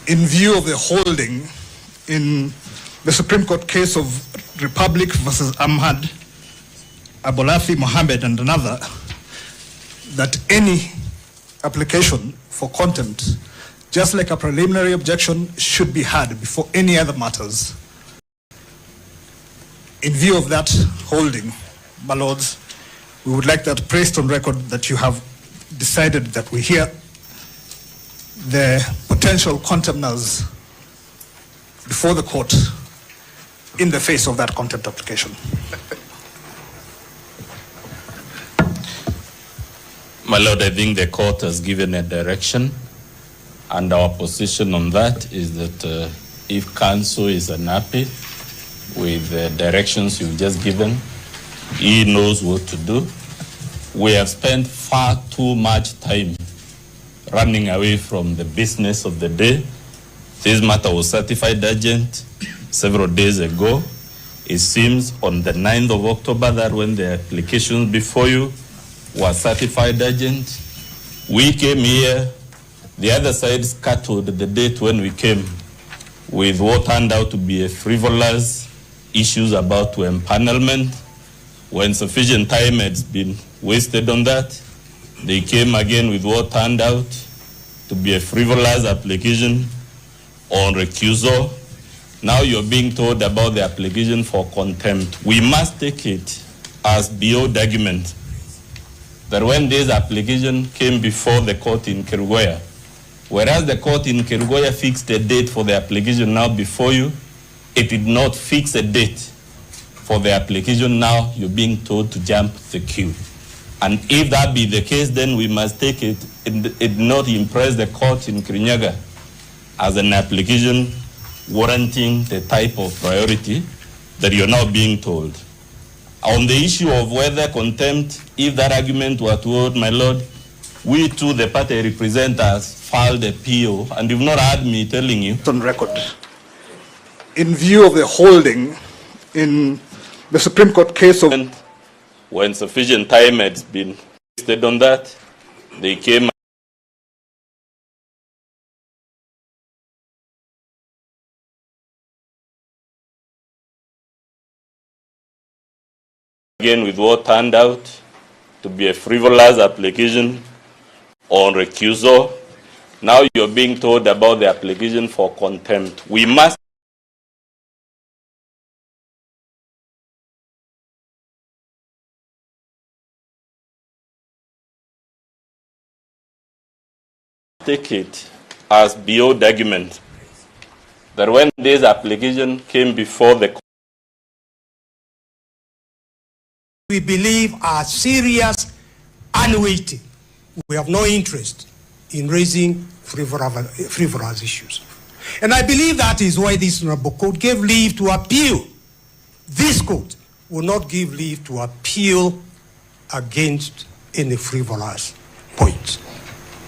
in view of the holding in the Supreme Court case of Republic versus Ahmad Abolathi Mohammed and another, that any application for contempt, just like a preliminary objection, should be heard before any other matters. In view of that holding, my lords, we would like that placed on record that you have decided that we hear the potential contemners before the court in the face of that contempt application. My lord, I think the court has given a direction, and our position on that is that if counsel is unhappy with the directions you've just given, he knows what to do. We have spent far too much time running away from the business of the day. This matter was certified urgent several days ago. It seems on the 9th of October that when the applications before you were certified urgent, we came here, the other side scattered the date when we came with what turned out to be a frivolous issues about to empanelment. When sufficient time had been wasted on that, they came again with what turned out to be a frivolous application on recusal. Now you're being told about the application for contempt. We must take it as beyond argument that when this application came before the court in Gachagua'S, whereas the court in Gachagua'S fixed a date for the application now before you, it did not fix a date for the application. Now you're being told to jump the queue. And if that be the case, then we must take it. It did not impress the court in Kirinyaga as an application warranting the type of priority that you're now being told. On the issue of whether contempt, if that argument were to hold, my lord, we too, the party representatives, filed a PO, and you've not heard me telling you. On record, in view of the holding in the Supreme Court case of... When sufficient time had been wasted on that, they came again with what turned out to be a frivolous application on recusal. Now you're being told about the application for contempt. We must take it as beyond argument that when this application came before the court, we believe are serious and weighty. We have no interest in raising frivolous issues. And I believe that is why this honorable court gave leave to appeal. This court will not give leave to appeal against any frivolous points.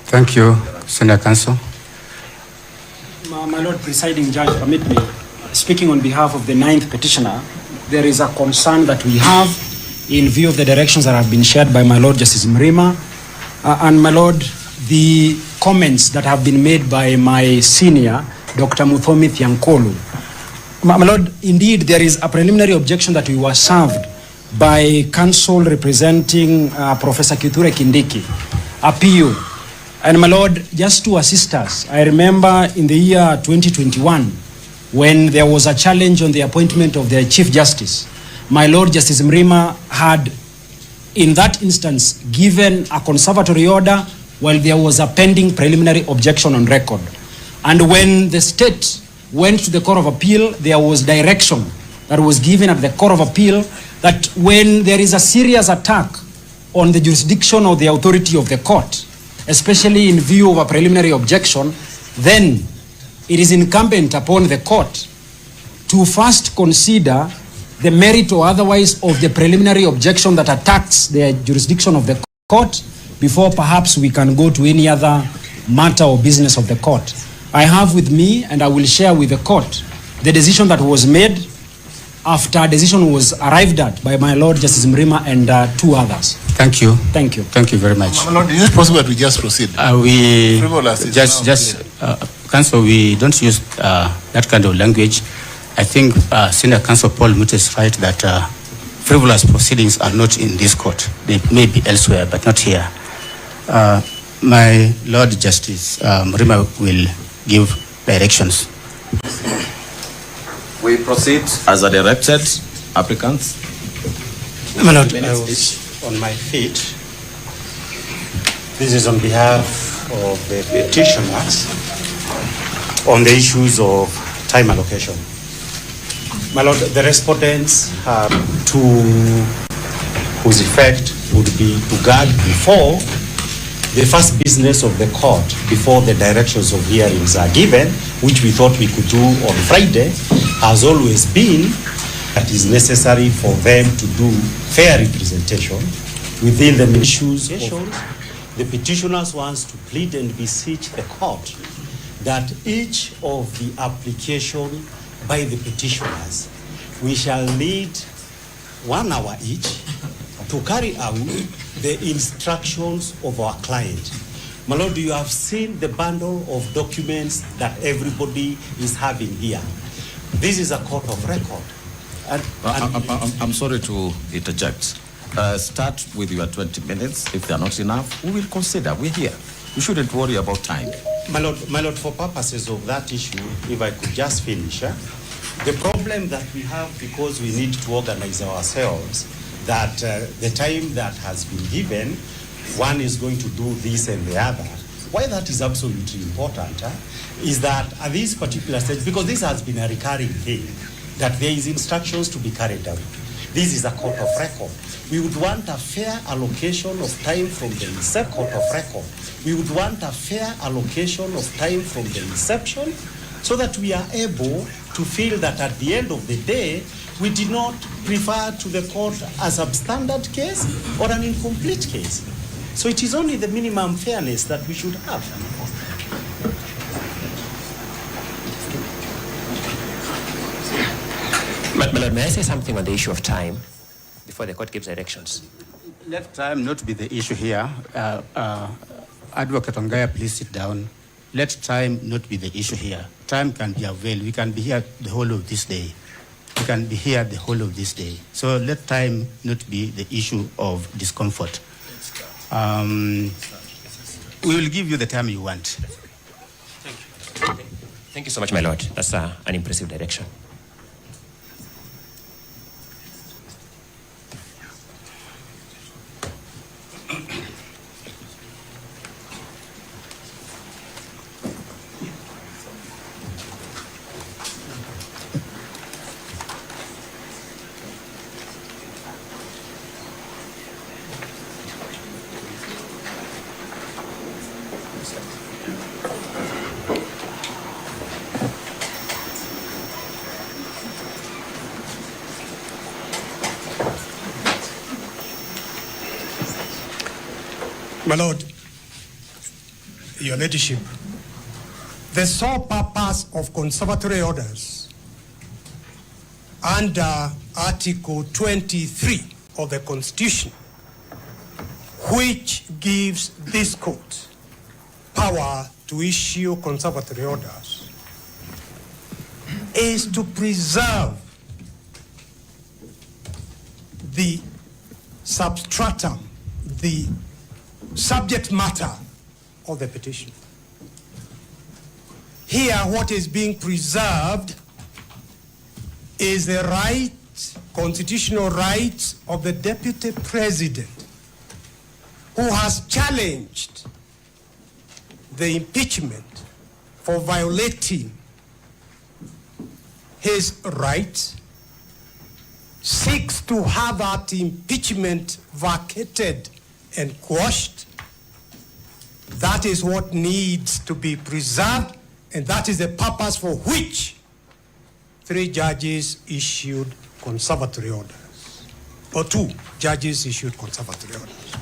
Thank you, Senator Counsel. My Lord Presiding Judge, permit me, speaking on behalf of the 9th petitioner, there is a concern that we have in view of the directions that have been shared by my Lord Justice Mrima, and my Lord, the comments that have been made by my senior, Dr. Muthomi Thiankolu. My Lord, indeed, there is a preliminary objection that we were served by counsel representing Professor Kithure Kindiki, appeal. And my Lord, just to assist us, I remember in the year 2021, when there was a challenge on the appointment of the Chief Justice, my Lord Justice Mrima had, in that instance, given a conservatory order while there was a pending preliminary objection on record. And when the state went to the Court of Appeal, there was direction that was given at the Court of Appeal that when there is a serious attack on the jurisdiction or the authority of the court, especially in view of a preliminary objection, then it is incumbent upon the court to first consider the merit or otherwise of the preliminary objection that attacks the jurisdiction of the court before perhaps we can go to any other matter or business of the court. I have with me, and I will share with the court, the decision that was made after a decision was arrived at by my Lord Justice Mrima and two others. Thank you. Thank you. Thank you very much. My Lord, is it possible that we just proceed? We Frivolous is just Council, we don't use that kind of language. I think Senior Counsel Paul Mutte is right that frivolous proceedings are not in this court. They may be elsewhere, but not here. My Lord Justice Mrima will give directions. We proceed as a directed. Applicants. My Lord, I was on my feet. This is on behalf of the petitioners on the issues of time allocation. My Lord, the respondents have two whose effect would be to guard before the first business of the court, before the directions of hearings are given, which we thought we could do on Friday, has always been that is necessary for them to do fair representation within the issues. The petitioners wants to plead and beseech the court that each of the application by the petitioners, we shall need 1 hour each to carry out the instructions of our client. My Lord, you have seen the bundle of documents that everybody is having here. This is a court of record. I'm sorry to interject. Start with your 20 minutes. If they are not enough, we will consider. We're here. You shouldn't worry about time. My Lord, for purposes of that issue, if I could just finish. The problem that we have, because we need to organize ourselves, that the time that has been given, one is going to do this and the other. Why that is absolutely important is that at this particular stage, because this has been a recurring thing, that there is instructions to be carried out. This is a court of record. We would want a fair allocation of time from the court of record. We would want a fair allocation of time from the inception so that we are able to feel that at the end of the day, we did not refer to the court as a substandard case or an incomplete case. So it is only the minimum fairness that we should have. My Lord, may I say something on the issue of time before the court gives directions? Let time not be the issue here. Advocate Ongaya, please sit down. Let time not be the issue here. Time can be availed. We can be here the whole of this day. We can be here the whole of this day. So let time not be the issue of discomfort. We will give you the time you want. Thank you. Thank you so much, my Lord. That's an impressive direction. My Lord, Your Ladyship, the sole purpose of conservatory orders under Article 23 of the Constitution, which gives this court power to issue conservatory orders, is to preserve the substratum, the subject matter of the petition. Here, what is being preserved is the right, constitutional right of the deputy president who has challenged the impeachment for violating his rights, seeks to have that impeachment vacated and quashed. That is what needs to be preserved, and that is the purpose for which 3 judges issued conservatory orders, or 2 judges issued conservatory orders.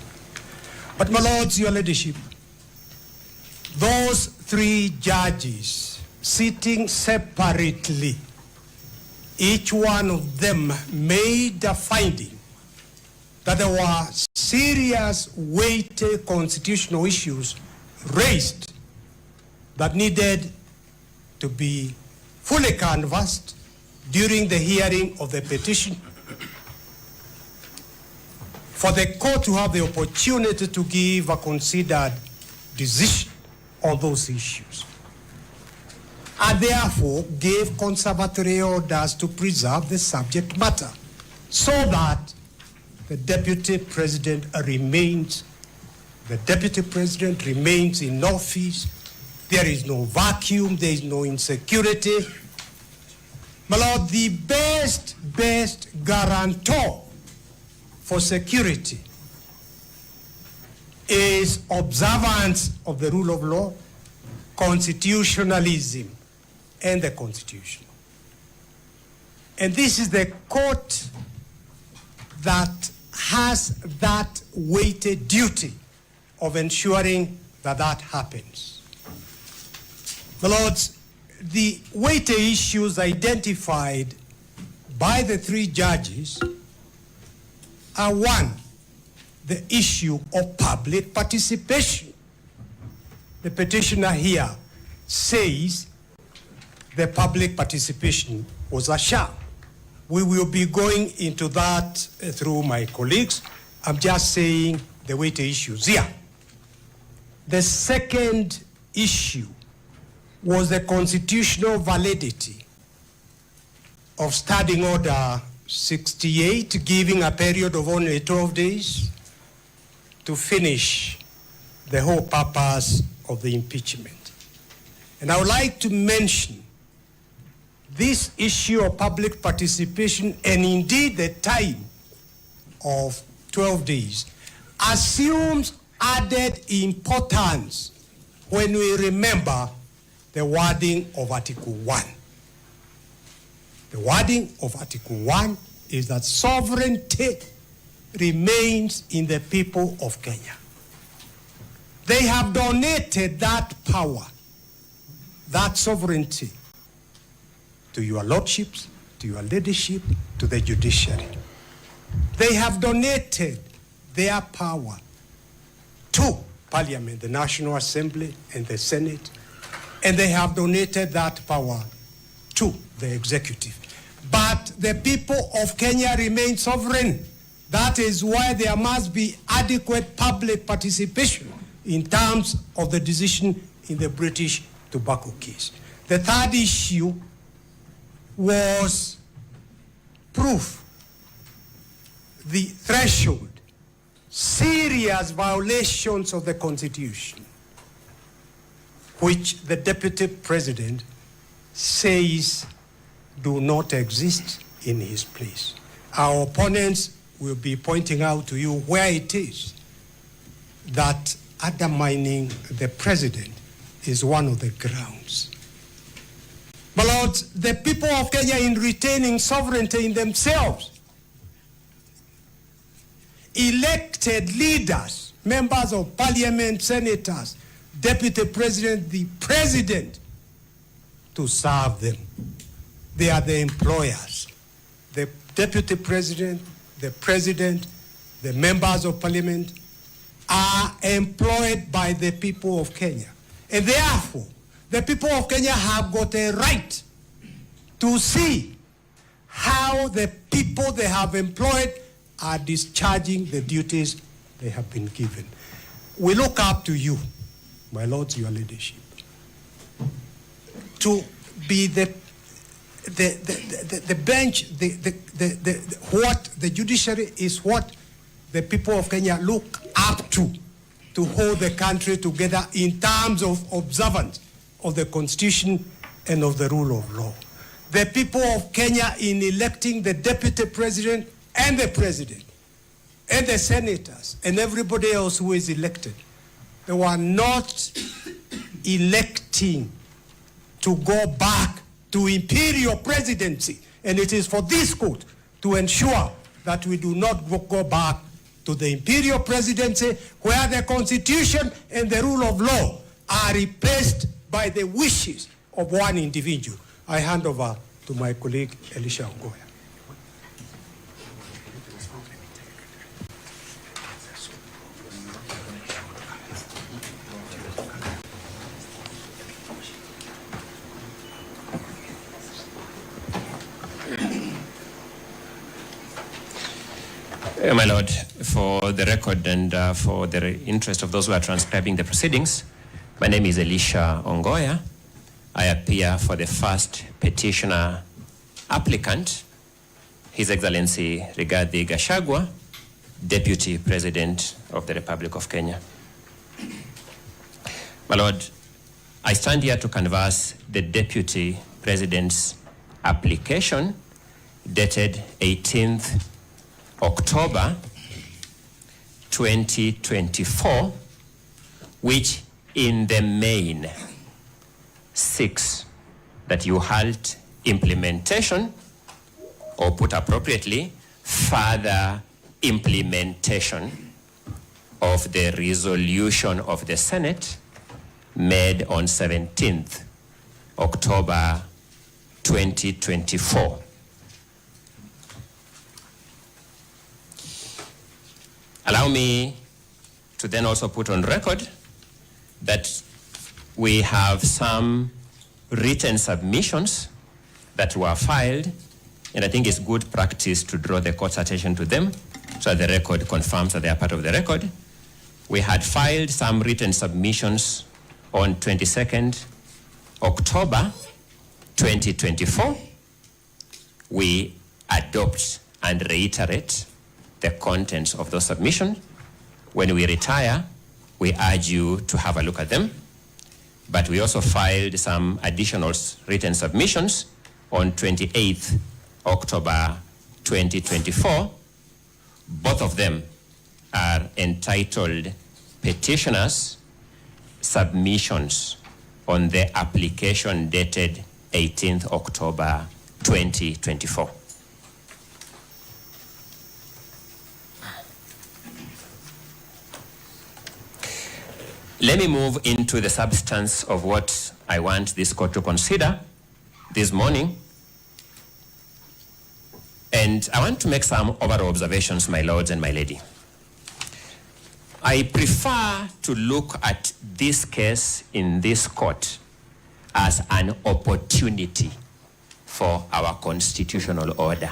But my lords, Your Ladyship, those 3 judges sitting separately, each one of them made a finding that there were serious, weighty constitutional issues raised that needed to be fully canvassed during the hearing of the petition, for the court to have the opportunity to give a considered decision on those issues, and therefore gave conservatory orders to preserve the subject matter so that the deputy president remains in office. There is no vacuum, there is no insecurity. My Lord, the best guarantor for security is observance of the rule of law, constitutionalism, and the Constitution. And this is the court that has that weighted duty of ensuring that that happens. My Lords, the weighty issues identified by the three judges are: one, the issue of public participation. The petitioner here says the public participation was a sham. We will be going into that through my colleagues. I'm just saying the weighty issues here. The second issue was the constitutional validity of Standing Order 68, giving a period of only 12 days to finish the whole purpose of the impeachment. And I would like to mention this issue of public participation, and indeed the time of 12 days, assumes added importance when we remember the wording of Article 1. The wording of Article 1 is that sovereignty remains in the people of Kenya. They have donated that power, that sovereignty, to your lordships, to your leadership, to the judiciary. They have donated their power to Parliament, the National Assembly, and the Senate, and they have donated that power to the executive. But the people of Kenya remain sovereign. That is why there must be adequate public participation in terms of the decision in the British tobacco case. The third issue was proof, the threshold, serious violations of the Constitution, which the Deputy President says do not exist in his place. Our opponents will be pointing out to you where it is that undermining the President is one of the grounds. My Lords, the people of Kenya, in retaining sovereignty in themselves, elected leaders, members of Parliament, senators, Deputy President, the President, to serve them. They are the employers. The Deputy President, the President, the members of Parliament are employed by the people of Kenya. And therefore, the people of Kenya have got a right to see how the people they have employed are discharging the duties they have been given. We look up to you, my lords, your leadership, to be the bench, what the judiciary is what the people of Kenya look up to hold the country together in terms of observance of the Constitution and of the rule of law. The people of Kenya, in electing the Deputy President and the President and the senators and everybody else who is elected, they were not electing to go back to imperial presidency. And it is for this court to ensure that we do not go back to the imperial presidency where the Constitution and the rule of law are replaced by the wishes of one individual. I hand over to my colleague, Elisha Ongoya. My Lord, for the record and for the interest of those who are transcribing the proceedings, my name is Elisha Ongoya. I appear for the first petitioner applicant, His Excellency Rigathi Gachagua, Deputy President of the Republic of Kenya. My Lord, I stand here to canvass the Deputy President's application dated 18th October 2024, which in the main seeks that you halt implementation, or put appropriately, further implementation of the resolution of the Senate made on 17th October 2024. Allow me to then also put on record that we have some written submissions that were filed, and I think it's good practice to draw the court's attention to them so that the record confirms that they are part of the record. We had filed some written submissions on 22nd October 2024. We adopt and reiterate the contents of those submissions. When we retire, we urge you to have a look at them. But we also filed some additional written submissions on 28th October 2024. Both of them are entitled petitioners' submissions on the application dated 18th October 2024. Let me move into the substance of what I want this court to consider this morning. And I want to make some overall observations, my lords and my lady. I prefer to look at this case in this court as an opportunity for our constitutional order.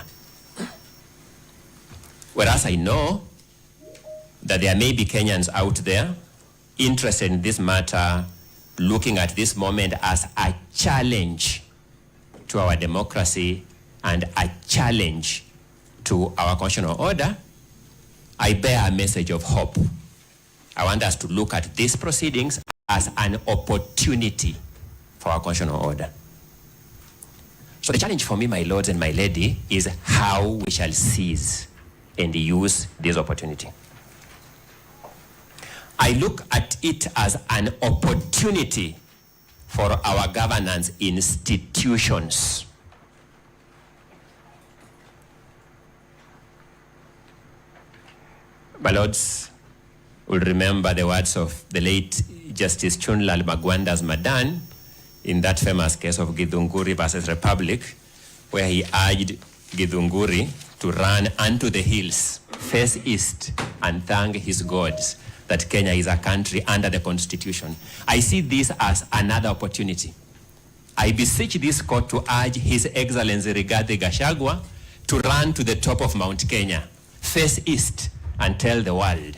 Whereas I know that there may be Kenyans out there interested in this matter, looking at this moment as a challenge to our democracy and a challenge to our constitutional order, I bear a message of hope. I want us to look at these proceedings as an opportunity for our constitutional order. So the challenge for me, my lords and my lady, is how we shall seize and use this opportunity. I look at it as an opportunity for our governance institutions. My lords will remember the words of the late Justice Chunlal Magwanda's Madan in that famous case of Githunguri versus Republic, where he urged Githunguri to run unto the hills, face east, and thank his gods that Kenya is a country under the Constitution. I see this as another opportunity. I beseech this court to urge His Excellency Rigathi Gachagua to run to the top of Mount Kenya, face east, and tell the world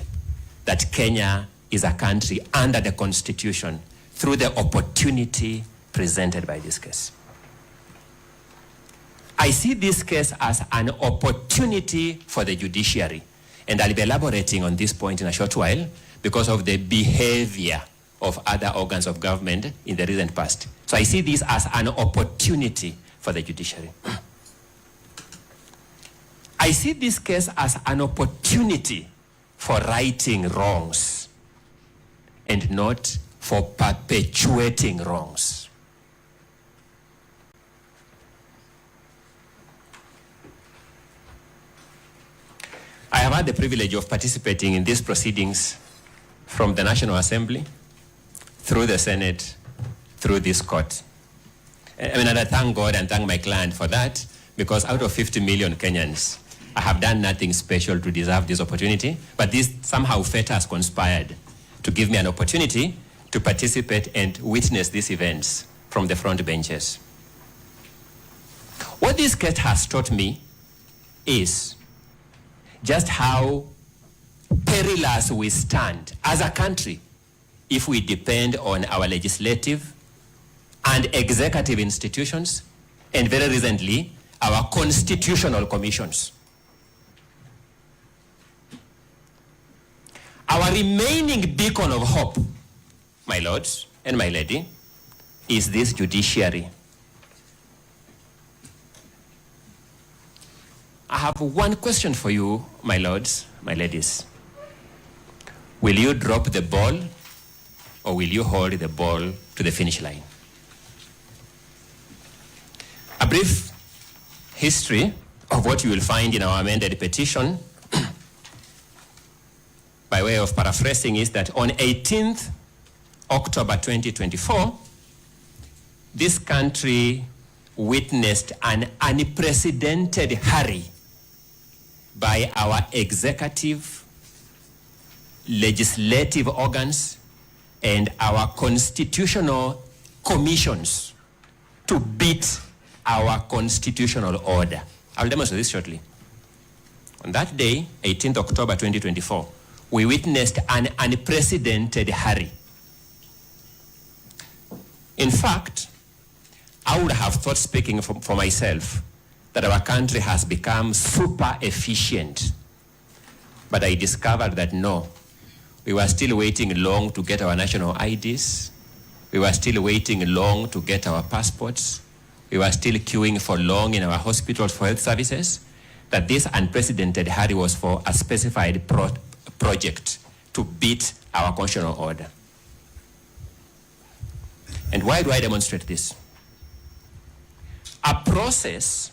that Kenya is a country under the Constitution through the opportunity presented by this case. I see this case as an opportunity for the judiciary, and I'll be elaborating on this point in a short while because of the behavior of other organs of government in the recent past. So I see this as an opportunity for the judiciary. I see this case as an opportunity for righting wrongs and not for perpetuating wrongs. I have had the privilege of participating in these proceedings from the National Assembly, through the Senate, through this court. And I thank God and thank my client for that, because out of 50 million Kenyans, I have done nothing special to deserve this opportunity, but this somehow fate has conspired to give me an opportunity to participate and witness these events from the front benches. What this case has taught me is just how perilous we stand as a country if we depend on our legislative and executive institutions, and very recently, our constitutional commissions. Our remaining beacon of hope, my lords and my lady, is this judiciary. I have one question for you, my lords, my ladies. Will you drop the ball, or will you hold the ball to the finish line? A brief history of what you will find in our amended petition, by way of paraphrasing, is that on 18th October 2024, this country witnessed an unprecedented hurry by our executive, legislative organs, and our constitutional commissions to beat our constitutional order. I'll demonstrate this shortly. On that day, 18th October 2024, we witnessed an unprecedented hurry. In fact, I would have thought, speaking for myself, that our country has become super efficient. But I discovered that no, we were still waiting long to get our national IDs. We were still waiting long to get our passports. We were still queuing for long in our hospitals for health services. That this unprecedented hurry was for a specified project to beat our constitutional order. And why do I demonstrate this? A process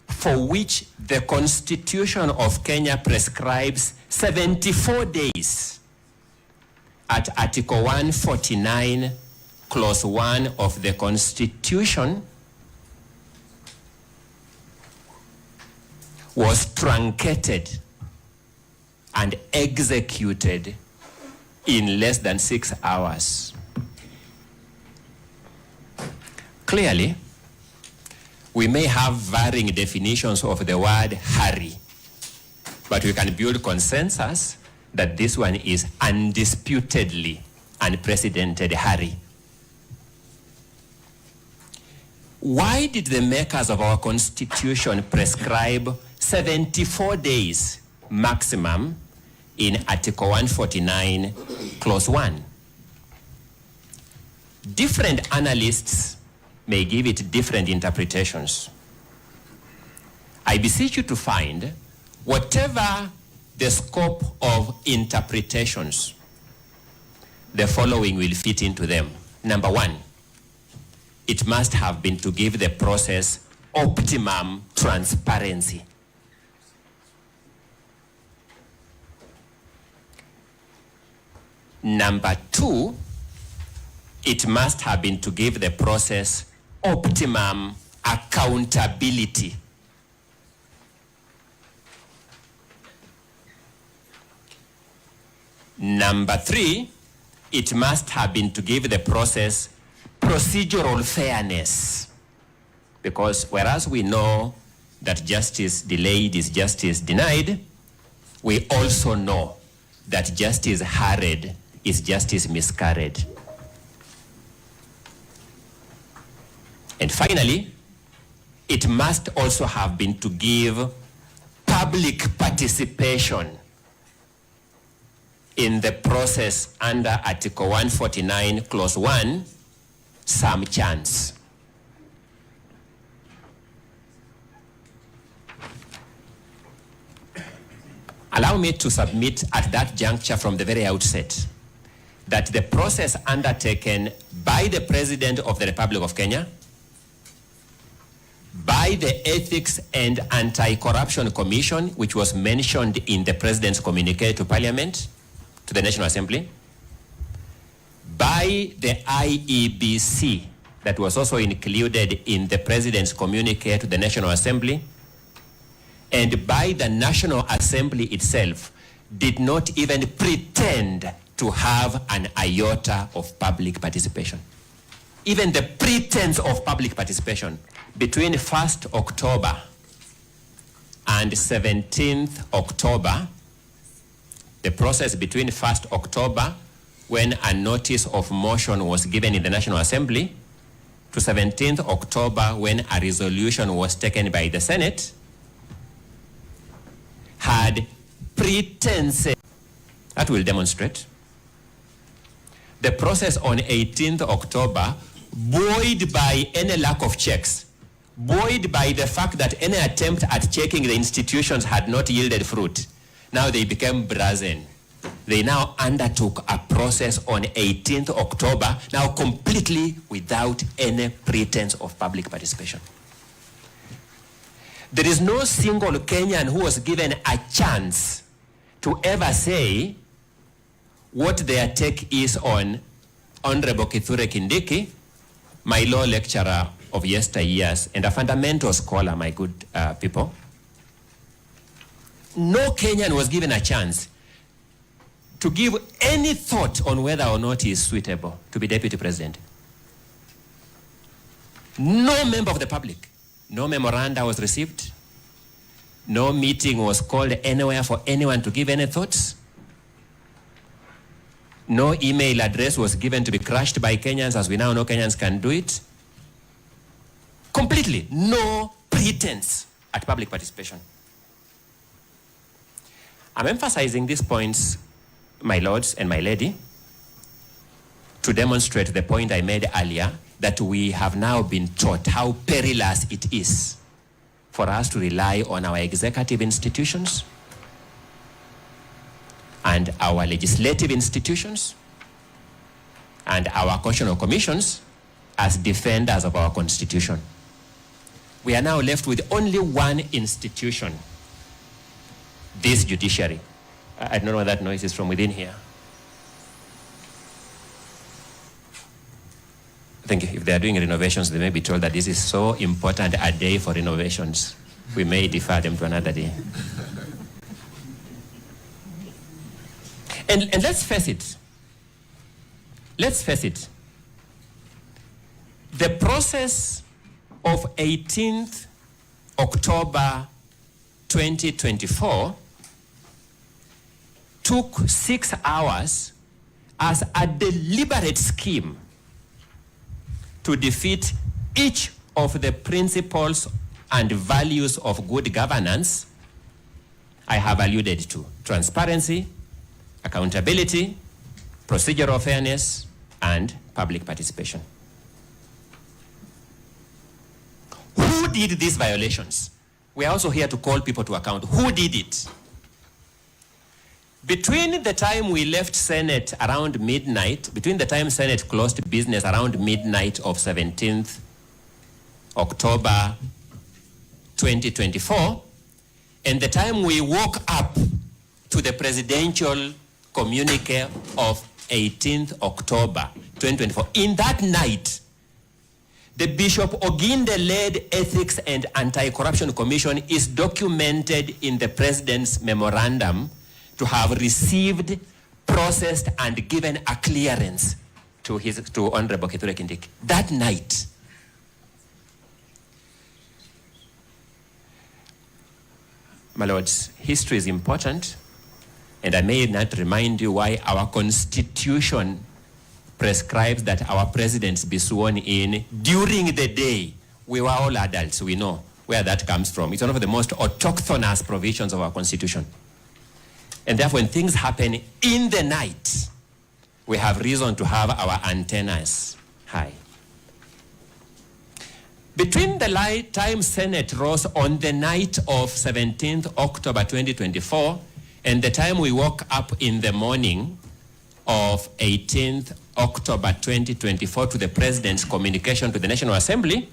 for which the Constitution of Kenya prescribes 74 days at Article 149, Clause 1 of the Constitution was truncated and executed in less than 6 hours. Clearly, we may have varying definitions of the word hurry, but we can build consensus that this one is undisputedly unprecedented hurry. Why did the makers of our Constitution prescribe 74 days maximum in Article 149, Clause 1? Different analysts may give it different interpretations. I beseech you to find, whatever the scope of interpretations, the following will fit into them. Number one, it must have been to give the process optimum transparency. Number two, it must have been to give the process optimum accountability. Number three, it must have been to give the process procedural fairness. Because whereas we know that justice delayed is justice denied, we also know that justice hurried is justice miscarried. And finally, it must also have been to give public participation in the process under Article 149, Clause 1, some chance. Allow me to submit at that juncture from the very outset that the process undertaken by the President of the Republic of Kenya, by the Ethics and Anti-Corruption Commission, which was mentioned in the President's communique to Parliament, to the National Assembly, by the IEBC, that was also included in the President's communique to the National Assembly, and by the National Assembly itself, did not even pretend to have an iota of public participation. Even the pretense of public participation between 1st October and 17th October, the process between 1st October, when a notice of motion was given in the National Assembly, to 17th October, when a resolution was taken by the Senate, had pretenses. That will demonstrate. The process on 18th October, buoyed by any lack of checks, buoyed by the fact that any attempt at checking the institutions had not yielded fruit, now they became brazen. They now undertook a process on 18th October, now completely without any pretense of public participation. There is no single Kenyan who was given a chance to ever say what their take is on Honorable Kithure Kindiki, my law lecturer of yesteryears and a fundamental scholar, my good people. No Kenyan was given a chance to give any thought on whether or not he is suitable to be deputy president. No member of the public, no memoranda was received, no meeting was called anywhere for anyone to give any thoughts. No email address was given to be crushed by Kenyans, as we now know Kenyans can do it. Completely no pretense at public participation. I'm emphasizing these points, my lords and my lady, to demonstrate the point I made earlier, that we have now been taught how perilous it is for us to rely on our executive institutions and our legislative institutions and our constitutional commissions as defenders of our constitution. We are now left with only one institution, this judiciary. I don't know where that noise is from within here. Thank you. If they are doing renovations, they may be told that this is so important a day for renovations. We may defer them to another day. And let's face it. Let's face it. The process of 18th October 2024 took 6 hours as a deliberate scheme to defeat each of the principles and values of good governance I have alluded to: transparency, accountability, procedural fairness, and public participation. Who did these violations? We are also here to call people to account. Who did it? Between the time we left Senate around midnight, between the time Senate closed business around midnight of 17th October 2024, and the time we woke up to the presidential communique of 18th October 2024, in that night, the Bishop Oginde-led Ethics and Anti-Corruption Commission is documented in the President's memorandum to have received, processed, and given a clearance to Honorable Kithure Kindiki. That night. My lords, history is important, and I may not remind you why our Constitution prescribes that our presidents be sworn in during the day. We were all adults, we know where that comes from. It's one of the most autochthonous provisions of our Constitution. And therefore, when things happen in the night, we have reason to have our antennas high. Between the time Senate rose on the night of 17th October 2024 and the time we woke up in the morning of 18th October 2024 to the President's communication to the National Assembly,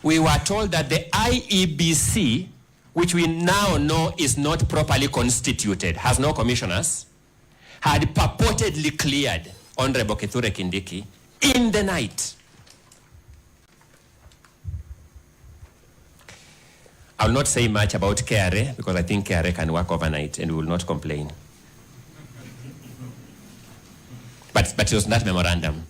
we were told that the IEBC, which we now know is not properly constituted, has no commissioners, had purportedly cleared Honorable Kithure Kindiki in the night. I will not say much about KRA because I think KRA can work overnight and we will not complain. But it was that memorandum.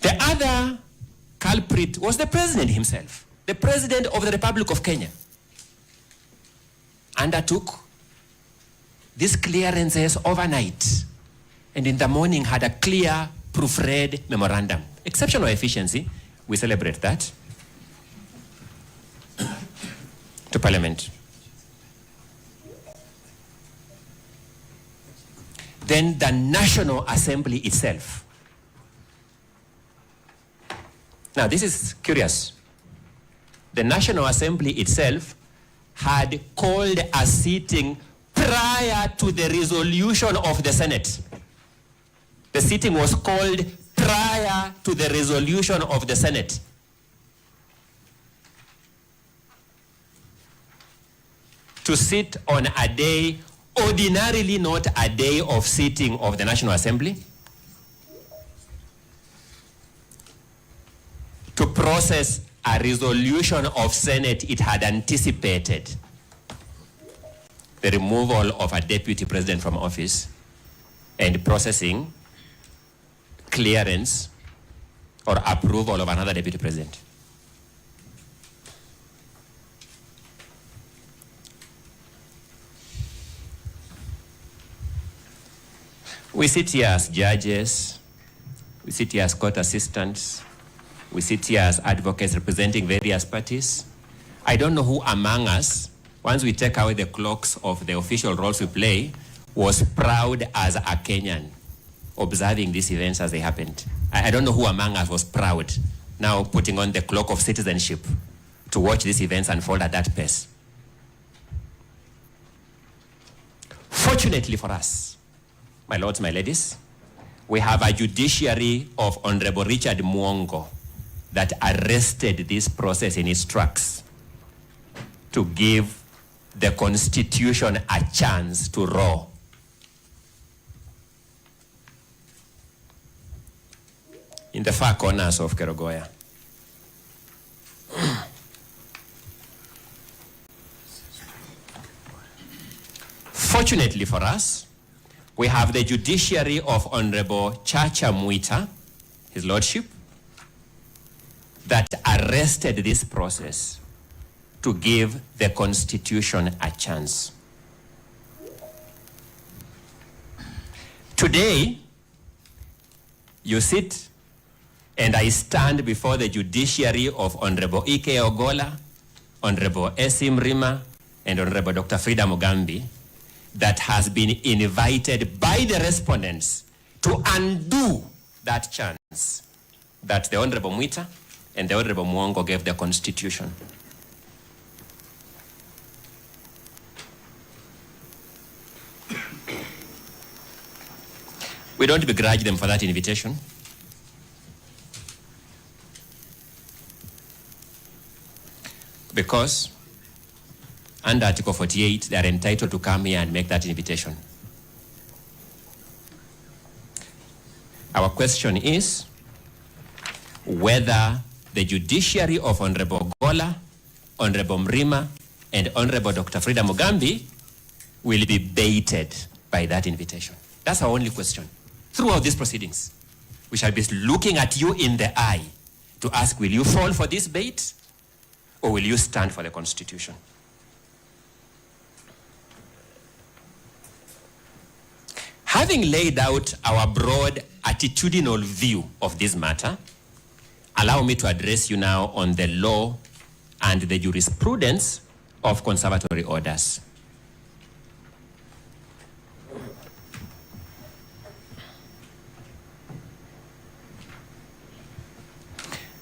The other other culprit was the president himself. The president of the Republic of Kenya undertook these clearances overnight, and in the morning had a clear, proofread memorandum. Exceptional efficiency, we celebrate that, to Parliament. Then the National Assembly itself. Now this is curious. The National Assembly itself had called a sitting prior to the resolution of the Senate. The sitting was called prior to the resolution of the Senate. To sit on a day, ordinarily not a day of sitting of the National Assembly, to process a resolution of Senate it had anticipated, the removal of a deputy president from office, and processing clearance or approval of another deputy president. We sit here as judges, we sit here as court assistants, we sit here as advocates representing various parties. I don't know who among us, once we take away the cloaks of the official roles we play, was proud as a Kenyan observing these events as they happened. I don't know who among us was proud now putting on the cloak of citizenship to watch these events unfold at that pace. Fortunately for us, my lords, my ladies, we have a judiciary of Honorable Richard Mwongo that arrested this process in its tracks to give the Constitution a chance to roar. In the far corners of Kerogoya. Fortunately for us, we have the judiciary of Honorable Chacha Mwita, His Lordship, that arrested this process to give the Constitution a chance. Today, you sit and I stand before the judiciary of Honorable Ike Ogola, Honorable Esim Rima, and Honorable Dr. Frida Mugambi, that has been invited by the respondents to undo that chance that the Honorable Mwita and the Honorable Mwongo gave the Constitution. We don't begrudge them for that invitation. Because under Article 48, they are entitled to come here and make that invitation. Our question is whether the judiciary of Honorable Gola, Honorable Mrima, and Honorable Dr. Frida Mugambi will be baited by that invitation. That's our only question. Throughout these proceedings, we shall be looking at you in the eye to ask, will you fall for this bait or will you stand for the Constitution? Having laid out our broad attitudinal view of this matter, allow me to address you now on the law and the jurisprudence of conservatory orders.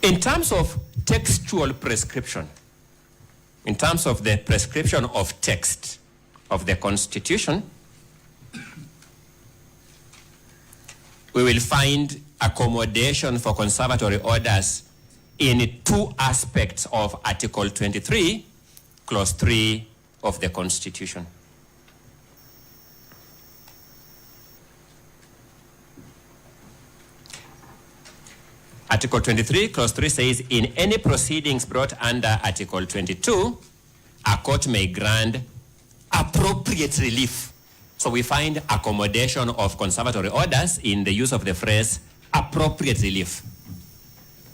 In terms of textual prescription, in terms of the prescription of text of the Constitution, we will find accommodation for conservatory orders in two aspects of Article 23, Clause 3 of the Constitution. Article 23, Clause 3 says, in any proceedings brought under Article 22, a court may grant appropriate relief. So we find accommodation of conservatory orders in the use of the phrase appropriate relief.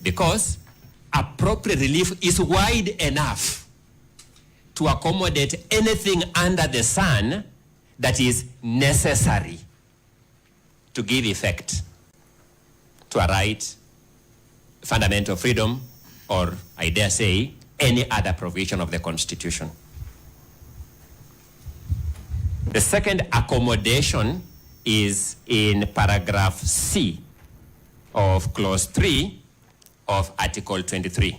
because appropriate relief is wide enough to accommodate anything under the sun that is necessary to give effect to a right, fundamental freedom, or I dare say, any other provision of the Constitution. The second accommodation is in paragraph C of clause 3 of Article 23,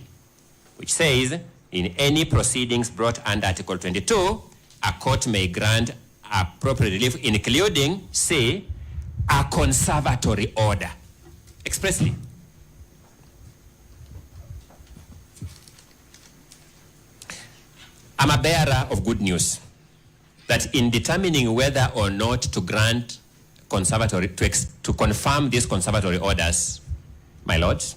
which says, in any proceedings brought under Article 22, a court may grant appropriate relief, including, say, a conservatory order, expressly. I'm a bearer of good news that in determining whether or not to grant conservatory, to confirm these conservatory orders, my lords,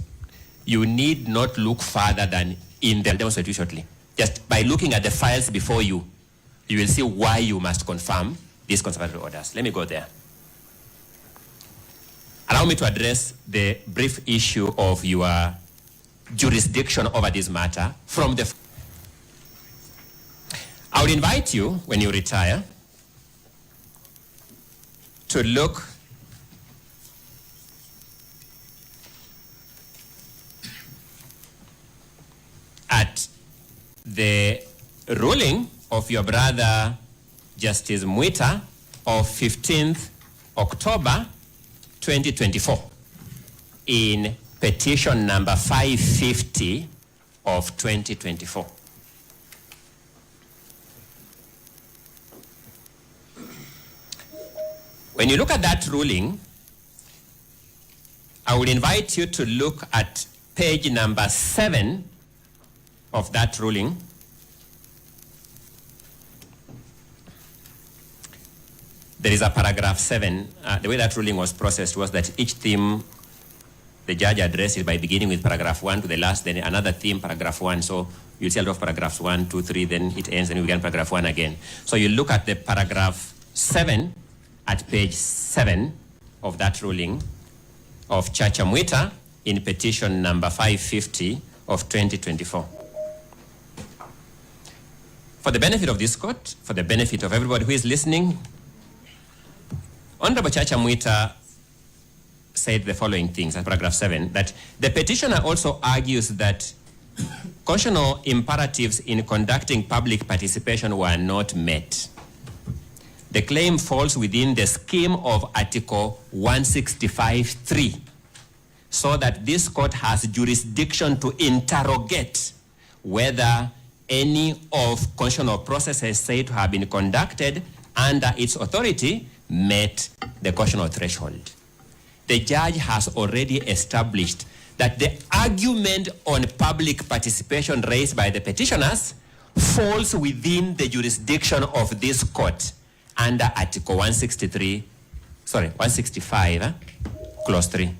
you need not look further than in the demonstration shortly. Just by looking at the files before you, you will see why you must confirm these conservatory orders. Let me go there. Allow me to address the brief issue of your jurisdiction over this matter from the... I would invite you, when you retire, to look at the ruling of your brother, Justice Mwita, of 15th October 2024 in petition number 550 of 2024. When you look at that ruling, I would invite you to look at page number 7 of that ruling. There is a paragraph 7. The way that ruling was processed was that each theme the judge addressed it by beginning with paragraph 1 to the last, then another theme, paragraph 1. So you'll see a lot of paragraphs 1, 2, 3, then it ends, and we begin paragraph 1 again. So you look at the paragraph 7 at page 7 of that ruling of Chacha Mwita in petition number 550 of 2024. For the benefit of this court, for the benefit of everybody who is listening, Honorable Chacha Mwita said the following things at paragraph 7, that the petitioner also argues that constitutional imperatives in conducting public participation were not met. The claim falls within the scheme of Article 165(3), so that this court has jurisdiction to interrogate whether any of constitutional processes said to have been conducted under its authority met the constitutional threshold. The judge has already established that the argument on public participation raised by the petitioners falls within the jurisdiction of this court under Article 165, Clause 3.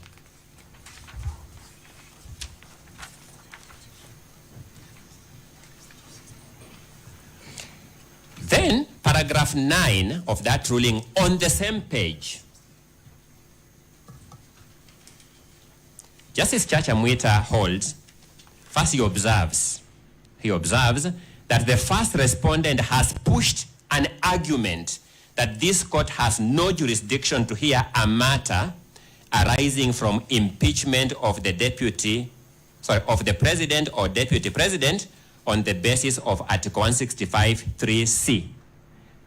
Then, paragraph 9 of that ruling on the same page. Justice Chacha Mwita holds, first he observes that the first respondent has pushed an argument that this court has no jurisdiction to hear a matter arising from impeachment of the president or deputy president on the basis of Article 165(3)(c).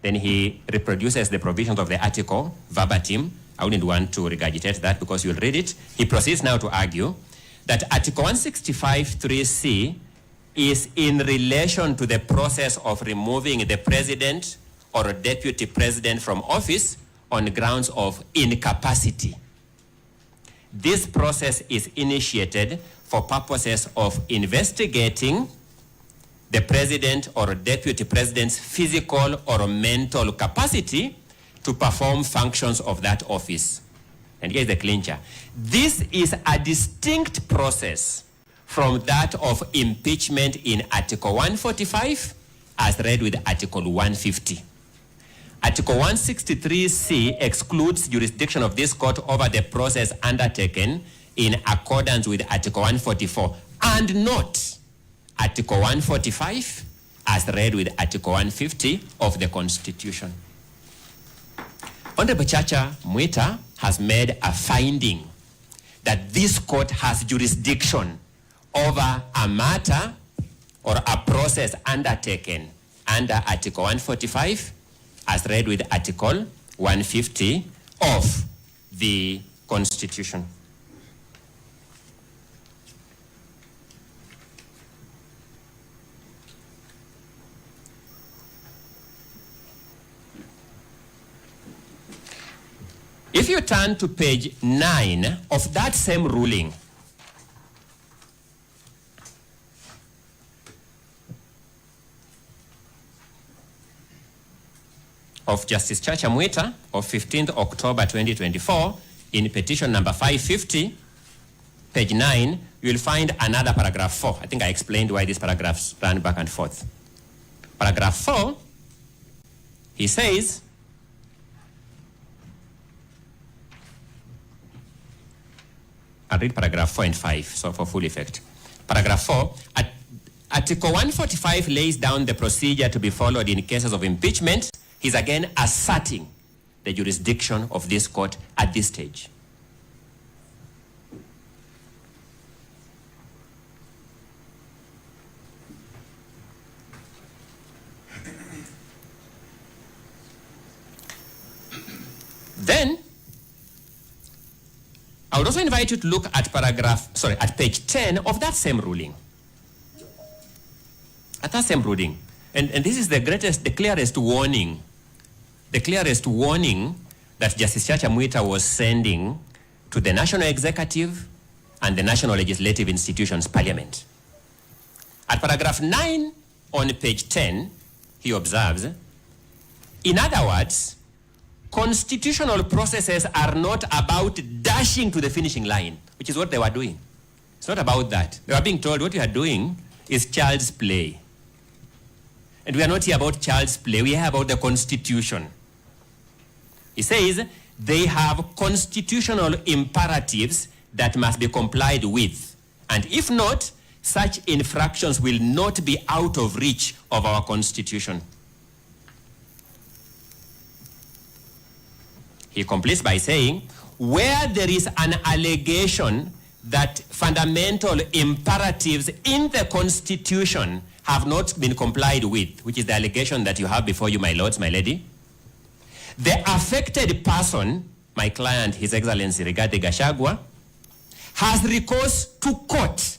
Then he reproduces the provisions of the article verbatim. I wouldn't want to regurgitate that because you'll read it. He proceeds now to argue that Article 165(3)(c) is in relation to the process of removing the president or deputy president from office on grounds of incapacity. This process is initiated for purposes of investigating the president or deputy president's physical or mental capacity to perform functions of that office. And here's the clincher. This is a distinct process from that of impeachment in Article 145 as read with Article 150. Article 163(c) excludes jurisdiction of this court over the process undertaken in accordance with Article 144 and not Article 145 as read with Article 150 of the Constitution. Honorable Gachagua'S has made a finding that this court has jurisdiction over a matter or a process undertaken under Article 145 as read with Article 150 of the Constitution. If you turn to page 9 of that same ruling, of Justice Gachagua'S of 15th October 2024, in petition number 550, page 9, you will find another paragraph 4. I think I explained why these paragraphs run back and forth. Paragraph 4, he says, I'll read paragraph 4 and 5, so for full effect. Paragraph 4, Article 145 lays down the procedure to be followed in cases of impeachment. He's again asserting the jurisdiction of this court at this stage. Then, I would also invite you to look at at page 10 of that same ruling. At that same ruling. And this is the clearest warning that Justice Gachagua'S was sending to the national executive and the national legislative institutions, parliament. At paragraph 9 on page 10, he observes, in other words, constitutional processes are not about dashing to the finishing line, which is what they were doing. It's not about that. They were being told what you are doing is child's play. And we are not here about child's play, we are here about the Constitution. He says they have constitutional imperatives that must be complied with. And if not, such infractions will not be out of reach of our Constitution. He completes by saying, where there is an allegation that fundamental imperatives in the Constitution have not been complied with, which is the allegation that you have before you, my lords, my lady, the affected person, my client, His Excellency Rigathi Gachagua, has recourse to court,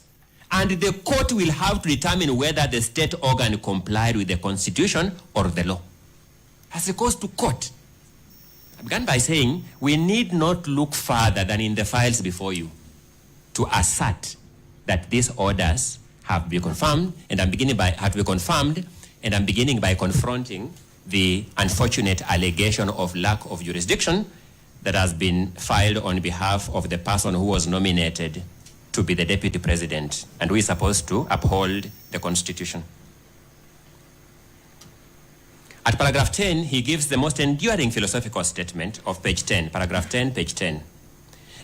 and the court will have to determine whether the state organ complied with the Constitution or the law. Has recourse to court. I began by saying we need not look further than in the files before you to assert that these orders have been confirmed, and I'm beginning by confronting the unfortunate allegation of lack of jurisdiction that has been filed on behalf of the person who was nominated to be the deputy president and who is supposed to uphold the Constitution. At paragraph 10, he gives the most enduring philosophical statement of page 10, paragraph 10, page 10.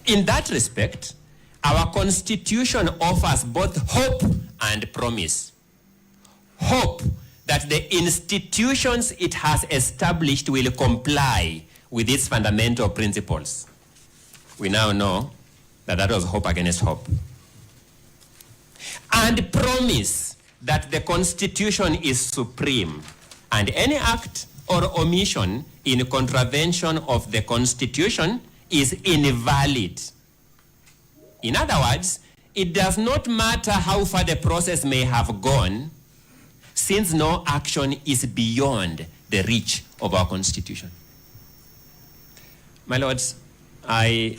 In that respect, our Constitution offers both hope and promise. Hope that the institutions it has established will comply with its fundamental principles. We now know that that was hope against hope. And promise that the Constitution is supreme, and any act or omission in contravention of the Constitution is invalid. In other words, it does not matter how far the process may have gone, since no action is beyond the reach of our Constitution. My lords, I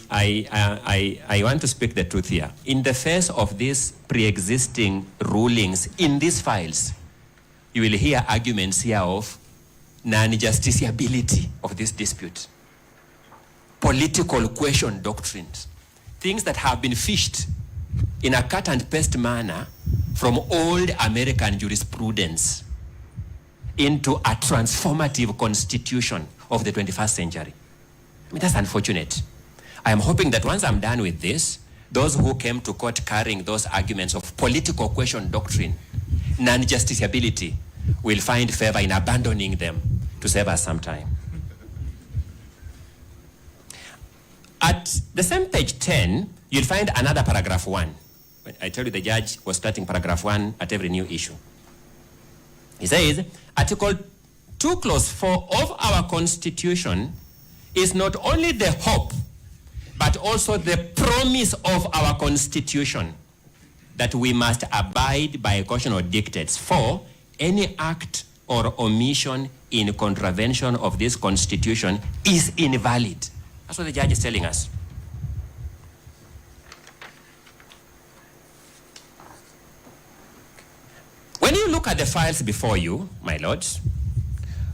want to speak the truth here. In the face of these pre-existing rulings in these files, you will hear arguments here of non-justiciability of this dispute, political question doctrines, things that have been fished in a cut and paste manner from old American jurisprudence into a transformative constitution of the 21st century. I mean, that's unfortunate. I am hoping that once I'm done with this, those who came to court carrying those arguments of political question doctrine, non-justiciability, will find favor in abandoning them to save us some time. At the same page 10, you'll find another paragraph 1. I tell you the judge was starting paragraph 1 at every new issue. He says, Article 2, Clause 4 of our Constitution is not only the hope, but also the promise of our Constitution that we must abide by constitutional dictates, for any act or omission in contravention of this Constitution is invalid. That's what the judge is telling us. When you look at the files before you, my lords,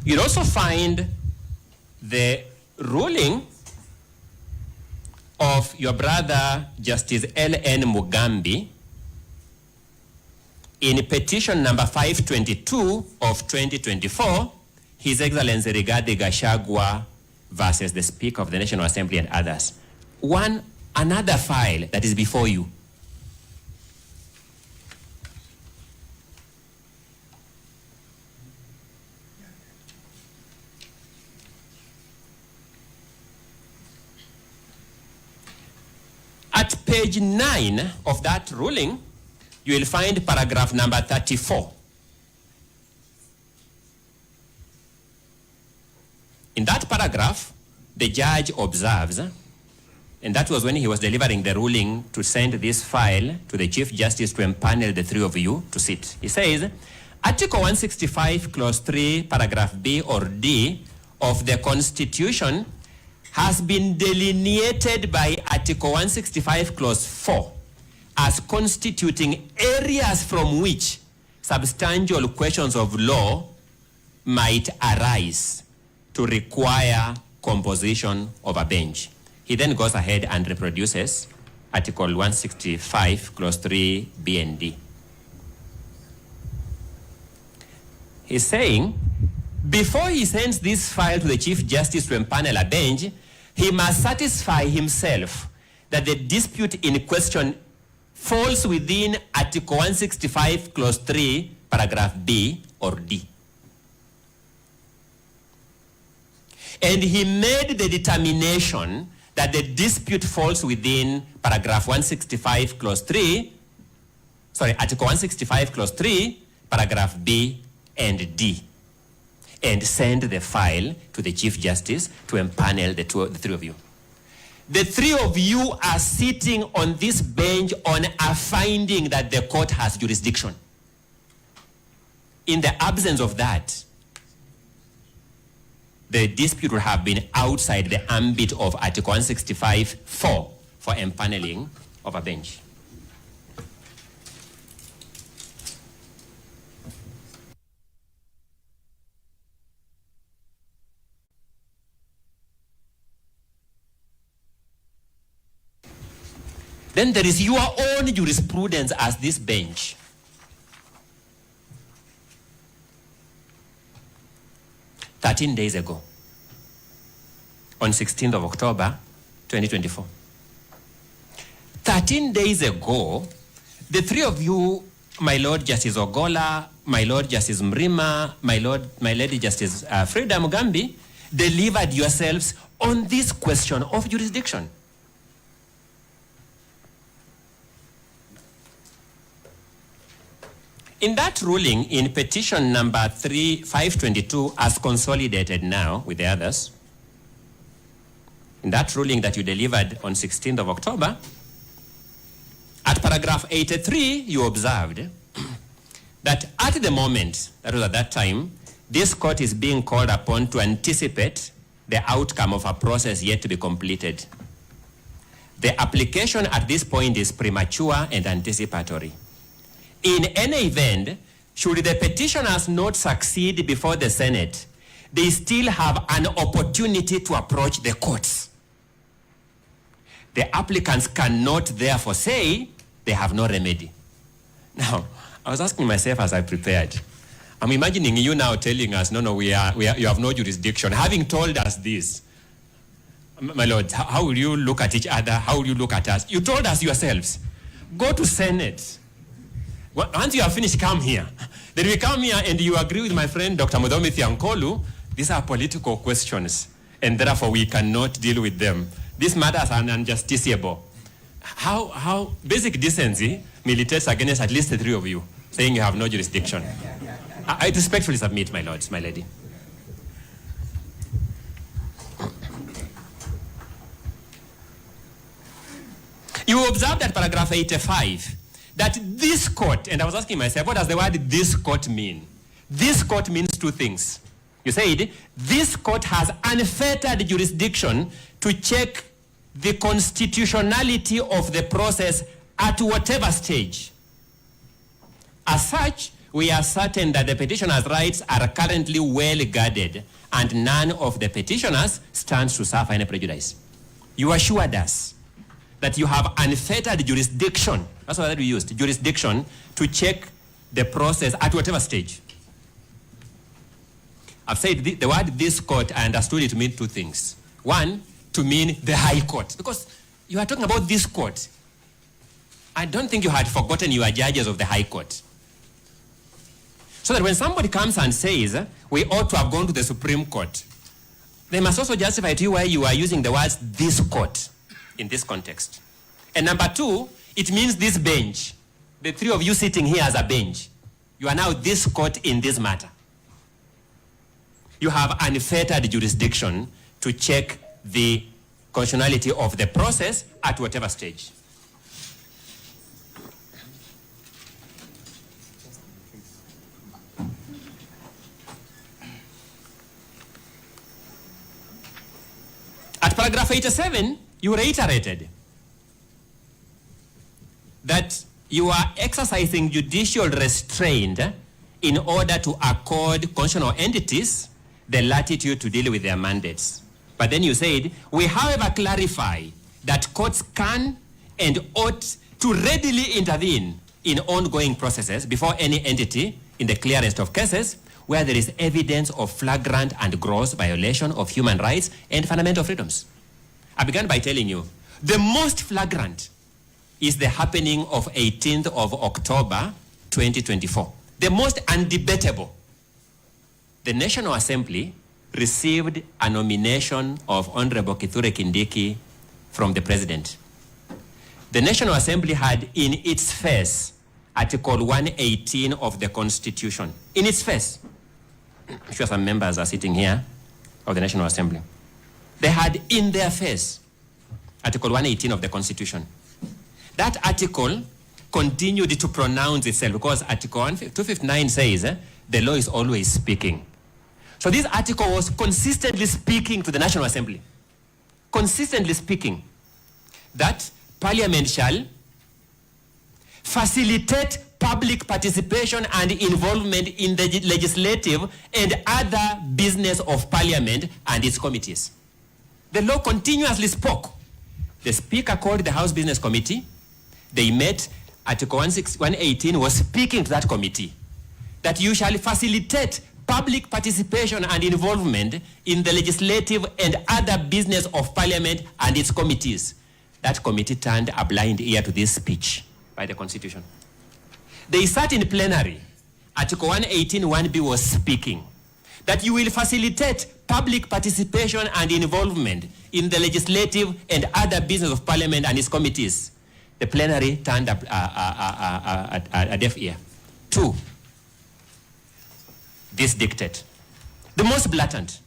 you'll also find the ruling of your brother, Justice L.N. Mugambi, in petition number 522 of 2024, His Excellency Rigathi Gachagua versus the Speaker of the National Assembly and others. Another file that is before you. At page 9 of that ruling, you will find paragraph number 34. In that paragraph, the judge observes, and that was when he was delivering the ruling to send this file to the Chief Justice to empanel the three of you to sit. He says, Article 165, Clause 3, Paragraph B or D of the Constitution has been delineated by Article 165, Clause 4 as constituting areas from which substantial questions of law might arise to require composition of a bench. He then goes ahead and reproduces Article 165, Clause 3, B and D. He's saying, before he sends this file to the Chief Justice to empanel a bench, he must satisfy himself that the dispute in question falls within Article 165, Clause 3, Paragraph B or D. And he made the determination that the dispute falls within Paragraph 165, Clause 3, Article 165, Clause 3, Paragraph B and D, and send the file to the Chief Justice to empanel the three of you. The three of you are sitting on this bench on a finding that the court has jurisdiction. In the absence of that, the dispute would have been outside the ambit of Article 165(4) for empaneling of a bench. Then there is your own jurisprudence as this bench. "13 days ago, on 16th of October, 2024. 13 days ago, the three of you, my Lord Justice Ogola, my Lord Justice Mrima, my Lady Justice Frida Mugambi, delivered yourselves on this question of jurisdiction. In that ruling, in petition number 522, as consolidated now with the others, in that ruling that you delivered on 16th of October, at paragraph 83, you observed that at the moment, that was at that time, this court is being called upon to anticipate the outcome of a process yet to be completed. The application at this point is premature and anticipatory. In any event, should the petitioners not succeed before the Senate, they still have an opportunity to approach the courts. The applicants cannot therefore say they have no remedy." Now, I was asking myself as I prepared, I'm imagining you now telling us, no, you have no jurisdiction. Having told us this, My Lord, how will you look at each other? How will you look at us? You told us yourselves, go to Senate. Once you have finished, come here. Then we come here and you agree with my friend Dr. Mudomi Thiankolu. These are political questions and therefore we cannot deal with them. These matters are unjusticiable. How basic decency militates against at least the three of you, saying you have no jurisdiction. I respectfully submit, my lords, my lady. You observe that paragraph 85, that this court, and I was asking myself, what does the word this court mean? This court means two things. You said, this court has unfettered jurisdiction to check the constitutionality of the process at whatever stage. As such, we are certain that the petitioner's rights are currently well guarded and none of the petitioners stands to suffer any prejudice. You assured us that you have unfettered jurisdiction, that's what we used, jurisdiction to check the process at whatever stage. I've said the word this court, I understood it to mean two things. One, to mean the High Court, because you are talking about this court. I don't think you had forgotten you are judges of the High Court. So that when somebody comes and says, we ought to have gone to the Supreme Court, they must also justify to you why you are using the words this court in this context. And number two, it means this bench. The three of you sitting here as a bench, you are now this court in this matter. You have unfettered jurisdiction to check the constitutionality of the process at whatever stage. At paragraph 87, you reiterated that you are exercising judicial restraint in order to accord constitutional entities the latitude to deal with their mandates. But then you said, we however clarify that courts can and ought to readily intervene in ongoing processes before any entity in the clearest of cases where there is evidence of flagrant and gross violation of human rights and fundamental freedoms. I began by telling you, the most flagrant is the happening of 18th of October, 2024. The most undebatable. The National Assembly received a nomination of Honorable Kithure Kindiki from the President. The National Assembly had in its face Article 118 of the Constitution. In its face. I'm sure some members are sitting here of the National Assembly. They had in their face Article 118 of the Constitution. That article continued to pronounce itself because Article 259 says the law is always speaking. So this article was consistently speaking to the National Assembly. Consistently speaking that Parliament shall facilitate public participation and involvement in the legislative and other business of Parliament and its committees. The law continuously spoke. The Speaker called the House Business Committee. They met. Article 118 was speaking to that committee that you shall facilitate public participation and involvement in the legislative and other business of Parliament and its committees. That committee turned a blind ear to this speech by the Constitution. They sat in plenary. Article 118 1B was speaking that you will facilitate public participation and involvement in the legislative and other business of Parliament and its committees. The plenary turned a deaf ear. Two, this dictate. The most blatant.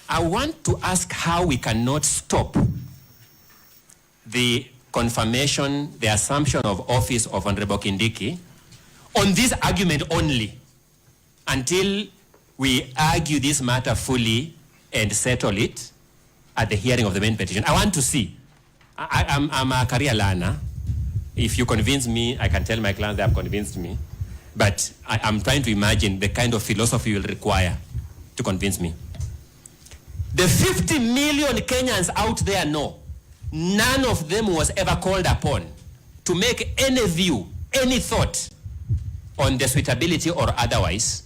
I want to ask how we cannot stop the confirmation, the assumption of office of Honorable Kindiki on this argument only until we argue this matter fully and settle it at the hearing of the main petition. I want to see. I'm a career learner. If you convince me, I can tell my clients they have convinced me. But I'm trying to imagine the kind of philosophy you will require to convince me. The 50 million Kenyans out there know none of them was ever called upon to make any view, any thought on the suitability or otherwise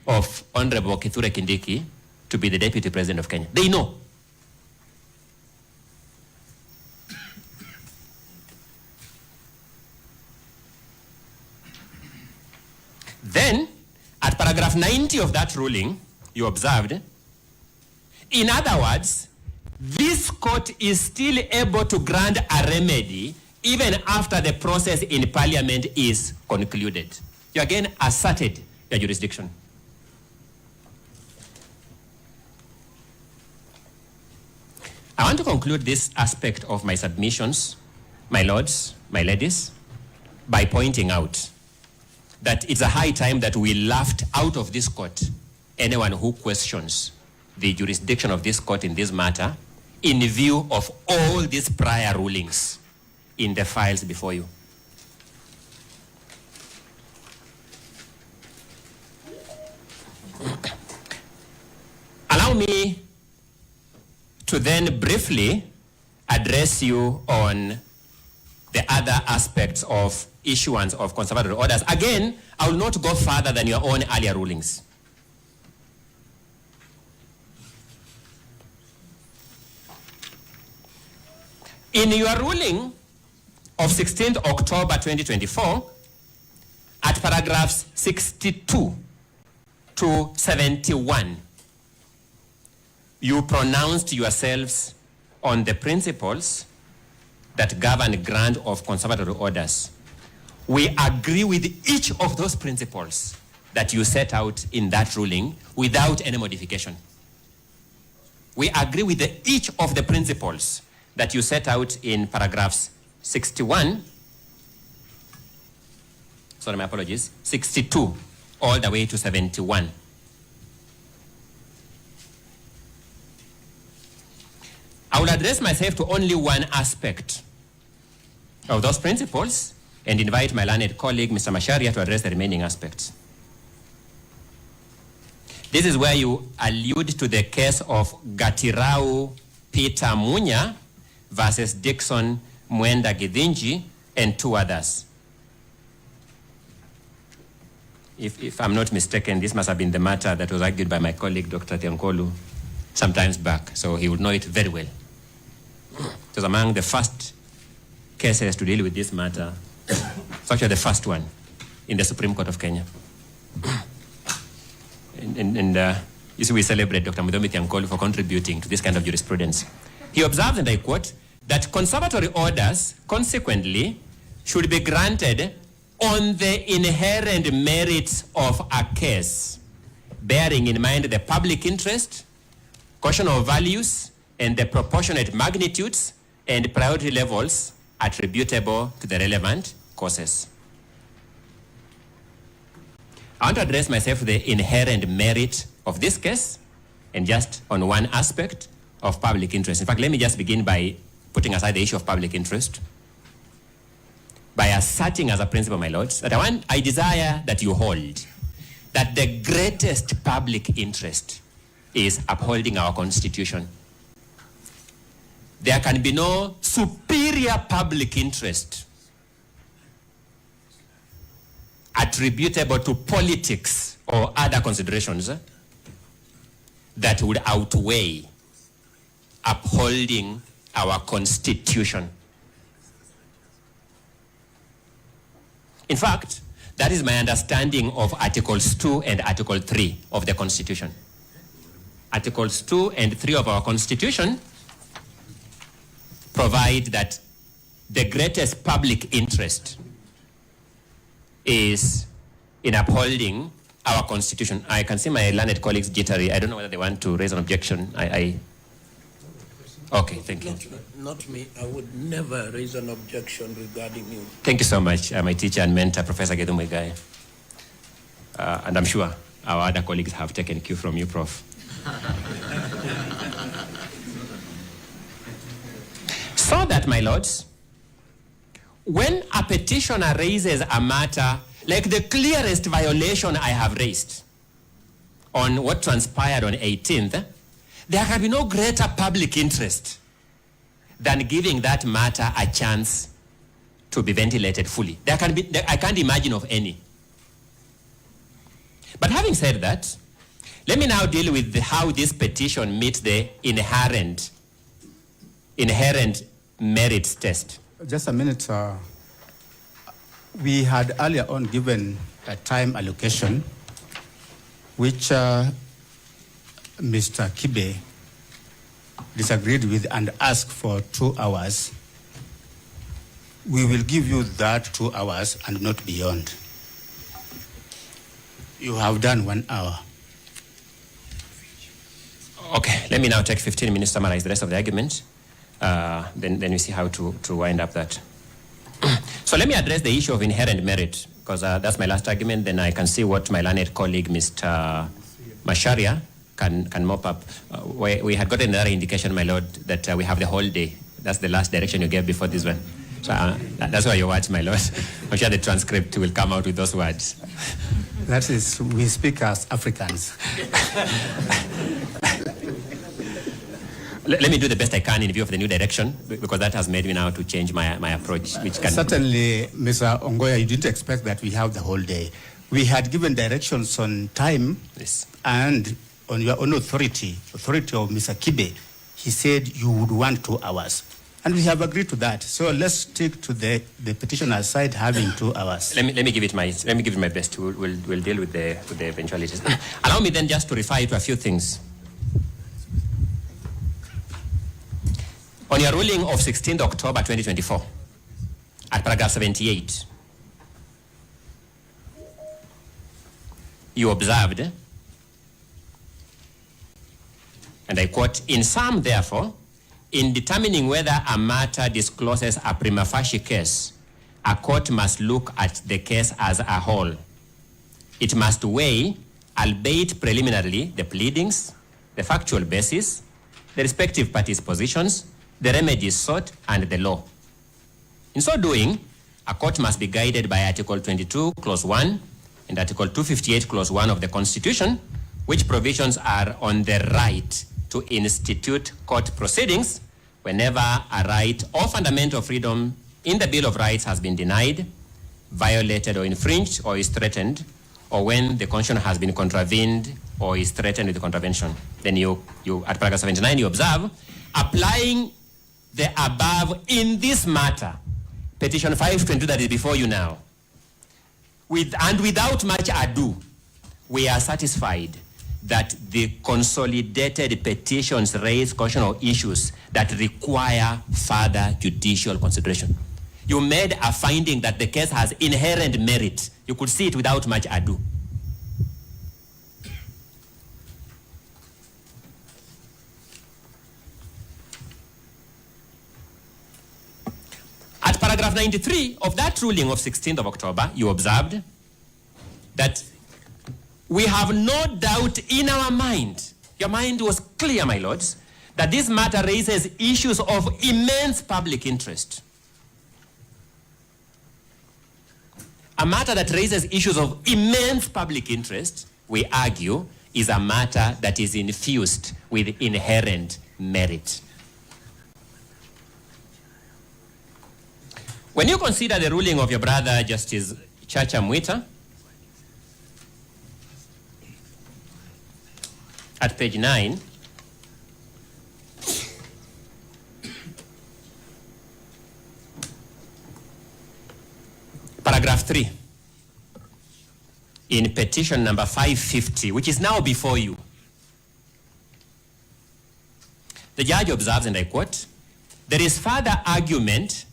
of Honorable Kithure Kindiki to be the Deputy President of Kenya. They know. paragraph 90 of that ruling, you observed, in other words, this court is still able to grant a remedy even after the process in Parliament is concluded. You again asserted your jurisdiction. I want to conclude this aspect of my submissions, my lords, my ladies, by pointing out that it's a high time that we laughed out of this court anyone who questions the jurisdiction of this court in this matter in view of all these prior rulings in the files before you. Allow me to then briefly address you on the other aspects of issuance of conservatory orders. Again, I will not go further than your own earlier rulings. In your ruling of 16th October 2024, at paragraphs 62 to 71, you pronounced yourselves on the principles that govern grant of conservatory orders. We agree with each of those principles that you set out in that ruling without any modification. We agree with each of the principles that you set out in paragraphs 61, sorry, my apologies, 62 all the way to 71. I will address myself to only one aspect of those principles and invite my learned colleague, Mr. Macharia, to address the remaining aspects. This is where you allude to the case of Gatirau Peter Munya versus Dixon Mwenda Githinji and two others. If I'm not mistaken, this must have been the matter that was argued by my colleague, Dr. Tiankolu, some times back, so he would know it very well. It was among the first cases to deal with this matter. It's actually the first one in the Supreme Court of Kenya. You see, we celebrate Dr. Mudomi Tiankolu for contributing to this kind of jurisprudence. He observed, and I quote, that conservatory orders, consequently, should be granted on the inherent merits of a case, bearing in mind the public interest, caution of values, and the proportionate magnitudes and priority levels attributable to the relevant causes. I want to address myself to the inherent merit of this case and just on one aspect of public interest. In fact, let me just begin by putting aside the issue of public interest, by asserting as a principle, my lords, that I desire that you hold that the greatest public interest is upholding our Constitution. There can be no superior public interest attributable to politics or other considerations that would outweigh upholding our Constitution. In fact, that is my understanding of Articles 2 and Article 3 of the Constitution. Articles 2 and 3 of our Constitution provide that the greatest public interest is in upholding our Constitution. I can see my learned colleagues jittery. I don't know whether they want to raise an objection. Okay, thank you. Not me. I would never raise an objection regarding you. Thank you so much, my teacher and mentor, Professor Gedum Muigai. And I'm sure our other colleagues have taken cue from you, Prof. So that, my lords, when a petitioner raises a matter like the clearest violation I have raised on what transpired on 18th, there can be no greater public interest than giving that matter a chance to be ventilated fully. I can't imagine of any. But having said that, let me now deal with how this petition meets the inherent merits test. Just a minute. We had earlier on given a time allocation which Mr. Kibe disagreed with and asked for 2 hours, we will give you that 2 hours and not beyond. You have done 1 hour. Okay, let me now take 15 minutes to summarize the rest of the argument. Then we see how to wind up that. So let me address the issue of inherent merit, because that's my last argument. Then I can see what my learned colleague, Mr. Masharia, can mop up. We had gotten another indication, my lord, that we have the whole day. That's the last direction you gave before this one. So that's why your words, my lord. I'm sure the transcript will come out with those words. That is, we speak as Africans. Let me do the best I can in view of the new direction, because that has made me now to change my approach, which can... Certainly, Mr. Ongoya, you didn't expect that we have the whole day. We had given directions on time, Yes. and on your own authority of Mr. Kibe, he said you would want 2 hours. And we have agreed to that. So let's stick to the petitioner's side having 2 hours. Let me give it my best. We'll deal with the eventualities. Allow me then just to refer you to a few things. On your ruling of 16th October 2024, at paragraph 78, you observed, and I quote, "In sum, therefore, in determining whether a matter discloses a prima facie case, a court must look at the case as a whole. It must weigh, albeit preliminarily, the pleadings, the factual basis, the respective parties' positions, the remedies sought, and the law. In so doing, a court must be guided by Article 22, Clause 1, and Article 258, Clause 1 of the Constitution, which provisions are on the right to institute court proceedings whenever a right or fundamental freedom in the Bill of Rights has been denied, violated or infringed, or is threatened, or when the Constitution has been contravened or is threatened with the contravention." Then you at paragraph 79, you observe, "Applying the above in this matter," petition 522 that is before you now, and without much ado, we are satisfied that the consolidated petitions raise constitutional issues that require further judicial consideration. You made a finding that the case has inherent merit. You could see it without much ado. At paragraph 93 of that ruling of 16th of October, you observed that we have no doubt in our mind, your mind was clear, my lords, that this matter raises issues of immense public interest. A matter that raises issues of immense public interest, we argue, is a matter that is infused with inherent merit. When you consider the ruling of your brother, Justice Chacha Mwita, at page 9, paragraph 3, in petition number 550, which is now before you, the judge observes, and I quote, "There is further argument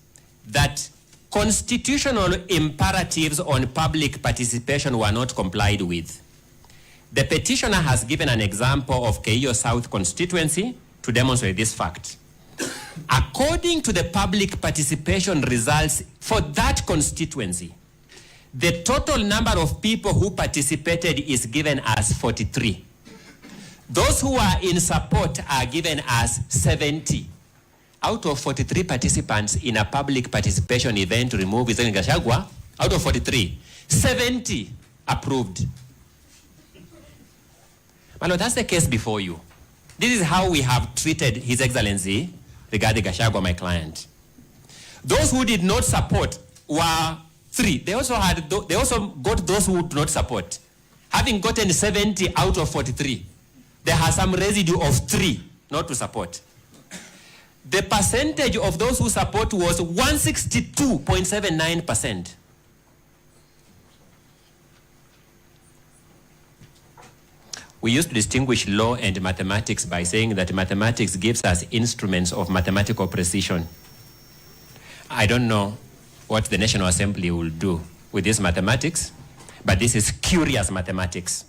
that constitutional imperatives on public participation were not complied with. The petitioner has given an example of Keio South constituency to demonstrate this fact. According to the public participation results for that constituency, the total number of people who participated is given as 43. Those who are in support are given as 70. Out of 43 participants in a public participation event to remove His Excellency Gachagua, out of 43, 70 approved." My lord, that's the case before you. This is how we have treated His Excellency regarding Gachagua, my client. Those who did not support were 3. They also got those who did not support. Having gotten 70 out of 43, there has some residue of 3 not to support. The percentage of those who support was 162.79%. we used to distinguish law and mathematics by saying that mathematics gives us instruments of mathematical precision. I don't know what the National Assembly will do with this mathematics, but this is curious mathematics.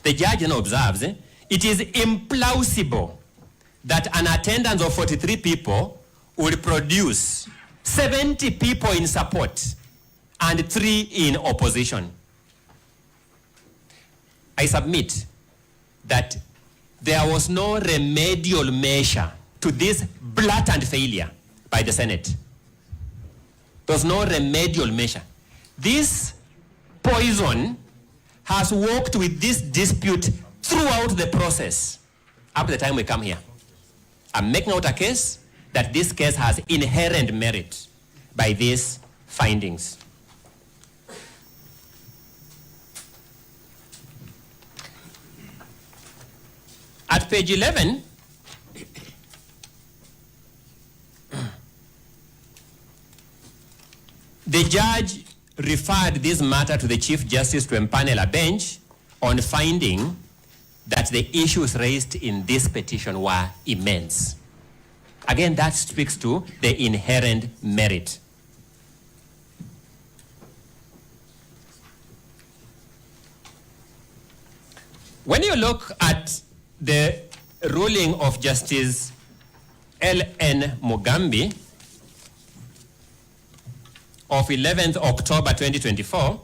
The judge then observes, it is implausible that an attendance of 43 people will produce 70 people in support and 3 in opposition. I submit that there was no remedial measure to this blatant failure by the Senate. There was no remedial measure. This poison has worked with this dispute throughout the process up to the time we come here. I'm making out a case that this case has inherent merit by these findings. At page 11, the judge referred this matter to the Chief Justice to empanel a bench on finding that the issues raised in this petition were immense. Again, that speaks to the inherent merit. When you look at the ruling of Justice L.N. Mugambi of 11th October 2024,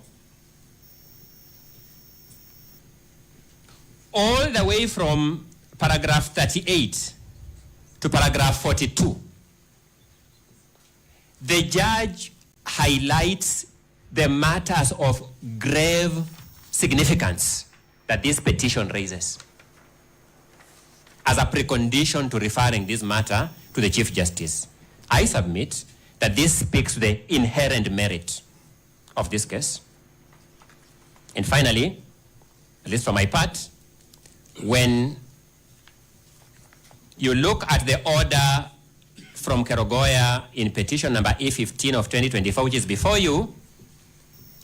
all the way from paragraph 38 to paragraph 42, the judge highlights the matters of grave significance that this petition raises as a precondition to referring this matter to the Chief Justice. I submit that this speaks to the inherent merit of this case. And finally, at least for my part, when you look at the order from Kerogoya in petition number A15 of 2024, which is before you,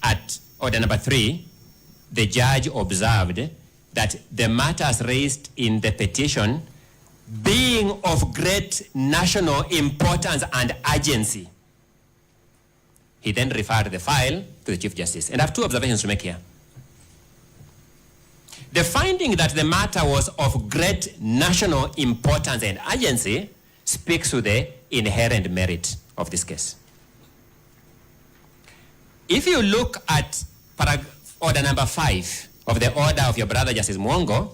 at order number 3, the judge observed that the matters raised in the petition being of great national importance and urgency. He then referred the file to the Chief Justice. And I have 2 observations to make here. The finding that the matter was of great national importance and urgency speaks to the inherent merit of this case. If you look at order number 5 of the order of your brother Justice Mwongo,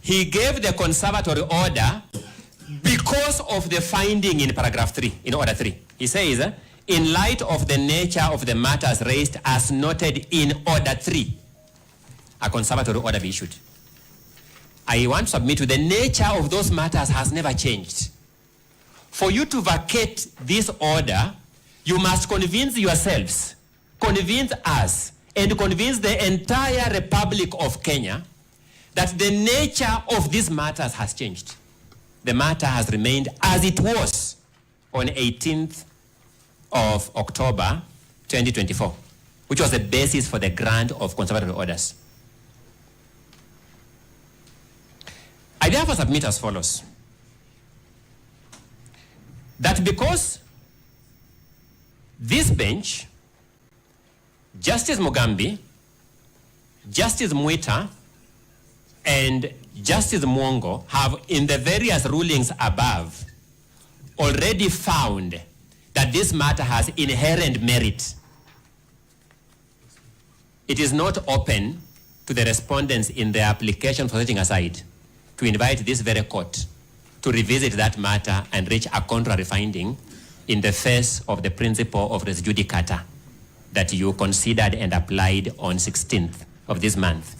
he gave the conservatory order because of the finding in paragraph 3, in order 3. He says, in light of the nature of the matters raised as noted in order 3, a conservatory order be issued. I want to submit to the nature of those matters has never changed. For you to vacate this order, you must convince yourselves, convince us, and convince the entire Republic of Kenya that the nature of these matters has changed. The matter has remained as it was on 18th of October 2024, which was the basis for the grant of conservatory orders. I therefore submit as follows: that because this bench, Justice Mugambi, Justice Mwita, and Justice Mwongo have, in the various rulings above, already found that this matter has inherent merit, it is not open to the respondents in their application for setting aside to invite this very court to revisit that matter and reach a contrary finding in the face of the principle of res judicata that you considered and applied on 16th of this month.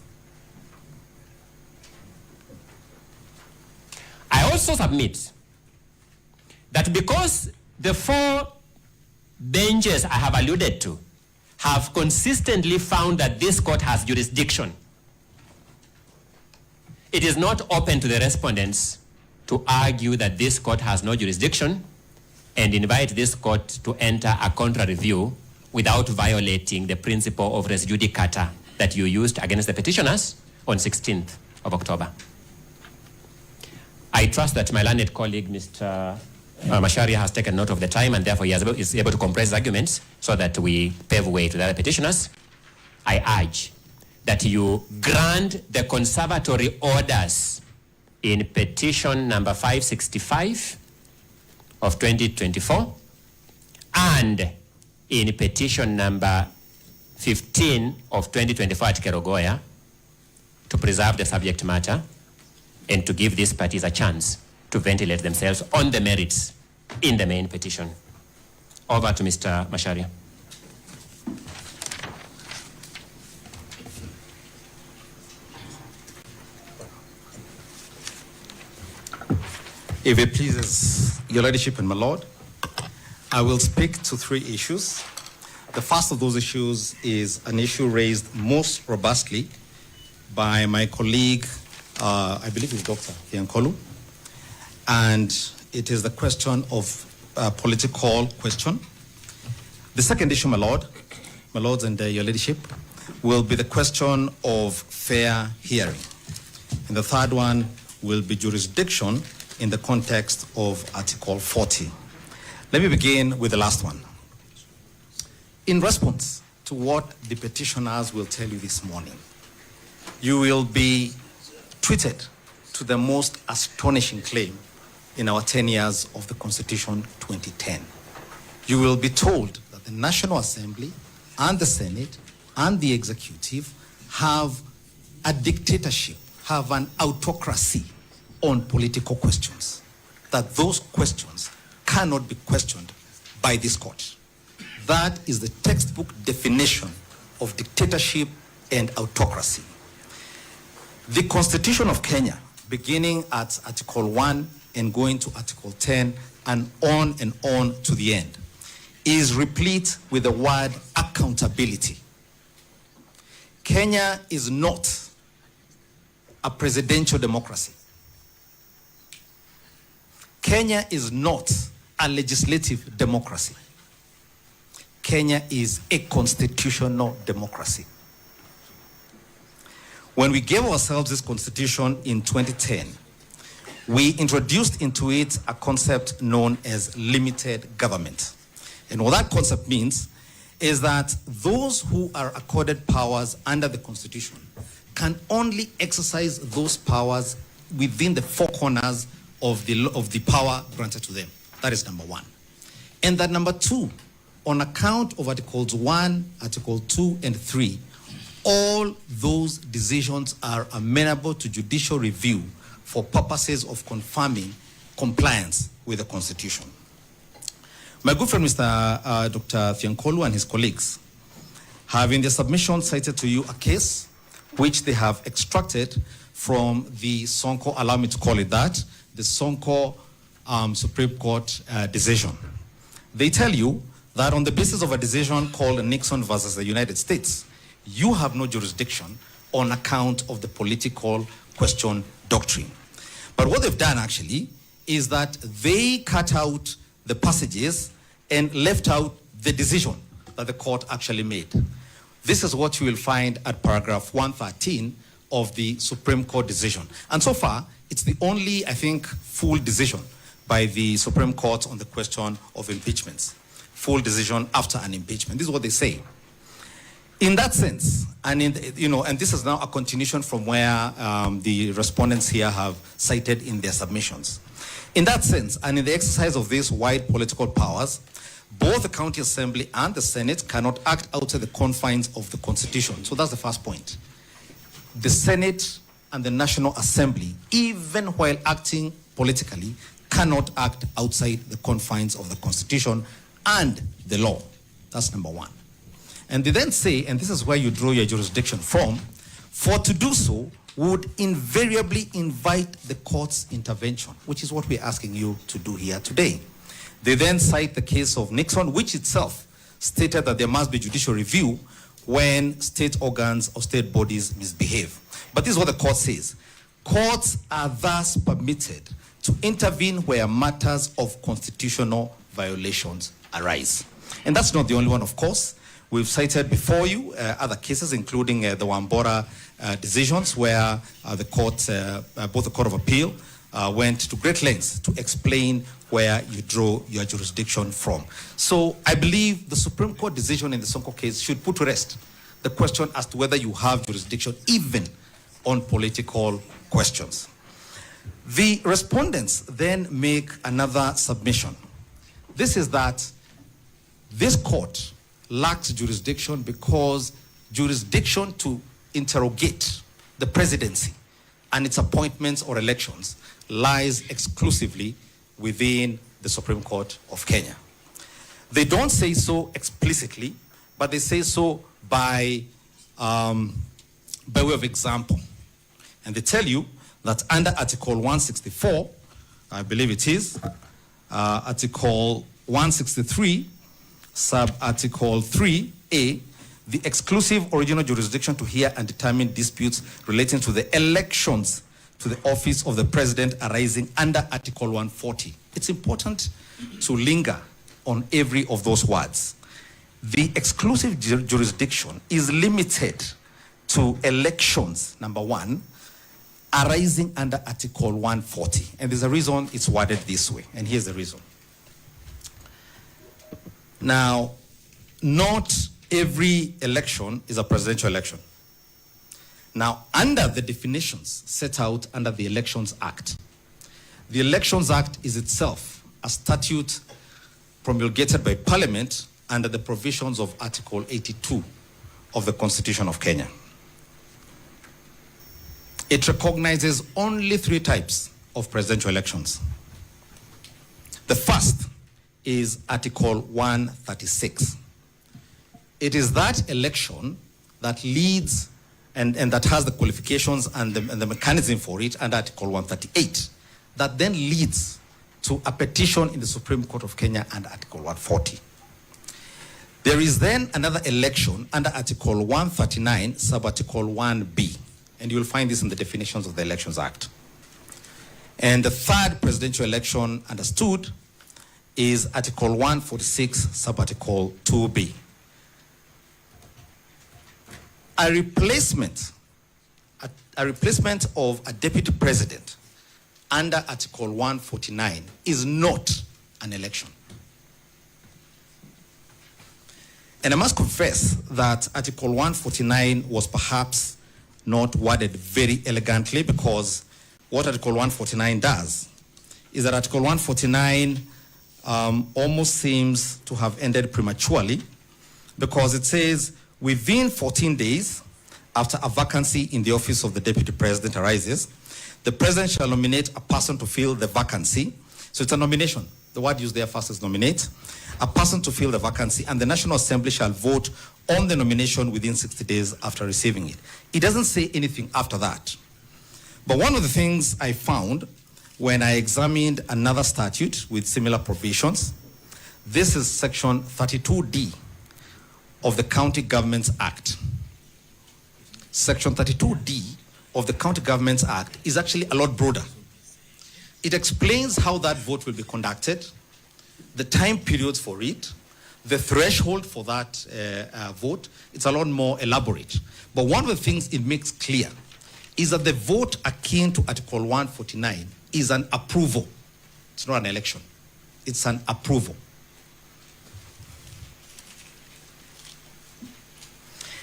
I also submit that because the 4 benches I have alluded to have consistently found that this court has jurisdiction, it is not open to the respondents to argue that this court has no jurisdiction and invite this court to enter a contrary view without violating the principle of res judicata that you used against the petitioners on 16th of October. I trust that my learned colleague, Mr. Macharia, has taken note of the time, and therefore he is able to compress arguments so that we pave way to the other petitioners. I urge that you grant the conservatory orders in petition number 565 of 2024 and in petition number 15 of 2024 at Kerogoya to preserve the subject matter and to give these parties a chance to ventilate themselves on the merits in the main petition. Over to Mr. Macharia. If it pleases your ladyship and my lord, I will speak to three issues. The first of those issues is an issue raised most robustly by my colleague, I believe it's Dr. Yankolu, and it is the question of political question. The second issue, my lords and your ladyship, will be the question of fair hearing. And the third one will be jurisdiction in the context of Article 40. Let me begin with the last one. In response to what the petitioners will tell you this morning, you will be treated to the most astonishing claim in our 10 years of the Constitution 2010. You will be told that the National Assembly and the Senate and the Executive have a dictatorship, have an autocracy on political questions, that those questions cannot be questioned by this court. That is the textbook definition of dictatorship and autocracy. The Constitution of Kenya, beginning at Article 1 and going to Article 10 and on to the end, is replete with the word accountability. Kenya is not a presidential democracy. Kenya is not a legislative democracy. Kenya is a constitutional democracy. When we gave ourselves this constitution in 2010, we introduced into it a concept known as limited government. And what that concept means is that those who are accorded powers under the Constitution can only exercise those powers within the four corners of the power granted to them. That is number one. And that number two, on account of Articles 1, Article 2, and 3, all those decisions are amenable to judicial review for purposes of confirming compliance with the Constitution. My good friend, Mr. Dr. Fiankolu and his colleagues have in their submission cited to you a case which they have extracted from the Sonko, allow me to call it that, the Sonko Supreme Court decision. They tell you that on the basis of a decision called Nixon versus the United States, you have no jurisdiction on account of the political question doctrine. But what they've done actually is that they cut out the passages and left out the decision that the court actually made. This is what you will find at paragraph 113 of the Supreme Court decision. And so far, it's the only, I think, full decision by the Supreme Court on the question of impeachments. Full decision after an impeachment. This is what they say. In that sense, and and this is now a continuation from where the respondents here have cited in their submissions. In that sense, and in the exercise of these wide political powers, both the County Assembly and the Senate cannot act outside the confines of the Constitution. So that's the first point. The Senate and the National Assembly, even while acting politically, cannot act outside the confines of the Constitution and the law. That's number one. And they then say, and this is where you draw your jurisdiction from, for to do so would invariably invite the court's intervention, which is what we're asking you to do here today. They then cite the case of Nixon, which itself stated that there must be judicial review when state organs or state bodies misbehave. But this is what the court says. Courts are thus permitted to intervene where matters of constitutional violations arise. And that's not the only one, of course. We've cited before you other cases, including the Wambora decisions, where the court, both the Court of Appeal, went to great lengths to explain where you draw your jurisdiction from. So I believe the Supreme Court decision in the Sonko case should put to rest the question as to whether you have jurisdiction even on political questions. The respondents then make another submission. This is that this court lacks jurisdiction because jurisdiction to interrogate the presidency and its appointments or elections lies exclusively within the Supreme Court of Kenya. They don't say so explicitly, but they say so by way of example. And they tell you that under Article 164, I believe it is, Article 163, sub-Article 3A, the exclusive original jurisdiction to hear and determine disputes relating to the elections to the office of the president arising under Article 140. It's important to linger on every of those words. The exclusive jurisdiction is limited to elections, number one, arising under Article 140. And there's a reason it's worded this way, and here's the reason. Now, not every election is a presidential election. Now, under the definitions set out under the Elections Act, the Elections Act is itself a statute promulgated by Parliament under the provisions of Article 82 of the Constitution of Kenya. It recognizes only 3 types of presidential elections. The first is Article 136. It is that election that leads and that has the qualifications and the mechanism for it under Article 138 that then leads to a petition in the Supreme Court of Kenya under Article 140. There is then another election under Article 139, sub-Article 1B, and you'll find this in the definitions of the Elections Act. And the third presidential election understood is Article 146, sub-Article 2B. A replacement of a deputy president under Article 149 is not an election. And I must confess that Article 149 was perhaps not worded very elegantly, because what Article 149 does is that Article 149 almost seems to have ended prematurely, because it says within 14 days after a vacancy in the office of the deputy president arises, the president shall nominate a person to fill the vacancy. So it's a nomination. The word used there first is nominate. A person to fill the vacancy, and the National Assembly shall vote on the nomination within 60 days after receiving it. It doesn't say anything after that. But one of the things I found when I examined another statute with similar provisions, this is Section 32D of the County Governments Act. Section 32D of the County Governments Act is actually a lot broader. It explains how that vote will be conducted, the time periods for it, the threshold for that vote. It's a lot more elaborate. But one of the things it makes clear is that the vote akin to Article 149 is an approval. It's not an election. It's an approval.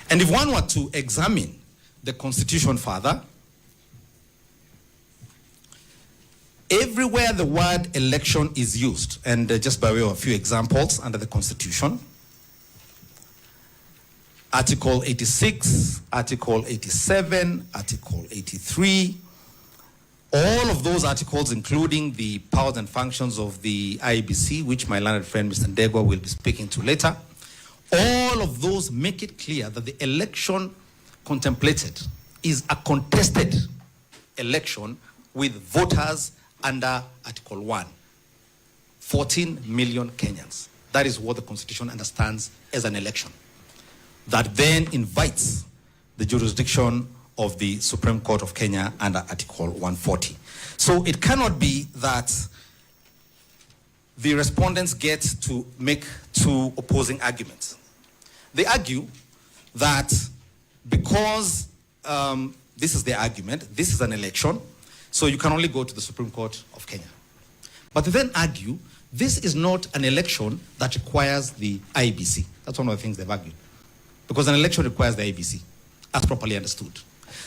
And if one were to examine the Constitution further, everywhere the word election is used, and just by way of a few examples under the Constitution, Article 86, Article 87, Article 83, all of those articles, including the powers and functions of the IEBC, which my learned friend Mr. Ndegwa will be speaking to later, all of those make it clear that the election contemplated is a contested election with voters under Article 1. 14 million Kenyans. That is what the Constitution understands as an election. That then invites the jurisdiction of the Supreme Court of Kenya under Article 140. So it cannot be that the respondents get to make 2 opposing arguments. They argue that because this is their argument, this is an election, so you can only go to the Supreme Court of Kenya. But they then argue this is not an election that requires the IEBC. That's one of the things they've argued. Because an election requires the IEBC, as properly understood.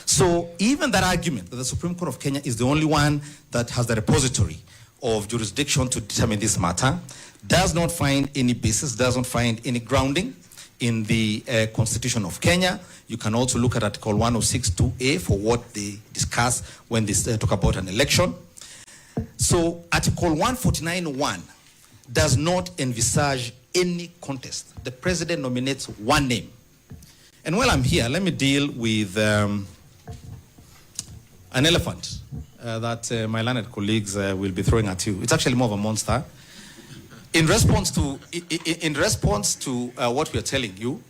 So even that argument that the Supreme Court of Kenya is the only one that has the repository of jurisdiction to determine this matter does not find any basis, does not find any grounding in the Constitution of Kenya. You can also look at Article 106(2)(a) for what they discuss when they talk about an election. So Article 149(1) does not envisage any contest. The president nominates one name. And while I'm here, let me deal with an elephant that my learned colleagues will be throwing at you. It's actually more of a monster. In response to what we are telling you,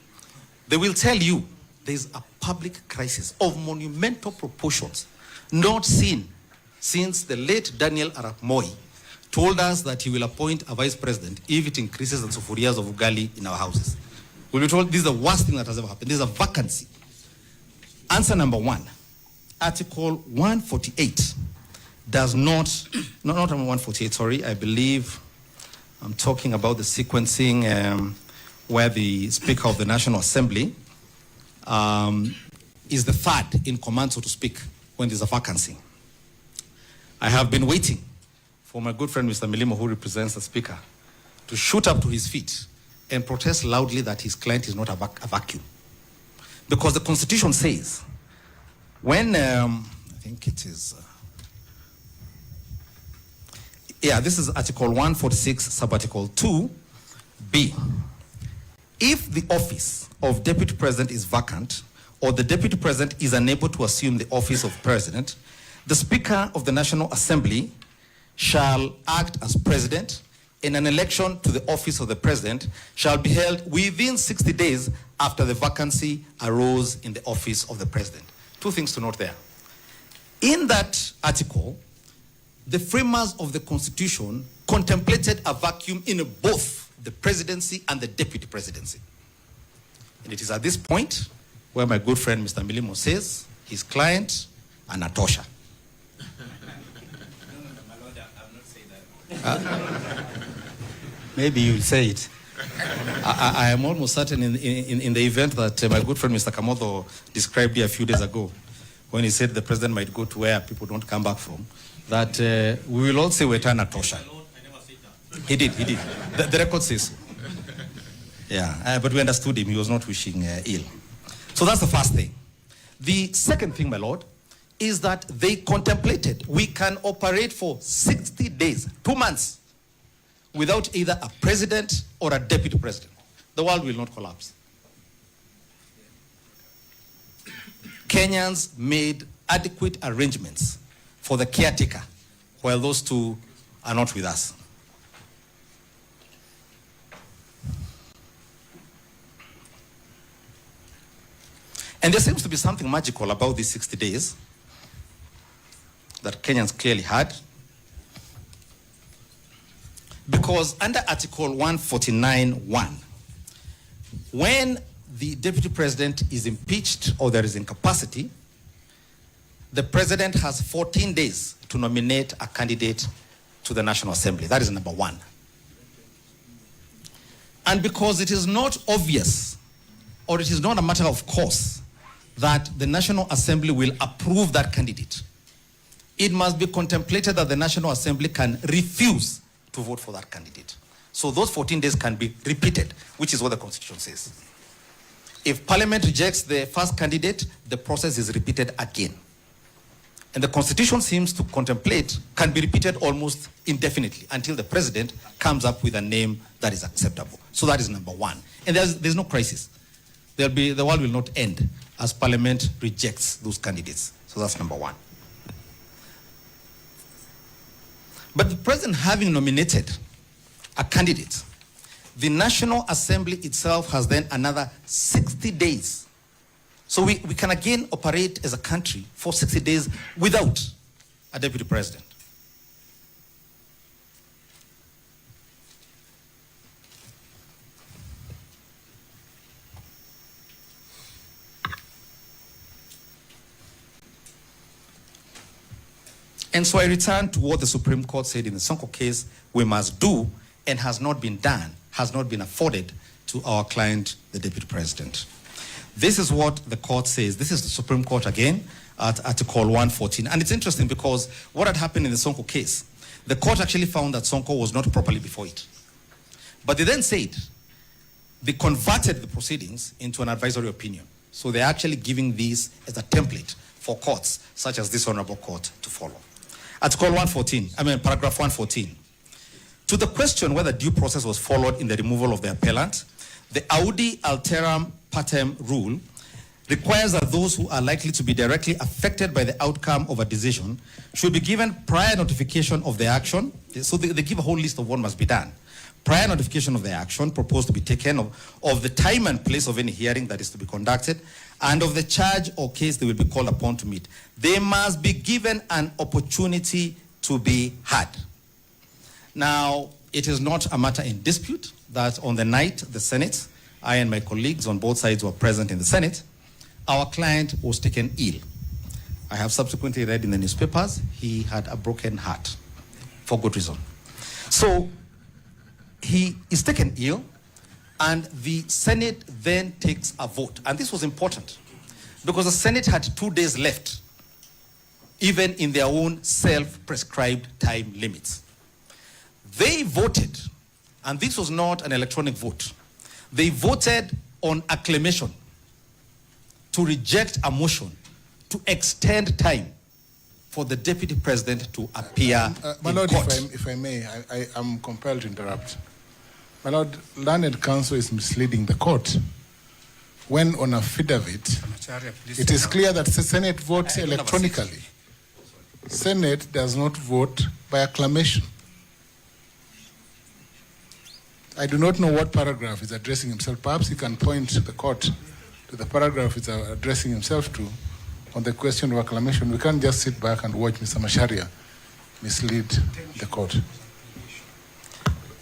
they will tell you there's a public crisis of monumental proportions not seen since the late Daniel Arap Moi told us that he will appoint a vice president if it increases the sufurias of ugali in our houses. We'll be told this is the worst thing that has ever happened. There's a vacancy. Answer number one, Article 148 does not 148, sorry, I believe I'm talking about the sequencing where the Speaker of the National Assembly is the third in command, so to speak, when there's a vacancy. I have been waiting for my good friend, Mr. Milimo, who represents the Speaker, to shoot up to his feet and protest loudly that his client is not a vacuum. Because the Constitution says, when, I think it is, this is Article 146, Subarticle 2(b). If the office of Deputy President is vacant, or the Deputy President is unable to assume the office of President, the Speaker of the National Assembly shall act as President, and an election to the office of the President shall be held within 60 days after the vacancy arose in the office of the President. Two things to note there. In that article, the framers of the Constitution contemplated a vacuum in both the presidency and the deputy presidency. And it is at this point where my good friend Mr. Milimo says his client, Anatosha. Maybe you'll say it. I am almost certain in the event that my good friend Mr. Kamoto described here a few days ago, when he said the president might go to where people don't come back from, that we will all say we turn Anatosha. He did. The record says so. Yeah, but we understood him. He was not wishing ill. So that's the first thing. The second thing, my lord, is that they contemplated we can operate for 60 days, 2 months, without either a president or a deputy president. The world will not collapse. Kenyans made adequate arrangements for the caretaker, while those two are not with us. And there seems to be something magical about these 60 days that Kenyans clearly had. Because under Article 149(1), when the deputy president is impeached or there is incapacity, the president has 14 days to nominate a candidate to the National Assembly. That is number one. And because it is not obvious, or it is not a matter of course, that the National Assembly will approve that candidate, it must be contemplated that the National Assembly can refuse to vote for that candidate. So those 14 days can be repeated, which is what the Constitution says. If Parliament rejects the first candidate, the process is repeated again. And the Constitution seems to contemplate can be repeated almost indefinitely until the President comes up with a name that is acceptable. So that is number one. And there's no crisis. The world will not end as Parliament rejects those candidates. So that's number one. But the President having nominated a candidate, the National Assembly itself has then another 60 days. So we can again operate as a country for 60 days without a deputy president. And so I return to what the Supreme Court said in the Sonko case we must do, and has not been done, has not been afforded to our client, the Deputy President. This is what the court says. This is the Supreme Court again at Article 114. And it's interesting because what had happened in the Sonko case, the court actually found that Sonko was not properly before it. But they then said they converted the proceedings into an advisory opinion. So they're actually giving this as a template for courts, such as this honorable court, to follow. Paragraph 114. To the question whether due process was followed in the removal of the appellant, the Audi Alteram Partem rule requires that those who are likely to be directly affected by the outcome of a decision should be given prior notification of the action. So they give a whole list of what must be done. Prior notification of the action proposed to be taken, of the time and place of any hearing that is to be conducted, and of the charge or case they will be called upon to meet. They must be given an opportunity to be heard. Now, it is not a matter in dispute that on the night the Senate, I and my colleagues on both sides were present in the Senate, our client was taken ill. I have subsequently read in the newspapers he had a broken heart for good reason. So he is taken ill, and the Senate then takes a vote. And this was important because the Senate had 2 days left, even in their own self-prescribed time limits. They voted, and this was not an electronic vote. They voted on acclamation to reject a motion to extend time for the Deputy President to appear My in Lord, court. if I may, I am compelled to interrupt. My Lord, learned counsel is misleading the court when on affidavit, it is clear that the Senate votes electronically. Senate does not vote by acclamation. I do not know what paragraph is addressing himself. Perhaps he can point the court to the paragraph he's addressing himself to on the question of acclamation. We can't just sit back and watch Mr. Macharia mislead the court.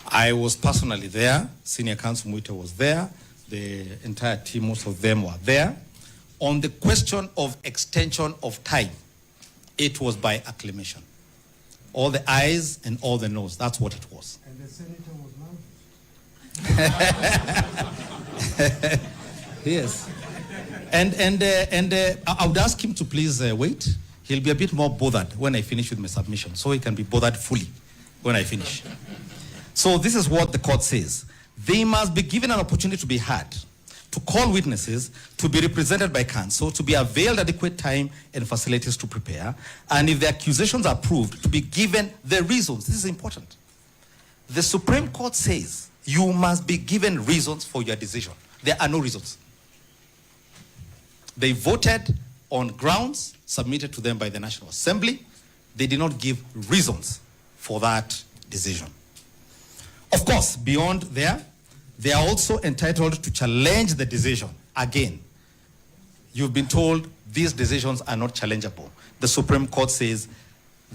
I was personally there. Senior Counsel Mwita was there. The entire team, most of them were there. On the question of extension of time, it was by acclamation. All the ayes and all the noes, that's what it was. And the senator was loud. Yes. And I would ask him to please wait. He'll be a bit more bothered when I finish with my submission, so he can be bothered fully when I finish. So this is what the court says. They must be given an opportunity to be heard, to call witnesses, to be represented by counsel, to be availed adequate time and facilities to prepare, and if the accusations are proved, to be given the reasons. This is important. The Supreme Court says you must be given reasons for your decision. There are no reasons. They voted on grounds submitted to them by the National Assembly. They did not give reasons for that decision. Of course, beyond there, they are also entitled to challenge the decision. Again, you've been told these decisions are not challengeable. The Supreme Court says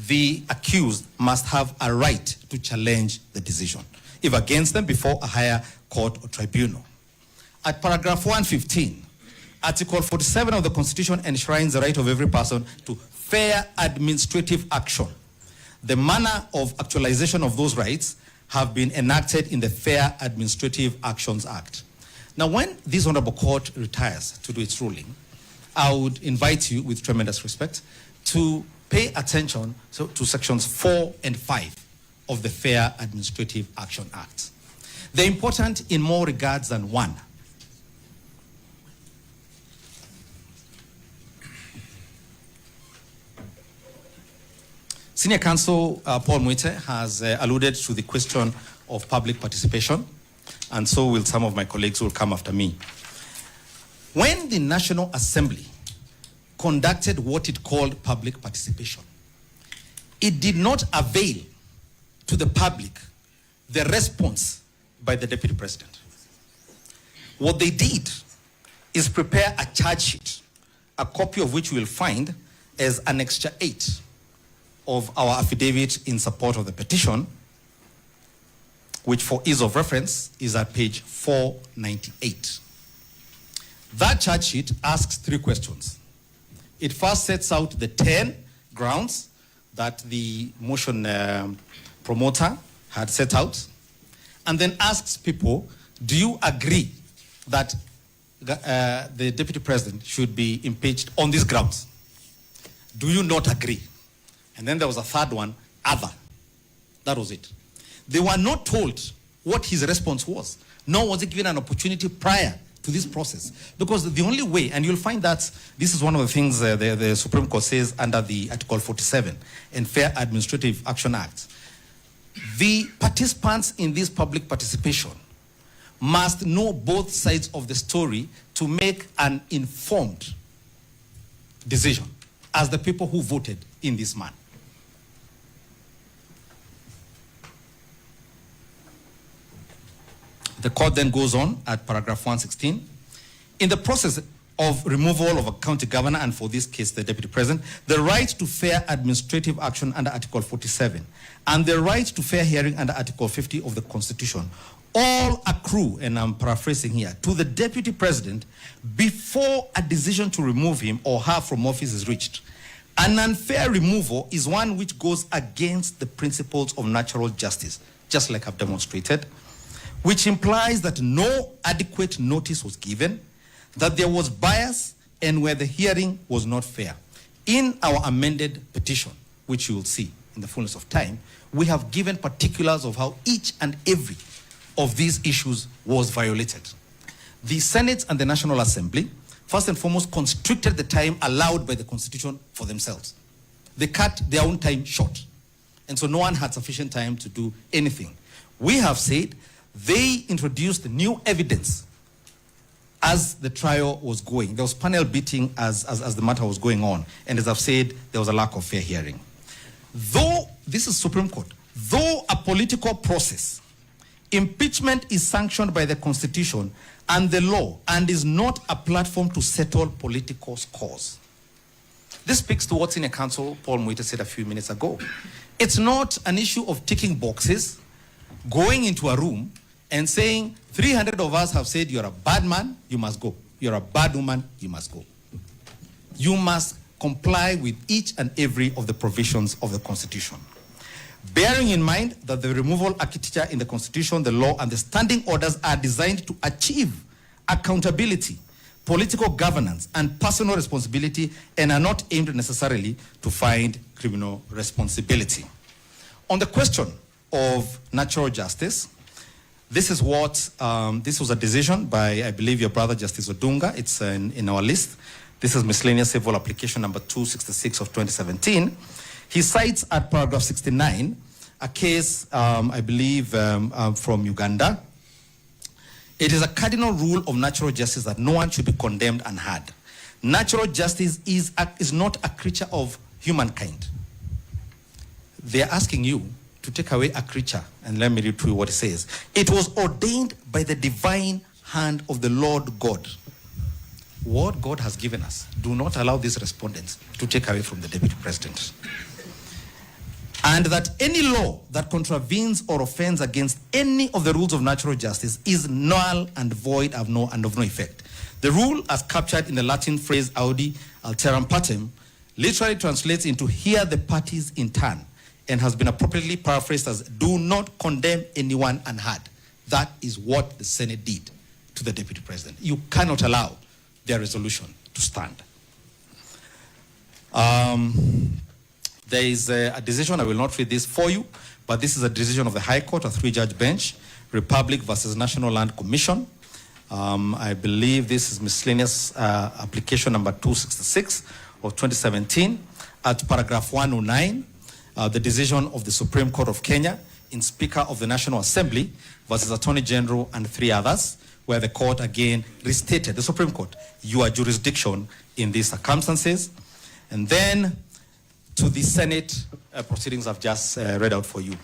the accused must have a right to challenge the decision, if against them, before a higher court or tribunal. At paragraph 115, Article 47 of the Constitution enshrines the right of every person to fair administrative action. The manner of actualization of those rights have been enacted in the Fair Administrative Actions Act. Now, when this honorable court retires to do its ruling, I would invite you, with tremendous respect, to pay attention to sections 4 and 5 of the Fair Administrative Action Act. They're important in more regards than one. Senior Counsel Paul Mwite has alluded to the question of public participation, and so will some of my colleagues who will come after me. When the National Assembly conducted what it called public participation, it did not avail to the public the response by the Deputy President. What they did is prepare a charge sheet, a copy of which you will find as Annexure 8 of our affidavit in support of the petition, which for ease of reference is at page 498. That charge sheet asks 3 questions. It first sets out the 10 grounds that the motion promoter had set out, and then asks people, do you agree that the deputy president should be impeached on these grounds? Do you not agree? And then there was a third one, other. That was it. They were not told what his response was, nor was he given an opportunity prior to this process. Because the only way, and you'll find that this is one of the things the Supreme Court says under the Article 47 and Fair Administrative Action Act, the participants in this public participation must know both sides of the story to make an informed decision as the people who voted in this man. The court then goes on at paragraph 116. In the process of removal of a county governor, and for this case, the deputy president, the right to fair administrative action under Article 47 and the right to fair hearing under Article 50 of the Constitution all accrue, and I'm paraphrasing here, to the deputy president before a decision to remove him or her from office is reached. An unfair removal is one which goes against the principles of natural justice, just like I've demonstrated, which implies that no adequate notice was given, that there was bias, and where the hearing was not fair. In our amended petition, which you will see in the fullness of time, we have given particulars of how each and every of these issues was violated. The Senate and the National Assembly, first and foremost, constricted the time allowed by the Constitution for themselves. They cut their own time short. And so no one had sufficient time to do anything. We have said they introduced new evidence as the trial was going. There was panel beating as the matter was going on. And as I've said, there was a lack of fair hearing. Though, this is Supreme Court, though a political process, impeachment is sanctioned by the Constitution and the law and is not a platform to settle political scores. This speaks to what Senior Counsel Paul Muite said a few minutes ago. It's not an issue of ticking boxes, going into a room and saying 300 of us have said you're a bad man, you must go. You're a bad woman, you must go. You must comply with each and every of the provisions of the Constitution. Bearing in mind that the removal architecture in the Constitution, the law, and the standing orders are designed to achieve accountability, political governance, and personal responsibility, and are not aimed necessarily to find criminal responsibility. On the question of natural justice, this is what, this was a decision by, I believe, your brother, Justice Odunga. It's in our list. This is miscellaneous civil application number 266 of 2017. He cites at paragraph 69 a case, I believe, from Uganda. It is a cardinal rule of natural justice that no one should be condemned unheard. Natural justice is not a creature of humankind. They are asking you to take away a creature, and let me read to you what it says. It was ordained by the divine hand of the Lord God. What God has given us, do not allow these respondents to take away from the deputy president. And that any law that contravenes or offends against any of the rules of natural justice is null and void and of no effect. The rule, as captured in the Latin phrase audi alteram partem, literally translates into hear the parties in turn, and has been appropriately paraphrased as do not condemn anyone unheard. That is what the Senate did to the deputy president. You cannot allow their resolution to stand. There is a decision, I will not read this for you, but this is a decision of the High Court, a 3-judge bench, Republic versus National Land Commission. I believe this is miscellaneous application number 266 of 2017. At paragraph 109, the decision of the Supreme Court of Kenya in Speaker of the National Assembly versus Attorney General and 3 others, where the court again restated, the Supreme Court, your jurisdiction in these circumstances. And then to the Senate proceedings I've just read out for you.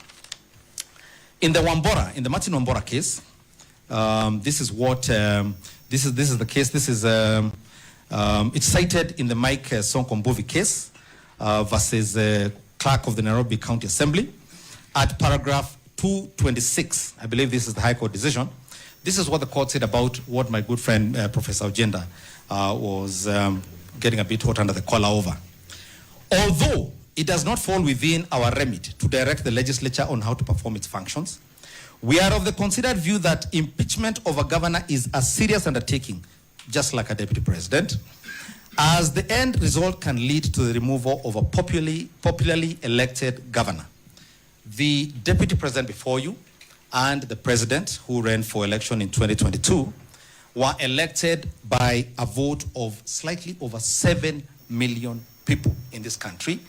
In the Martin Wambora case, this is what, this is the case, this is, it's cited in the Mike Sonko Mbuvi case versus Clerk of the Nairobi County Assembly. At paragraph 226, I believe this is the High Court decision, this is what the court said about what my good friend Professor Ojenda was getting a bit hot under the collar over. Although it does not fall within our remit to direct the legislature on how to perform its functions. We are of the considered view that impeachment of a governor is a serious undertaking, just like a deputy president, as the end result can lead to the removal of a popularly elected governor. The deputy president before you and the president who ran for election in 2022 were elected by a vote of slightly over 7 million people in this country,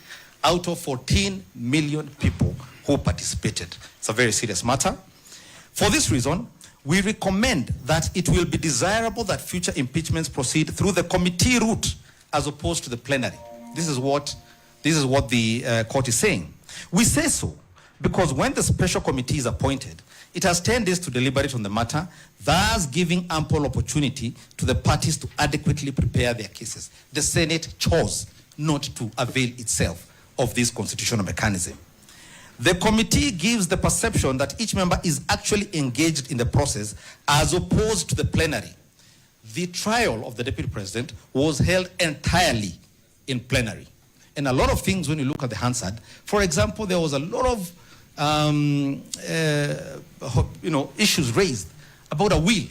out of 14 million people who participated. It's a very serious matter. For this reason, we recommend that it will be desirable that future impeachments proceed through the committee route as opposed to the plenary. This is what the court is saying. We say so because when the special committee is appointed, it has 10 days to deliberate on the matter, thus giving ample opportunity to the parties to adequately prepare their cases. The Senate chose not to avail itself of this constitutional mechanism. The committee gives the perception that each member is actually engaged in the process as opposed to the plenary. The trial of the deputy president was held entirely in plenary. And a lot of things, when you look at the Hansard, for example, there was a lot of issues raised about a will,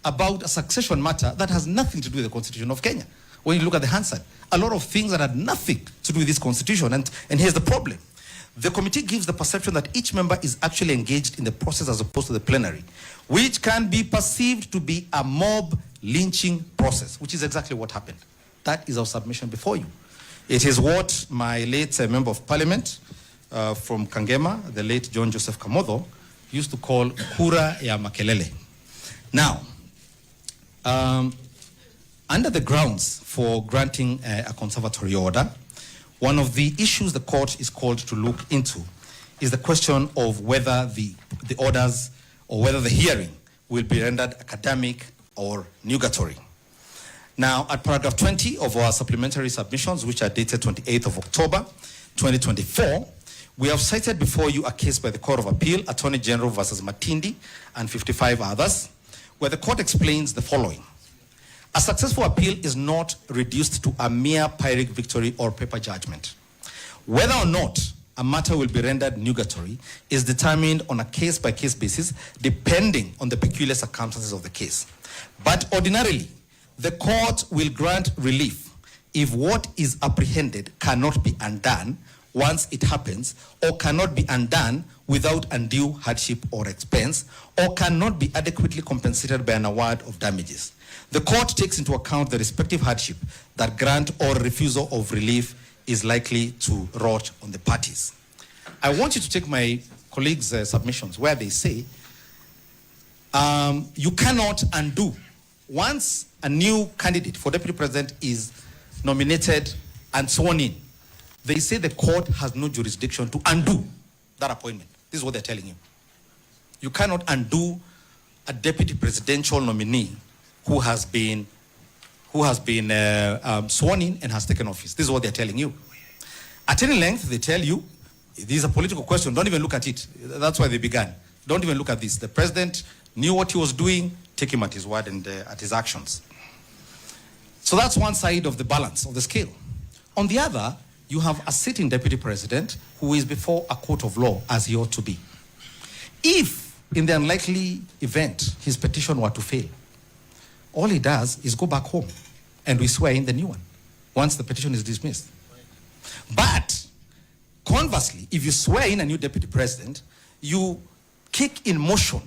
about a succession matter that has nothing to do with the Constitution of Kenya. When you look at the Hansard, a lot of things that had nothing to do with this constitution, and here's the problem. The committee gives the perception that each member is actually engaged in the process as opposed to the plenary, which can be perceived to be a mob lynching process, which is exactly what happened. That is our submission before you. It is what my late member of parliament from Kangema, the late John Joseph Kamotho, used to call kura ya makelele. Now, under the grounds for granting a conservatory order, one of the issues the court is called to look into is the question of whether the orders or whether the hearing will be rendered academic or nugatory. Now, at paragraph 20 of our supplementary submissions, which are dated 28th of October, 2024, we have cited before you a case by the Court of Appeal, Attorney General versus Matindi, and 55 others, where the court explains the following. A successful appeal is not reduced to a mere Pyrrhic victory or paper judgment. Whether or not a matter will be rendered nugatory is determined on a case-by-case basis, depending on the peculiar circumstances of the case. But ordinarily, the court will grant relief if what is apprehended cannot be undone once it happens, or cannot be undone without undue hardship or expense, or cannot be adequately compensated by an award of damages. The court takes into account the respective hardship that grant or refusal of relief is likely to wrought on the parties. I want you to take my colleagues' submissions where they say you cannot undo. Once a new candidate for deputy president is nominated and sworn in, they say the court has no jurisdiction to undo that appointment. This is what they're telling you. You cannot undo a deputy presidential nominee who has been sworn in and has taken office. This is what they're telling you. At any length, they tell you, this is a political question, don't even look at it. That's why they began. Don't even look at this. The president knew what he was doing, take him at his word and at his actions. So that's one side of the balance of the scale. On the other, you have a sitting deputy president who is before a court of law as he ought to be. If, in the unlikely event, his petition were to fail, all he does is go back home and we swear in the new one once the petition is dismissed. But conversely, if you swear in a new deputy president, you kick in motion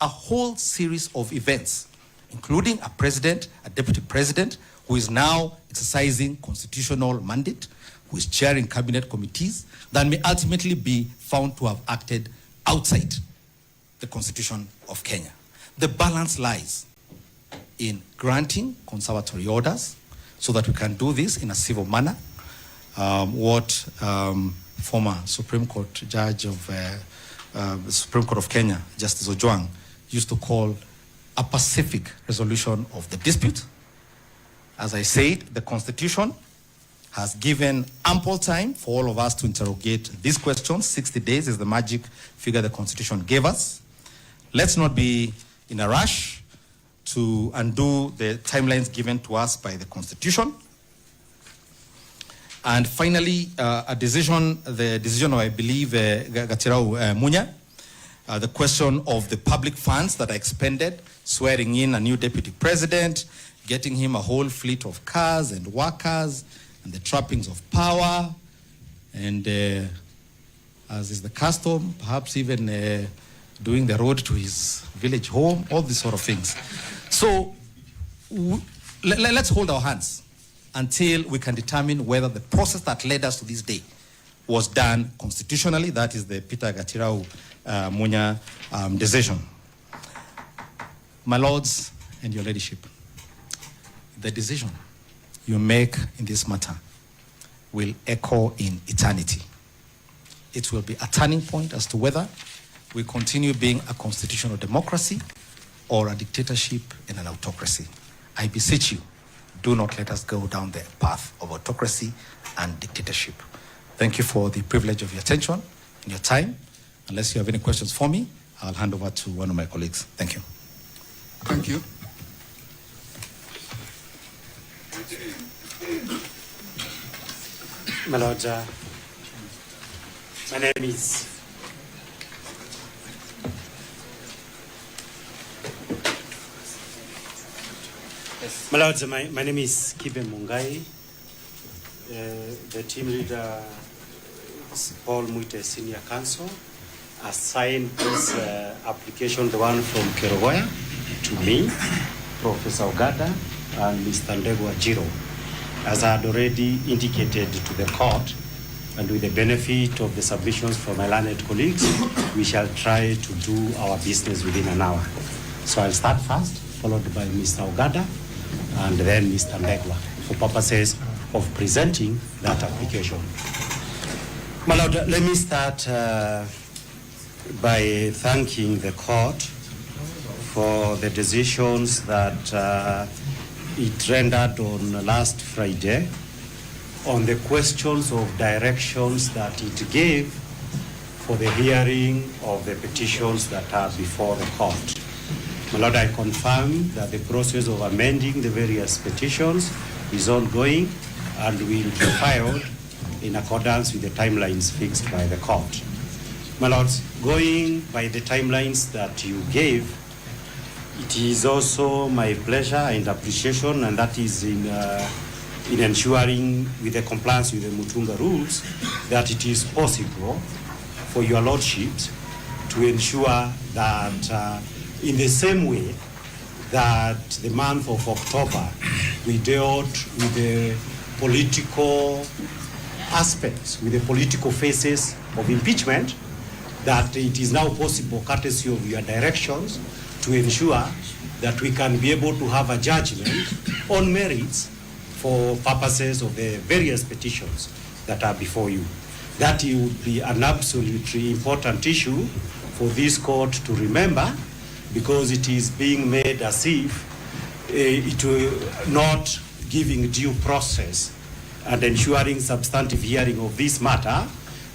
a whole series of events, including a president, a deputy president, who is now exercising constitutional mandate, who is chairing cabinet committees, that may ultimately be found to have acted outside the Constitution of Kenya. The balance lies in granting conservatory orders so that we can do this in a civil manner, what former Supreme Court Judge of the Supreme Court of Kenya, Justice Ojwang, used to call a pacific resolution of the dispute. As I said, the Constitution has given ample time for all of us to interrogate these questions. 60 days is the magic figure the Constitution gave us. Let's not be in a rush to undo the timelines given to us by the Constitution. And finally, the decision of, I believe, Gachagua'S Munya, the question of the public funds that are expended, swearing in a new deputy president, getting him a whole fleet of cars and workers, and the trappings of power, and as is the custom, perhaps even doing the road to his village home, all these sort of things. So let's hold our hands until we can determine whether the process that led us to this day was done constitutionally. That is the Peter Gachagua'S Munya decision. My lords and your ladyship, the decision you make in this matter will echo in eternity. It will be a turning point as to whether we continue being a constitutional democracy or a dictatorship and an autocracy. I beseech you, do not let us go down the path of autocracy and dictatorship. Thank you for the privilege of your attention and your time. Unless you have any questions for me, I'll hand over to one of my colleagues. Thank you. Thank you. My Lord, my name is My Lord, my name is Kibe Mungai. The team leader is Paul Muite, Senior Counsel, assigned this application, the one from Kerogoya, to me, Professor Ogada, and Mr. Ndegwa Jiro. As I had already indicated to the court, and with the benefit of the submissions from my learned colleagues, we shall try to do our business within an hour. So I'll start first, followed by Mr. Ogada, and then Mr. Ndegwa, for purposes of presenting that application. My Lord, let me start by thanking the court for the decisions that it rendered on last Friday on the questions of directions that it gave for the hearing of the petitions that are before the court. My Lord, I confirm that the process of amending the various petitions is ongoing and will be filed in accordance with the timelines fixed by the court. My Lords, going by the timelines that you gave, it is also my pleasure and appreciation, and that is in ensuring with the compliance with the Mutunga rules, that it is possible for your lordships to ensure that in the same way that the month of October we dealt with the political aspects, with the political phases of impeachment, that it is now possible, courtesy of your directions, to ensure that we can be able to have a judgment on merits for purposes of the various petitions that are before you. That would be an absolutely important issue for this court to remember, because it is being made as if it will not giving due process and ensuring substantive hearing of this matter,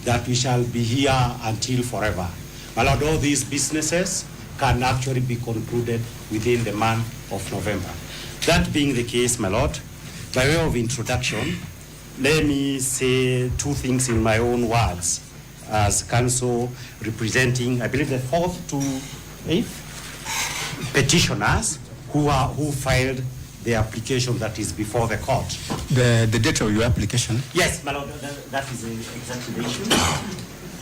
that we shall be here until forever. My Lord, all these businesses can actually be concluded within the month of November. That being the case, my Lord, by way of introduction, let me say two things in my own words as counsel representing, I believe, the 4th to 8th petitioners who filed the application that is before the court. The date of your application? Yes, my Lord, that is exactly the issue.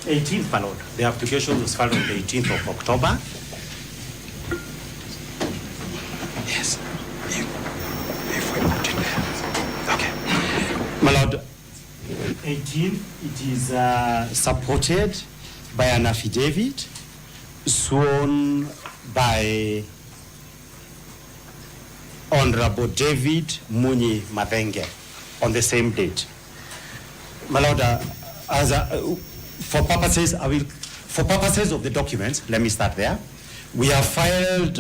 18th, my Lord. The application was filed on the 18th of October. Yes. If we put it there. Okay. My Lord, 18, it is supported by an affidavit sworn by Honorable David Munyi Mavenge on the same date. My Lord, for purposes of the documents, let me start there. We have filed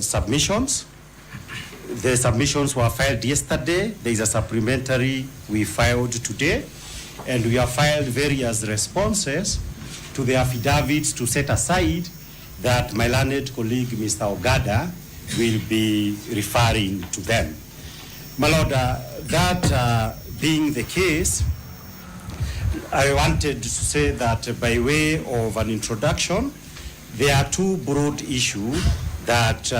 submissions. The submissions were filed yesterday. There is a supplementary we filed today, and we have filed various responses to the affidavits to set aside that my learned colleague, Mr. Ogada, will be referring to them. My Lord, that being the case, I wanted to say that by way of an introduction, there are two broad issues that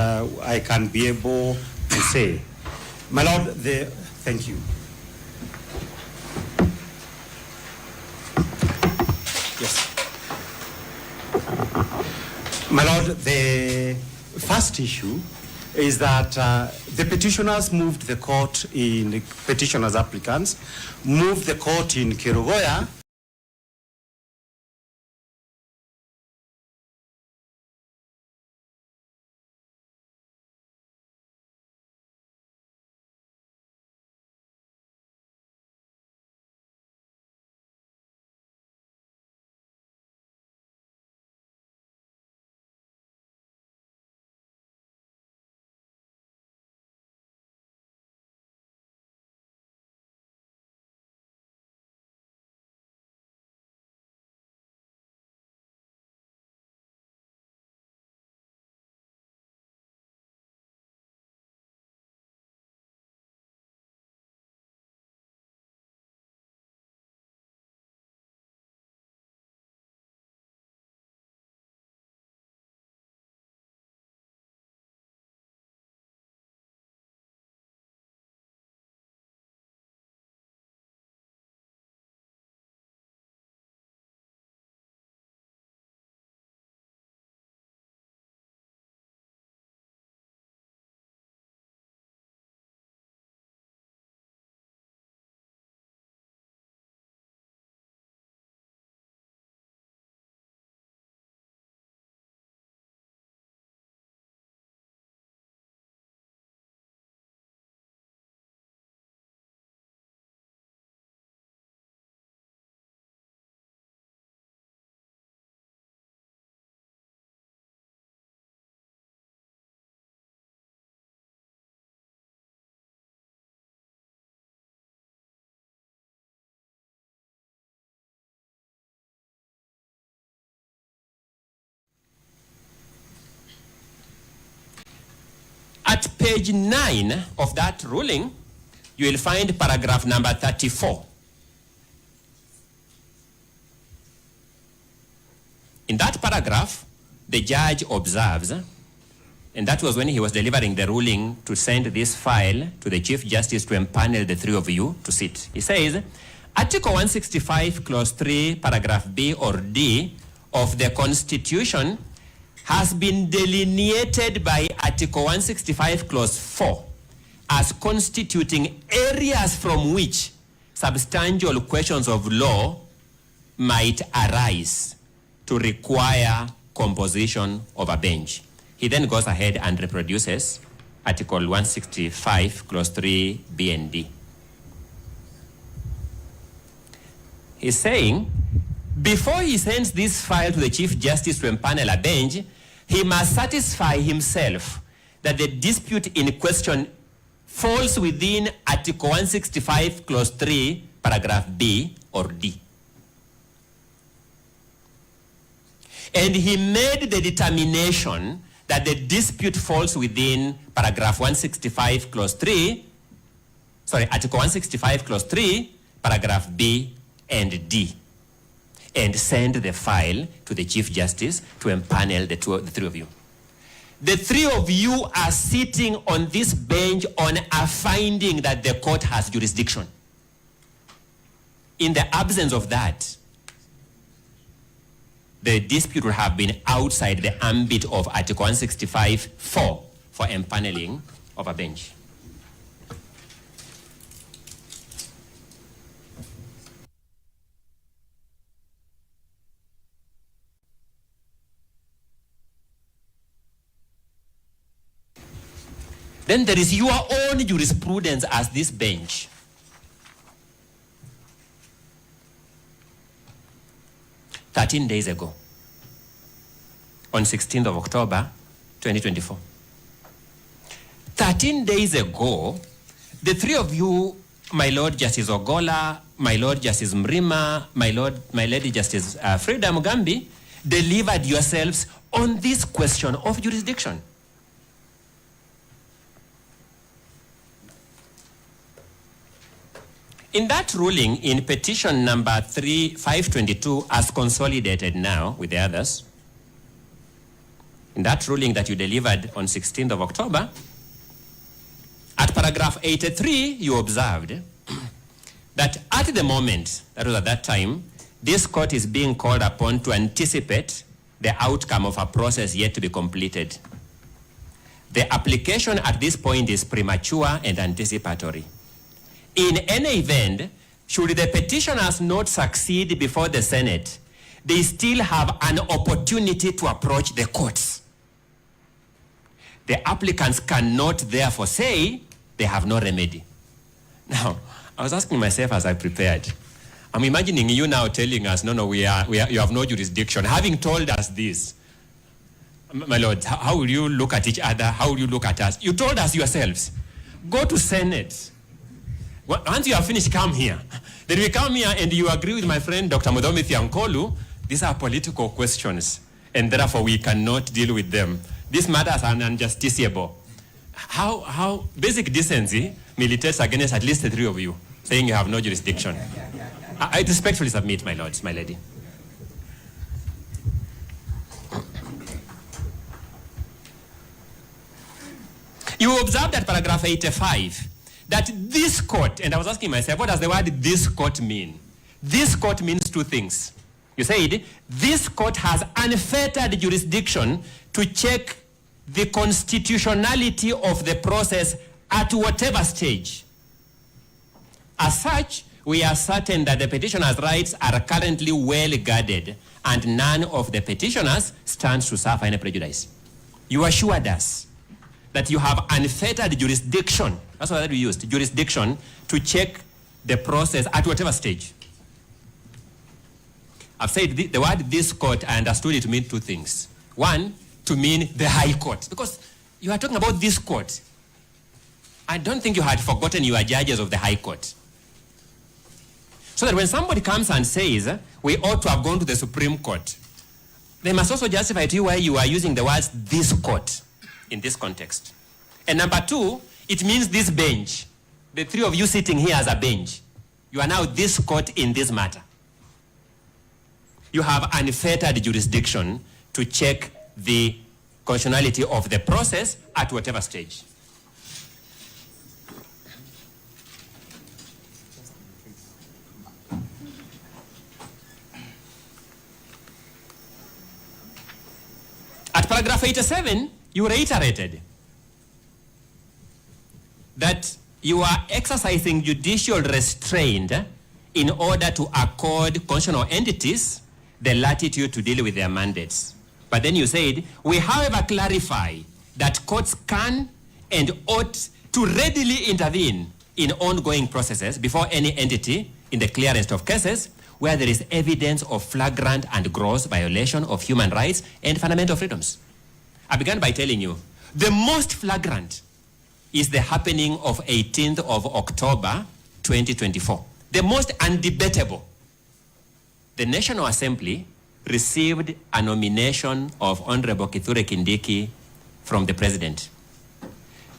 I can be able to say. My Lord, thank you. Yes. My Lord, the first issue is that the petitioners moved the court in, petitioners applicants, moved the court in Kerugoya At page 9 of that ruling, you will find paragraph number 34. In that paragraph, the judge observes, and that was when he was delivering the ruling to send this file to the Chief Justice to empanel the three of you to sit. He says, Article 165, Clause 3, Paragraph B or D of the Constitution has been delineated by Article 165, Clause 4 as constituting areas from which substantial questions of law might arise to require composition of a bench. He then goes ahead and reproduces Article 165, Clause 3, B and D. He's saying, before he sends this file to the Chief Justice to empanel a bench, he must satisfy himself that the dispute in question falls within Article 165, Clause 3, Paragraph B or D. And he made the determination that the dispute falls within Paragraph 165, Clause 3, Article 165, Clause 3, Paragraph B and D, and send the file to the Chief Justice to empanel the three of you. The three of you are sitting on this bench on a finding that the court has jurisdiction. In the absence of that, the dispute would have been outside the ambit of Article 165(4) for empaneling of a bench. Then there is your own jurisprudence as this bench. "13 days ago, on 16th of October, 2024. 13 days ago, the three of you, my Lord Justice Ogola, my Lord Justice Mrima, my Lady Justice Frida Mugambi, delivered yourselves on this question of jurisdiction. In that ruling, in petition number 522, as consolidated now with the others, in that ruling that you delivered on 16th of October, at paragraph 83, you observed that at the moment, that was at that time, this court is being called upon to anticipate the outcome of a process yet to be completed. The application at this point is premature and anticipatory. In any event, should the petitioners not succeed before the Senate, they still have an opportunity to approach the courts. The applicants cannot therefore say they have no remedy. Now, I was asking myself as I prepared, I'm imagining you now telling us, no, you have no jurisdiction. Having told us this, my lord, how will you look at each other? How will you look at us? You told us yourselves, go to Senate. Once you have finished, come here. Then we come here and you agree with my friend, Dr. Mudomi Thiankolu, these are political questions and therefore we cannot deal with them. These matters are unjusticiable. How basic decency militates against at least the three of you, saying you have no jurisdiction. I respectfully submit, my lords, my lady. You observed at paragraph 85 that this court, and I was asking myself, what does the word this court mean? This court means two things. You said, this court has unfettered jurisdiction to check the constitutionality of the process at whatever stage. As such, we are certain that the petitioner's rights are currently well guarded and none of the petitioners stands to suffer any prejudice. You assured us that you have unfettered jurisdiction, that's what we used, jurisdiction, to check the process at whatever stage. I've said the word this court, I understood it to mean two things. One, to mean the High Court, because you are talking about this court. I don't think you had forgotten you are judges of the High Court. So that when somebody comes and says, we ought to have gone to the Supreme Court, they must also justify to you why you are using the words this court in this context. And number two, it means this bench. The three of you sitting here as a bench, you are now this court in this matter. You have unfettered jurisdiction to check the constitutionality of the process at whatever stage. At paragraph 87, you reiterated that you are exercising judicial restraint in order to accord constitutional entities the latitude to deal with their mandates. But then you said, we however clarify that courts can and ought to readily intervene in ongoing processes before any entity in the clearest of cases where there is evidence of flagrant and gross violation of human rights and fundamental freedoms. I began by telling you, the most flagrant is the happening of 18th of October, 2024. The most undebatable. The National Assembly received a nomination of Honorable Kithure Kindiki from the President.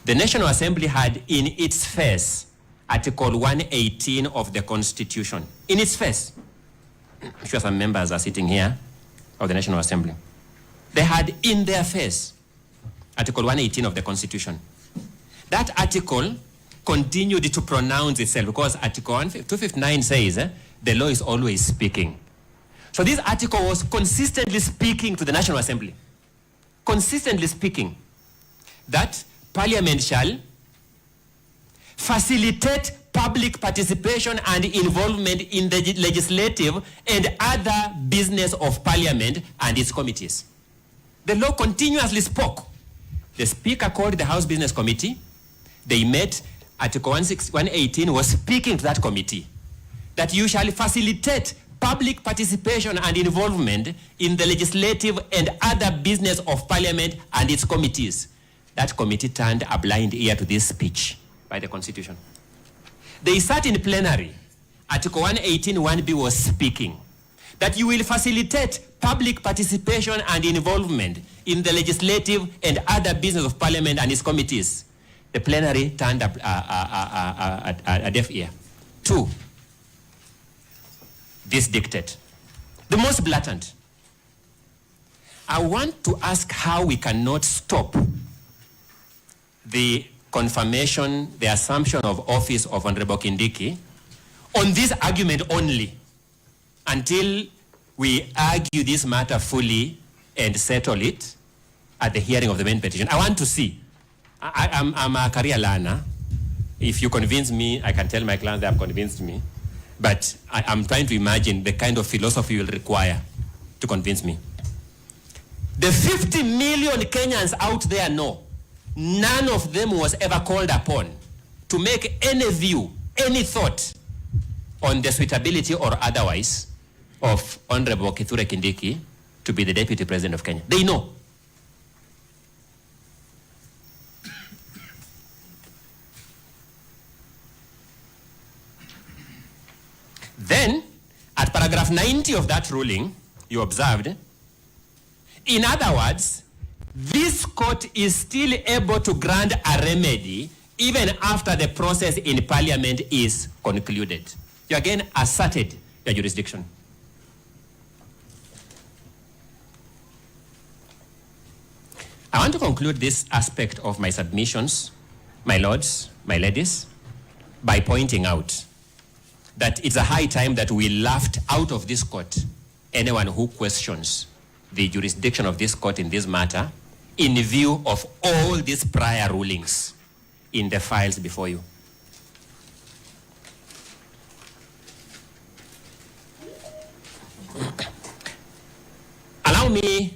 The National Assembly had in its face Article 118 of the Constitution. In its face. I'm sure some members are sitting here of the National Assembly. They had in their face Article 118 of the Constitution. That article continued to pronounce itself because Article 259 says the law is always speaking. So this article was consistently speaking to the National Assembly. Consistently speaking that Parliament shall facilitate public participation and involvement in the legislative and other business of Parliament and its committees. The law continuously spoke. The Speaker called the House Business Committee. They met. Article 118 was speaking to that committee that you shall facilitate public participation and involvement in the legislative and other business of Parliament and its committees. That committee turned a blind ear to this speech by the Constitution. They sat in plenary. Article 118 1B was speaking that you will facilitate public participation and involvement in the legislative and other business of Parliament and its committees. The plenary turned a deaf ear. 2, this dictate. The most blatant. I want to ask how we cannot stop the confirmation, the assumption of office of Honorable Kindiki on this argument only until we argue this matter fully and settle it at the hearing of the main petition. I want to see. I'm a career learner. If you convince me, I can tell my clients they have convinced me. But I'm trying to imagine the kind of philosophy you will require to convince me. The 50 million Kenyans out there know none of them was ever called upon to make any view, any thought on the suitability or otherwise of Honorable Kithure Kindiki to be the Deputy President of Kenya. They know. Then, at paragraph 90 of that ruling, you observed, in other words, this court is still able to grant a remedy even after the process in Parliament is concluded. You again asserted your jurisdiction. I want to conclude this aspect of my submissions, my lords, my ladies, by pointing out that it's a high time that we laughed out of this court anyone who questions the jurisdiction of this court in this matter in view of all these prior rulings in the files before you. Allow me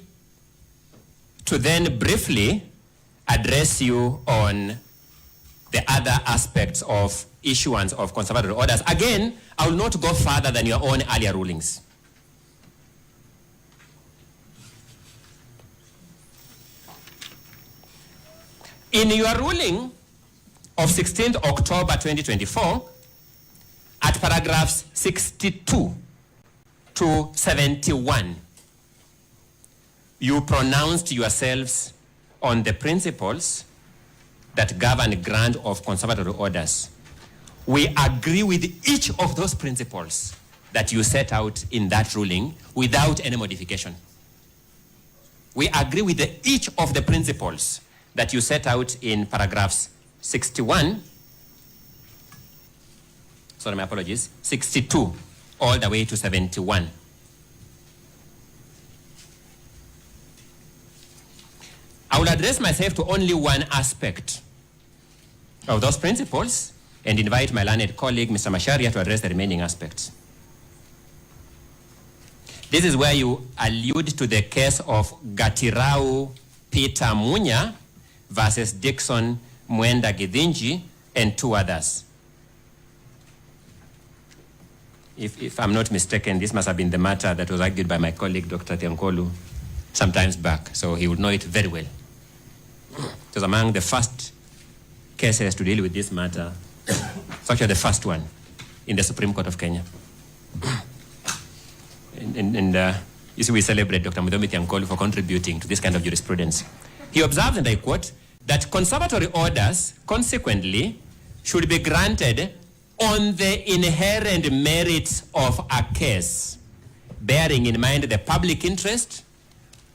to then briefly address you on the other aspects of issuance of conservatory orders. Again, I will not go further than your own earlier rulings. In your ruling of 16th October 2024, at paragraphs 62 to 71, you pronounced yourselves on the principles that govern grant of conservatory orders. We agree with each of those principles that you set out in that ruling without any modification. We agree with each of the principles that you set out in paragraphs 61, sorry, my apologies, 62 all the way to 71. I will address myself to only one aspect of those principles and invite my learned colleague, Mr. Macharia, to address the remaining aspects. This is where you allude to the case of Gatirau Peter Munya versus Dixon Mwenda Githinji and two others. If I'm not mistaken, this must have been the matter that was argued by my colleague, Dr. Tiankolu, some times back, so he would know it very well. It was among the first cases to deal with this matter. It's actually the first one in the Supreme Court of Kenya. And you see, we celebrate Dr. Mudomi Tiankolu for contributing to this kind of jurisprudence. He observed, and I quote, that conservatory orders, consequently, should be granted on the inherent merits of a case, bearing in mind the public interest,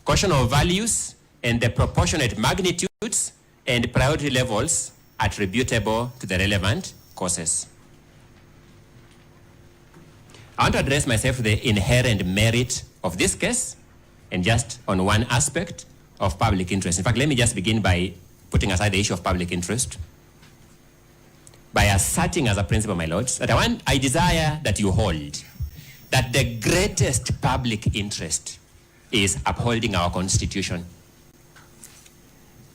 caution of values, and the proportionate magnitudes and priority levels attributable to the relevant causes. I want to address myself to the inherent merit of this case and just on one aspect of public interest. In fact, let me just begin by putting aside the issue of public interest by asserting as a principle, my lords, that I desire that you hold that the greatest public interest is upholding our Constitution.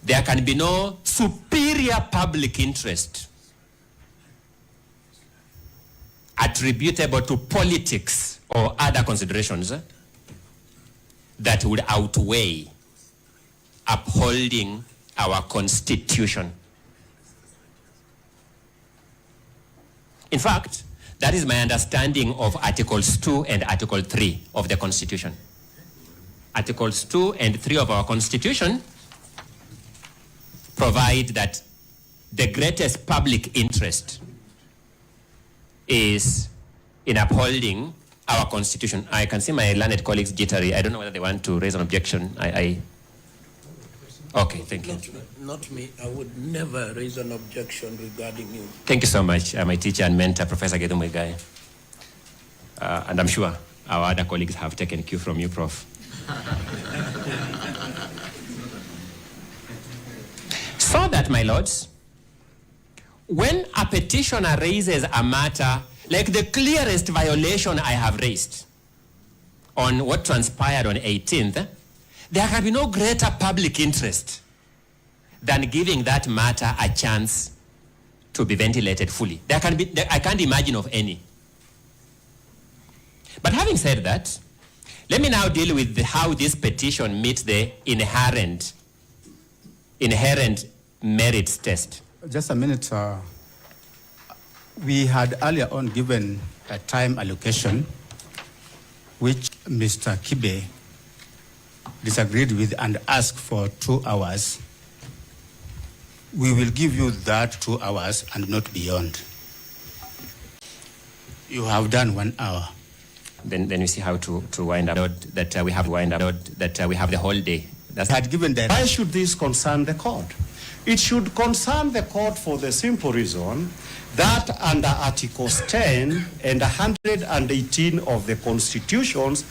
There can be no superior public interest attributable to politics or other considerations that would outweigh upholding our Constitution. In fact, that is my understanding of Articles 2 and Article 3 of the Constitution. Articles 2 and 3 of our Constitution provide that the greatest public interest is in upholding our constitution. I can see my learned colleagues jittery. I don't know whether they want to raise an objection. Okay, thank you. Not me. I would never raise an objection regarding you. Thank you so much, my teacher and mentor, Professor Gedumuigai. And I'm sure our other colleagues have taken cue from you, Prof. So that, my lords, when a petitioner raises a matter like the clearest violation I have raised on what transpired on 18th, there can be no greater public interest than giving that matter a chance to be ventilated fully. I can't imagine of any. But having said that, let me now deal with how this petition meets the inherent merits test. Just a minute. We had earlier on given a time allocation, which Mr. Kibe disagreed with and asked for 2 hours. We will give you that 2 hours and not beyond. You have done 1 hour. Then we see how to wind up. That we have the whole day. That's had given that. Why should this concern the court? It should concern the court for the simple reason that under Articles 10 and 118 of the Constitutions,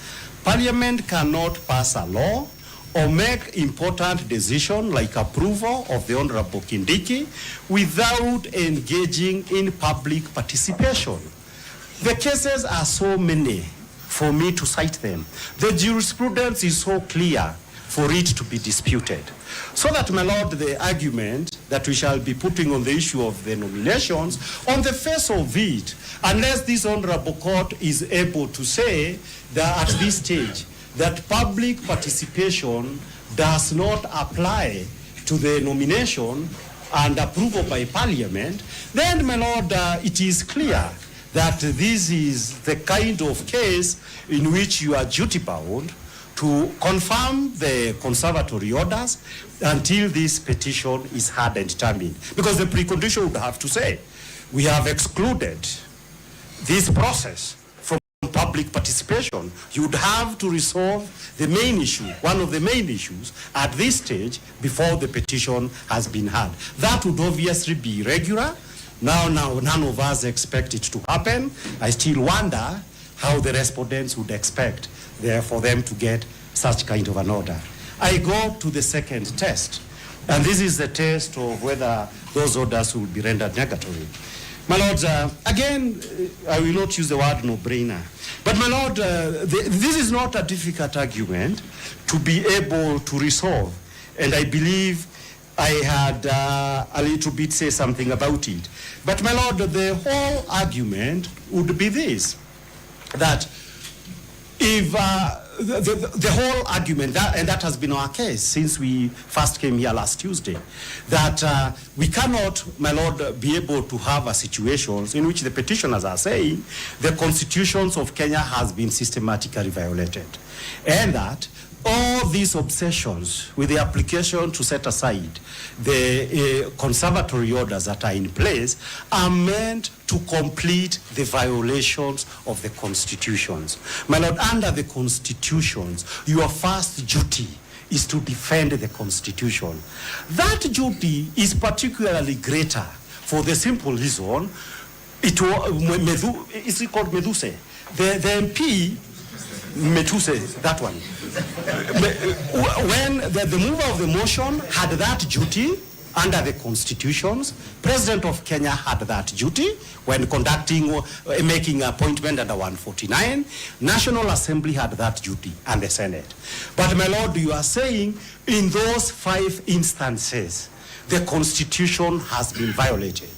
Parliament cannot pass a law or make important decisions like approval of the Honorable Kindiki without engaging in public participation. The cases are so many for me to cite them. The jurisprudence is so clear for it to be disputed. So that, my lord, the argument that we shall be putting on the issue of the nominations, on the face of it, unless this honorable court is able to say that at this stage, that public participation does not apply to the nomination and approval by Parliament, then, my lord, it is clear that this is the kind of case in which you are duty-bound to confirm the conservatory orders until this petition is heard and determined. Because the precondition would have to say, we have excluded this process from public participation. You would have to resolve the main issue, one of the main issues, at this stage before the petition has been heard. That would obviously be irregular. Now, none of us expect it to happen. I still wonder how the respondents would expect for them to get such kind of an order. I go to the second test, and this is the test of whether those orders will be rendered negatory. My lords, again, I will not use the word no-brainer, but my lord, this is not a difficult argument to be able to resolve, and I believe I had a little bit say something about it. But my lord, the whole argument would be this, that if the whole argument, and that has been our case since we first came here last Tuesday, that we cannot, my lord, be able to have a situations in which the petitioners are saying the constitutions of Kenya has been systematically violated, and that all these obsessions with the application to set aside the conservatory orders that are in place are meant to complete the violations of the constitutions. My lord, under the constitutions, your first duty is to defend the constitution. That duty is particularly greater for the simple reason, is it called Meduse? The MP, Metuse, that one. When the mover of the motion had that duty under the constitutions, President of Kenya had that duty when making appointment under 149, National Assembly had that duty, and the Senate. But my lord, you are saying in those 5 instances, the constitution has been violated.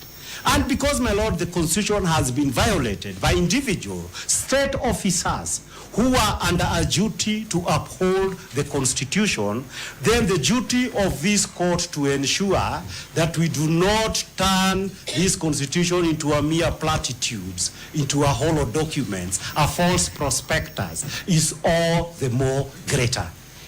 And because, my lord, the constitution has been violated by individual state officers who are under a duty to uphold the constitution, then the duty of this court to ensure that we do not turn this constitution into a mere platitudes, into a hollow documents, a false prospectus, is all the more greater.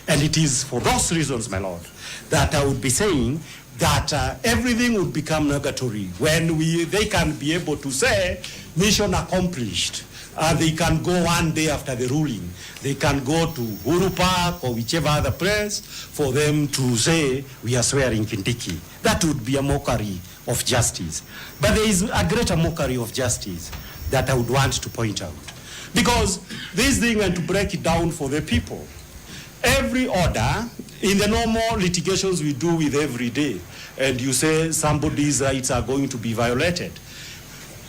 And it is for those reasons, my lord, that I would be saying that everything would become negatory when they can be able to say, mission accomplished. They can go one day after the ruling. They can go to Uhuru Park or whichever other place for them to say, we are swearing Kindiki. That would be a mockery of justice. But there is a greater mockery of justice that I would want to point out. Because this thing, and to break it down for the people, every order in the normal litigations we do with every day, and you say somebody's rights are going to be violated.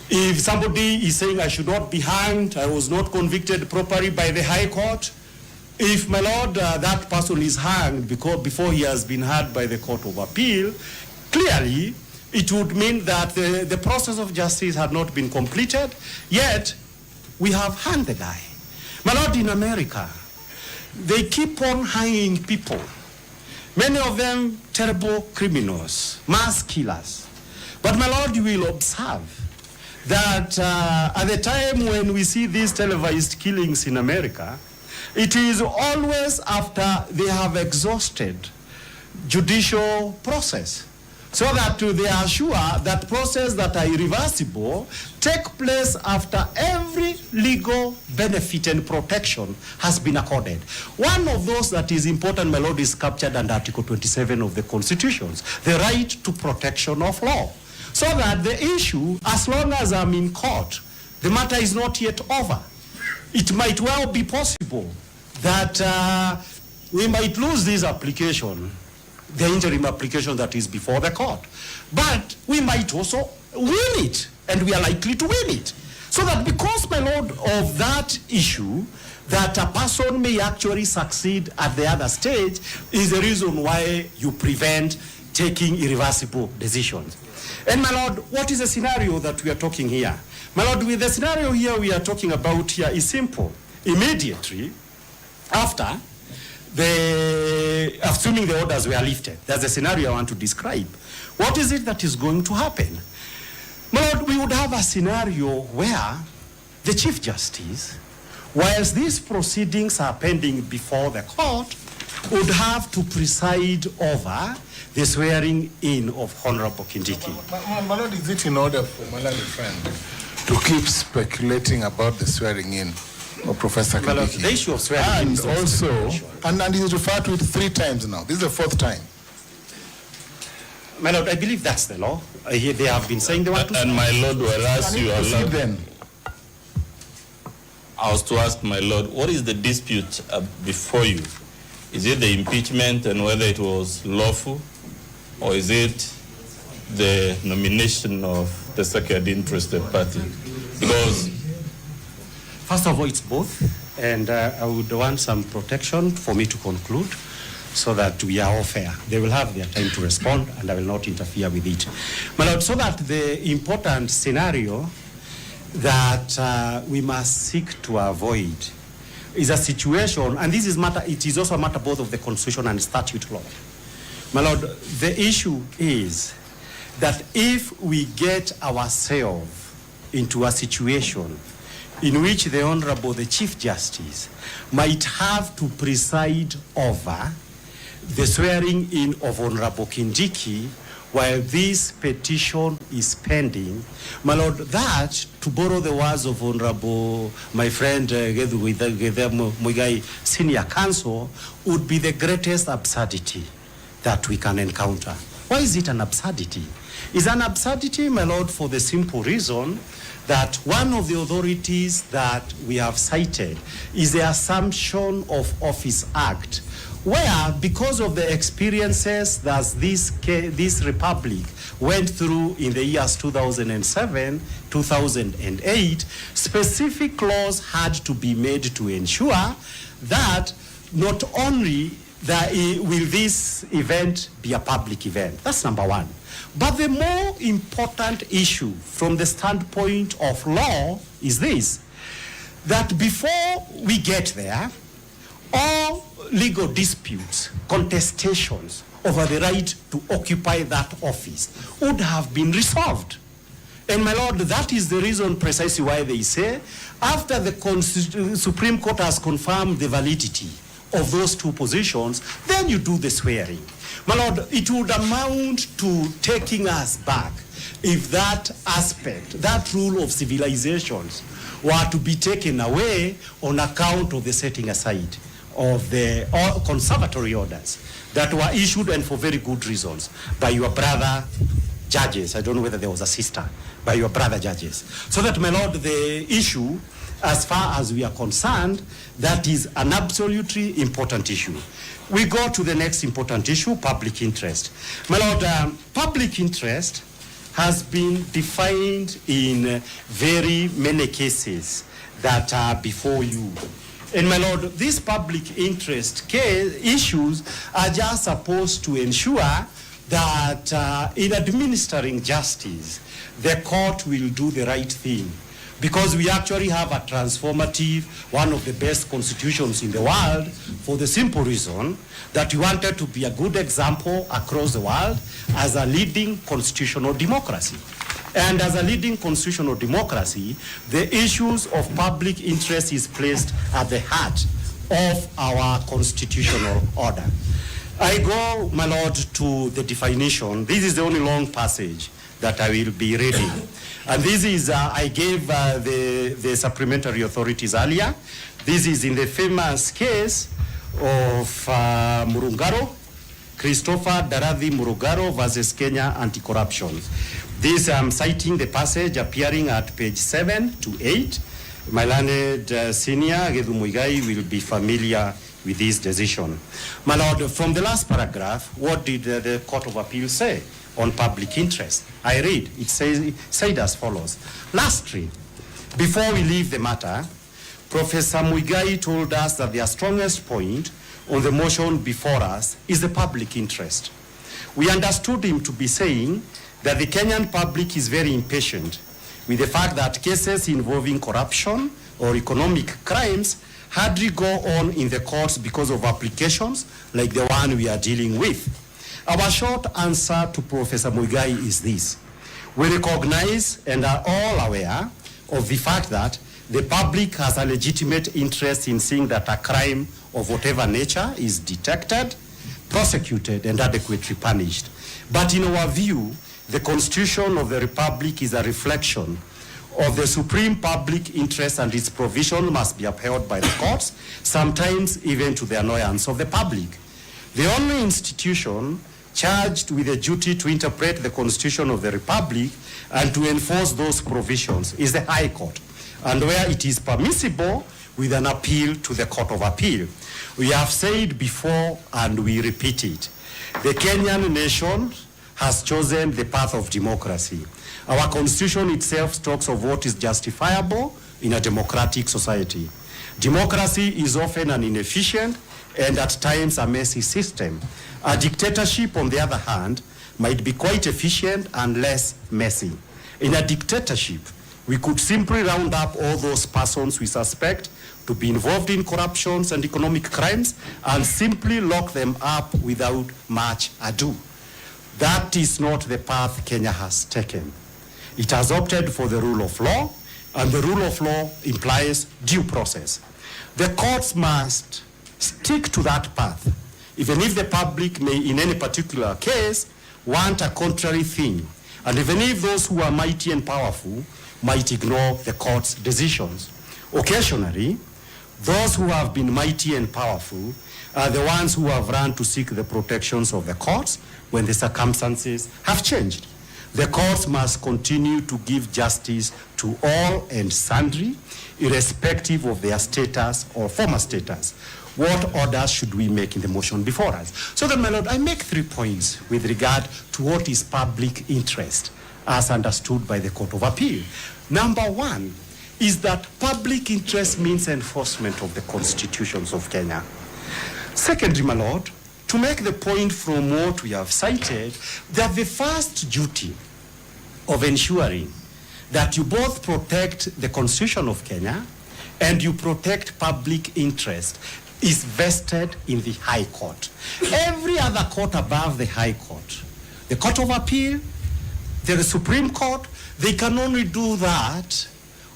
If somebody is saying I should not be hanged, I was not convicted properly by the High Court, if, my lord, that person is hanged before he has been heard by the Court of Appeal, clearly it would mean that the process of justice had not been completed, yet we have hanged the guy. My lord, in America, they keep on hanging people. Many of them terrible criminals, mass killers. But my lord, you will observe that at the time when we see these televised killings in America, it is always after they have exhausted judicial process, so that they are sure that process that are irreversible take place after every legal benefit and protection has been accorded. One of those that is important, my lord, is captured under Article 27 of the Constitutions, the right to protection of law. So that the issue, as long as I'm in court, the matter is not yet over. It might well be possible that we might lose this application, the interim application that is before the court. But we might also win it, and we are likely to win it. So that because, my lord, of that issue, that a person may actually succeed at the other stage is the reason why you prevent taking irreversible decisions. And, my lord, what is the scenario that we are talking here? My lord, with the scenario here we are talking about here is simple. Immediately after assuming the orders were lifted, that's the scenario I want to describe. What is it that is going to happen? My lord, we would have a scenario where the Chief Justice, whilst these proceedings are pending before the court, would have to preside over the swearing in of Honorable Kindiki. My lord, is it in order for my learned friend to keep speculating about the swearing in of Professor Kindiki? The issue of swearing in is also, and he's referred to it 3 times now. This is the 4th time. My lord, I believe that's the law. They have been saying they want to. And my lord, whereas you are then. I was to ask my lord, what is the dispute before you? Is it the impeachment and whether it was lawful, or is it the nomination of the second interested party? Because first of all, it's both, and I would want some protection for me to conclude so that we are all fair. They will have their time to respond, and I will not interfere with it. My lord, so that the important scenario that we must seek to avoid is a situation, and this is matter, it is also a matter both of the Constitution and statute law. My lord, the issue is that if we get ourselves into a situation in which the Honorable, the Chief Justice, might have to preside over the swearing in of Honorable Kindiki while this petition is pending, my lord, that, to borrow the words of Honorable, my friend Muigai, Senior Counsel, would be the greatest absurdity that we can encounter. Why is it an absurdity? It's an absurdity, my lord, for the simple reason that one of the authorities that we have cited is the Assumption of Office Act, where, because of the experiences that this republic went through in the years 2007, 2008, specific laws had to be made to ensure that not only will this event be a public event. That's number one. But the more important issue from the standpoint of law is this, that before we get there, all legal disputes, contestations over the right to occupy that office would have been resolved. And my lord, that is the reason precisely why they say, after the Supreme Court has confirmed the validity of those 2 positions, then you do the swearing. My lord, it would amount to taking us back if that aspect, that rule of civilizations, were to be taken away on account of the setting aside of the conservatory orders that were issued, and for very good reasons, by your brother judges. I don't know whether there was a sister, by your brother judges. So that, my lord, the issue, as far as we are concerned, that is an absolutely important issue. We go to the next important issue, public interest. My lord, public interest has been defined in very many cases that are before you. And my lord, these public interest issues are just supposed to ensure that in administering justice, the court will do the right thing. Because we actually have a transformative, one of the best constitutions in the world, for the simple reason that we wanted to be a good example across the world as a leading constitutional democracy. And as a leading constitutional democracy, the issues of public interest is placed at the heart of our constitutional order. I go, my lord, to the definition. This is the only long passage that I will be reading. And this is, I gave the supplementary authorities earlier. This is in the famous case of Murungaro, Christopher Darathi Murungaro versus Kenya Anti-Corruption. This I'm citing the passage appearing at page 7 to 8. My learned senior, Gethu Muigai, will be familiar with this decision. My lord, from the last paragraph, what did the Court of Appeal say on public interest? I read, it said as follows. Lastly, before we leave the matter, Professor Muigai told us that their strongest point on the motion before us is the public interest. We understood him to be saying that the Kenyan public is very impatient with the fact that cases involving corruption or economic crimes hardly go on in the courts because of applications like the one we are dealing with. Our short answer to Professor Muigai is this. We recognize and are all aware of the fact that the public has a legitimate interest in seeing that a crime of whatever nature is detected, prosecuted, and adequately punished. But in our view, the Constitution of the Republic is a reflection of the supreme public interest, and its provision must be upheld by the courts, sometimes even to the annoyance of the public. The only institution charged with the duty to interpret the Constitution of the Republic and to enforce those provisions is the High Court, and where it is permissible, with an appeal to the Court of Appeal. We have said before and we repeat it. The Kenyan nation has chosen the path of democracy. Our constitution itself talks of what is justifiable in a democratic society. Democracy is often an inefficient and at times a messy system. A dictatorship, on the other hand, might be quite efficient and less messy. In a dictatorship, we could simply round up all those persons we suspect to be involved in corruptions and economic crimes and simply lock them up without much ado. That is not the path Kenya has taken. It has opted for the rule of law, and the rule of law implies due process. The courts must stick to that path, even if the public may, in any particular case, want a contrary thing, and even if those who are mighty and powerful might ignore the court's decisions. Occasionally, those who have been mighty and powerful are the ones who have run to seek the protections of the courts when the circumstances have changed. The courts must continue to give justice to all and sundry, irrespective of their status or former status. What orders should we make in the motion before us? So then, my lord, I make 3 points with regard to what is public interest as understood by the Court of Appeal. Number 1 is that public interest means enforcement of the constitutions of Kenya. Secondly, my lord, to make the point from what we have cited, that the first duty of ensuring that you both protect the Constitution of Kenya and you protect public interest is vested in the High Court. Every other court above the High Court, the Court of Appeal, the Supreme Court, they can only do that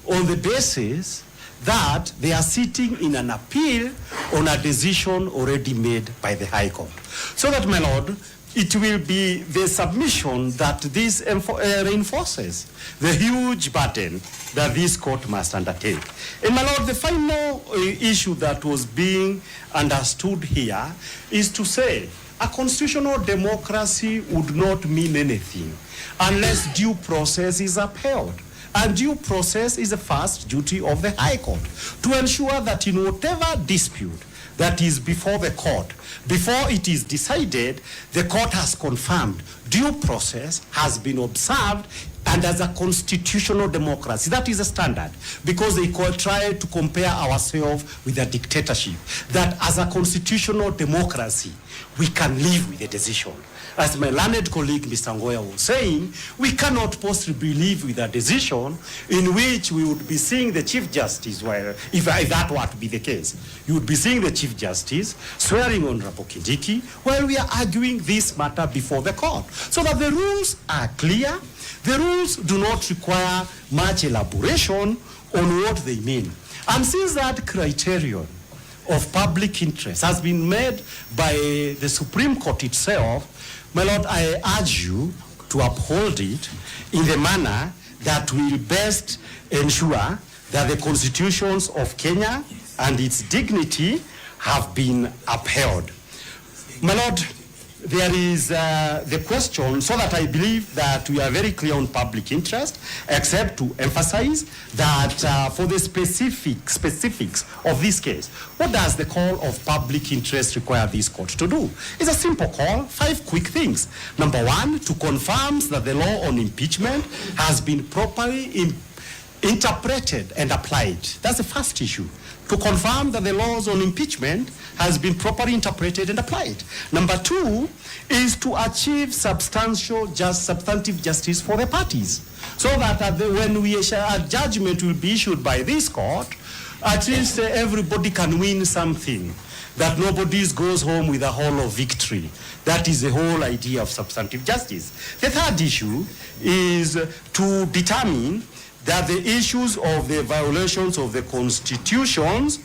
on the basis that they are sitting in an appeal on a decision already made by the High Court. So that, my lord, it will be the submission that this reinforces the huge burden that this court must undertake. And my lord, the final issue that was being understood here is to say a constitutional democracy would not mean anything unless due process is upheld. And due process is the first duty of the High Court to ensure that in whatever dispute that is before the court, before it is decided, the court has confirmed due process has been observed, and as a constitutional democracy, that is a standard, because they try to compare ourselves with a dictatorship, that as a constitutional democracy, we can live with a decision. As my learned colleague, Mr. Ngoya, was saying, we cannot possibly live with a decision in which we would be seeing the Chief Justice, where, if that were to be the case, you would be seeing the Chief Justice swearing on Honorable Kindiki while we are arguing this matter before the court. So that the rules are clear, the rules do not require much elaboration on what they mean. And since that criterion of public interest has been made by the Supreme Court itself, my lord, I urge you to uphold it in the manner that will best ensure that the constitutions of Kenya and its dignity have been upheld. My lord, there is the question, so that I believe that we are very clear on public interest, except to emphasize that for the specifics of this case, what does the call of public interest require this court to do? It's a simple call, 5 quick things. Number 1, to confirm that the law on impeachment has been properly interpreted and applied. That's the first issue. To confirm that the laws on impeachment has been properly interpreted and applied. Number 2 is to achieve substantive justice for the parties, so that when a judgment will be issued by this court, at least everybody can win something, that nobody goes home with a hollow victory. That is the whole idea of substantive justice. The third issue is to determine that the issues of the violations of the constitutions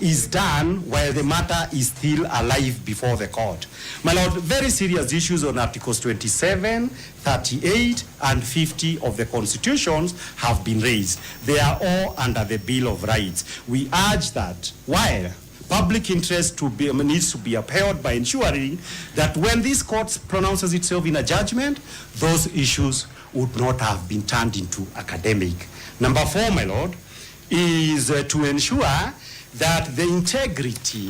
is done while the matter is still alive before the court. My lord, very serious issues on Articles 27, 38, and 50 of the constitutions have been raised. They are all under the Bill of Rights. We urge that while public interest needs to be upheld by ensuring that when this court pronounces itself in a judgment, those issues would not have been turned into academic. Number 4, my lord, is to ensure that the integrity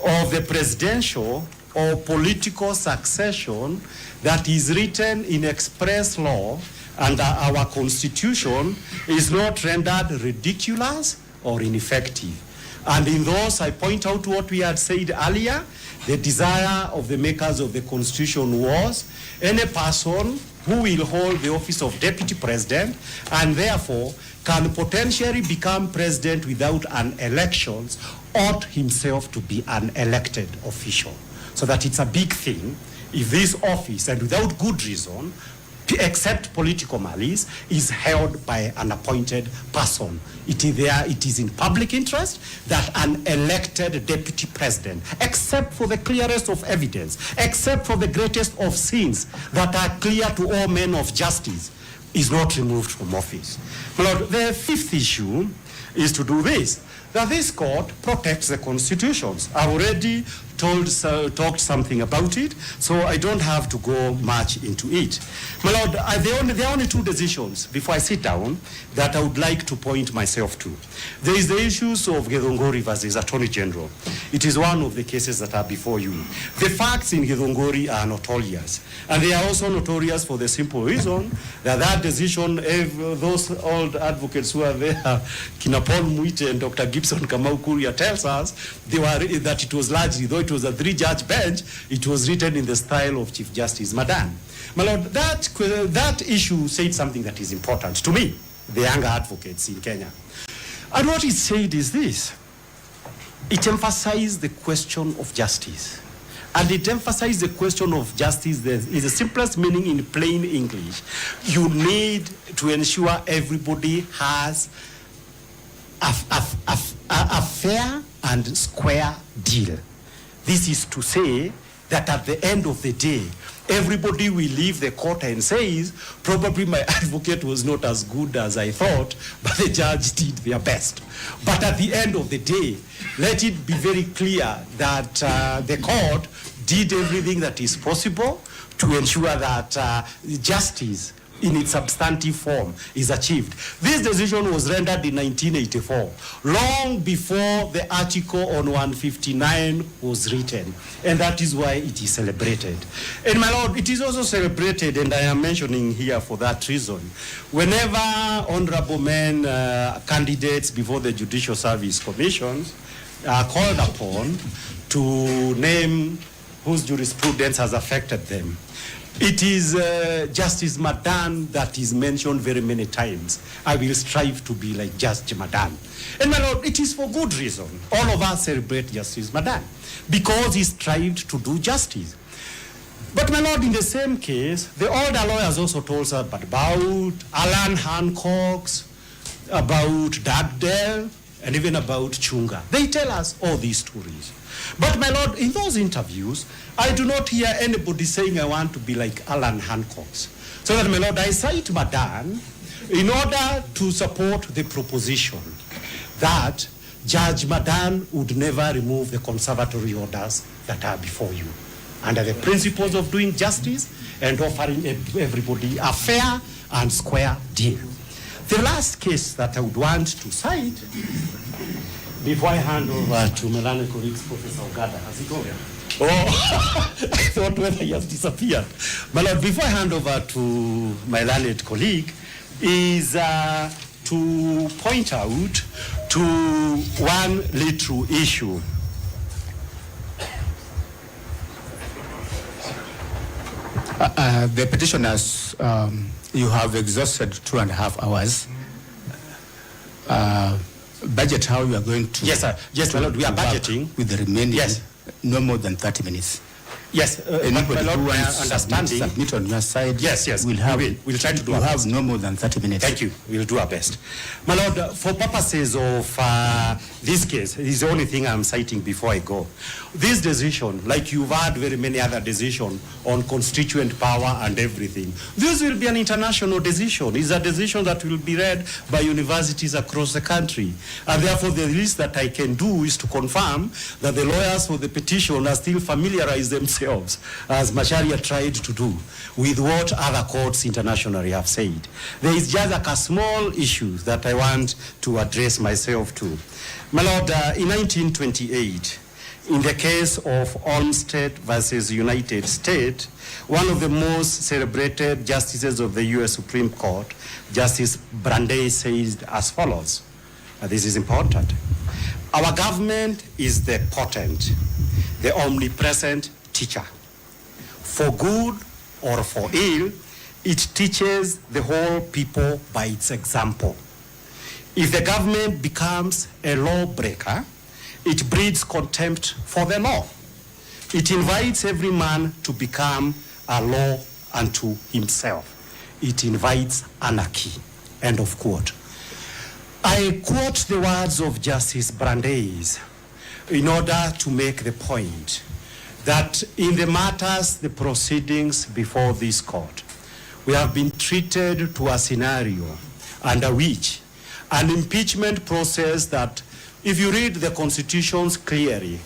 of the presidential or political succession that is written in express law under our constitution is not rendered ridiculous or ineffective. And in those, I point out what we had said earlier. The desire of the makers of the constitution was any person who will hold the office of deputy president and therefore can potentially become president without an election ought himself to be an elected official. So that it's a big thing if this office, and without good reason, except political malice, is held by an appointed person. It is in public interest that an elected deputy president, except for the clearest of evidence, except for the greatest of sins that are clear to all men of justice, is not removed from office. Lord, the 5th issue is to do this, that this court protects the constitutions. I've already talked something about it, so I don't have to go much into it. My lord, there are only 2 decisions before I sit down that I would like to point myself to. There is the issues of Githunguri versus Attorney General. It is one of the cases that are before you. The facts in Githunguri are notorious, and they are also notorious for the simple reason that that decision, those old advocates who are there, Kina Paul Muite and Dr. Gibson Kamau Kuria, tells us that it was largely, though it was a 3-judge bench, it was written in the style of Chief Justice Madan. My lord, that issue said something that is important to me, the younger advocates in Kenya. And what it said is this: it emphasized the question of justice. And it emphasized the question of justice is the simplest meaning in plain English. You need to ensure everybody has a fair and square deal. This is to say that at the end of the day, everybody will leave the court and says, probably my advocate was not as good as I thought, but the judge did their best. But at the end of the day, let it be very clear that the court did everything that is possible to ensure that justice in its substantive form is achieved. This decision was rendered in 1984, long before the article on 159 was written, and that is why it is celebrated. And my lord, it is also celebrated, and I am mentioning here for that reason, whenever honorable men, candidates before the Judicial Service Commissions are called upon to name whose jurisprudence has affected them, it is Justice Madan that is mentioned very many times. I will strive to be like Justice Madan. And my lord, it is for good reason. All of us celebrate Justice Madan because he strived to do justice. But my lord, in the same case, the older lawyers also told us about Alan Hancock's, about Dugdale, and even about Chunga. They tell us all these stories. But my lord, in those interviews, I do not hear anybody saying I want to be like Alan Hancock's. So that, my lord, I cite Madan in order to support the proposition that Judge Madan would never remove the conservatory orders that are before you, under the principles of doing justice and offering everybody a fair and square deal. The last case that I would want to cite, before I hand over to my learned colleagues, Professor Ogada, has he gone? Oh, I thought whether he has disappeared. My lord, before I hand over to my learned colleague, is to point out to one little issue. The petitioners, you have exhausted 2.5 hours. Budget how you are going to... Yes, sir. Yes, my lord, we are budgeting. With the remaining, yes, no more than 30 minutes. Yes, anybody my lord, who wants understanding. Submit on your side. Yes, yes. We'll We'll try to do our have best. no more than 30 minutes. Thank you. We'll do our best. My lord, for purposes of this case, this is the only thing I'm citing before I go. This decision, like you've had very many other decisions on constituent power and everything, this will be an international decision. It's a decision that will be read by universities across the country. And therefore, the least that I can do is to confirm that the lawyers for the petition are still familiarized themselves, as Macharia tried to do, with what other courts internationally have said. There is just like a small issue that I want to address myself to. My lord, in 1928, in the case of Olmsted versus United States, one of the most celebrated justices of the U.S. Supreme Court, Justice Brandeis, says as follows. This is important. Our government is the potent, the omnipresent teacher. For good or for ill, it teaches the whole people by its example. If the government becomes a lawbreaker, it breeds contempt for the law. It invites every man to become a law unto himself. It invites anarchy. End of quote. I quote the words of Justice Brandeis in order to make the point that in the matters, the proceedings before this court, we have been treated to a scenario under which an impeachment process that, if you read the constitutions clearly,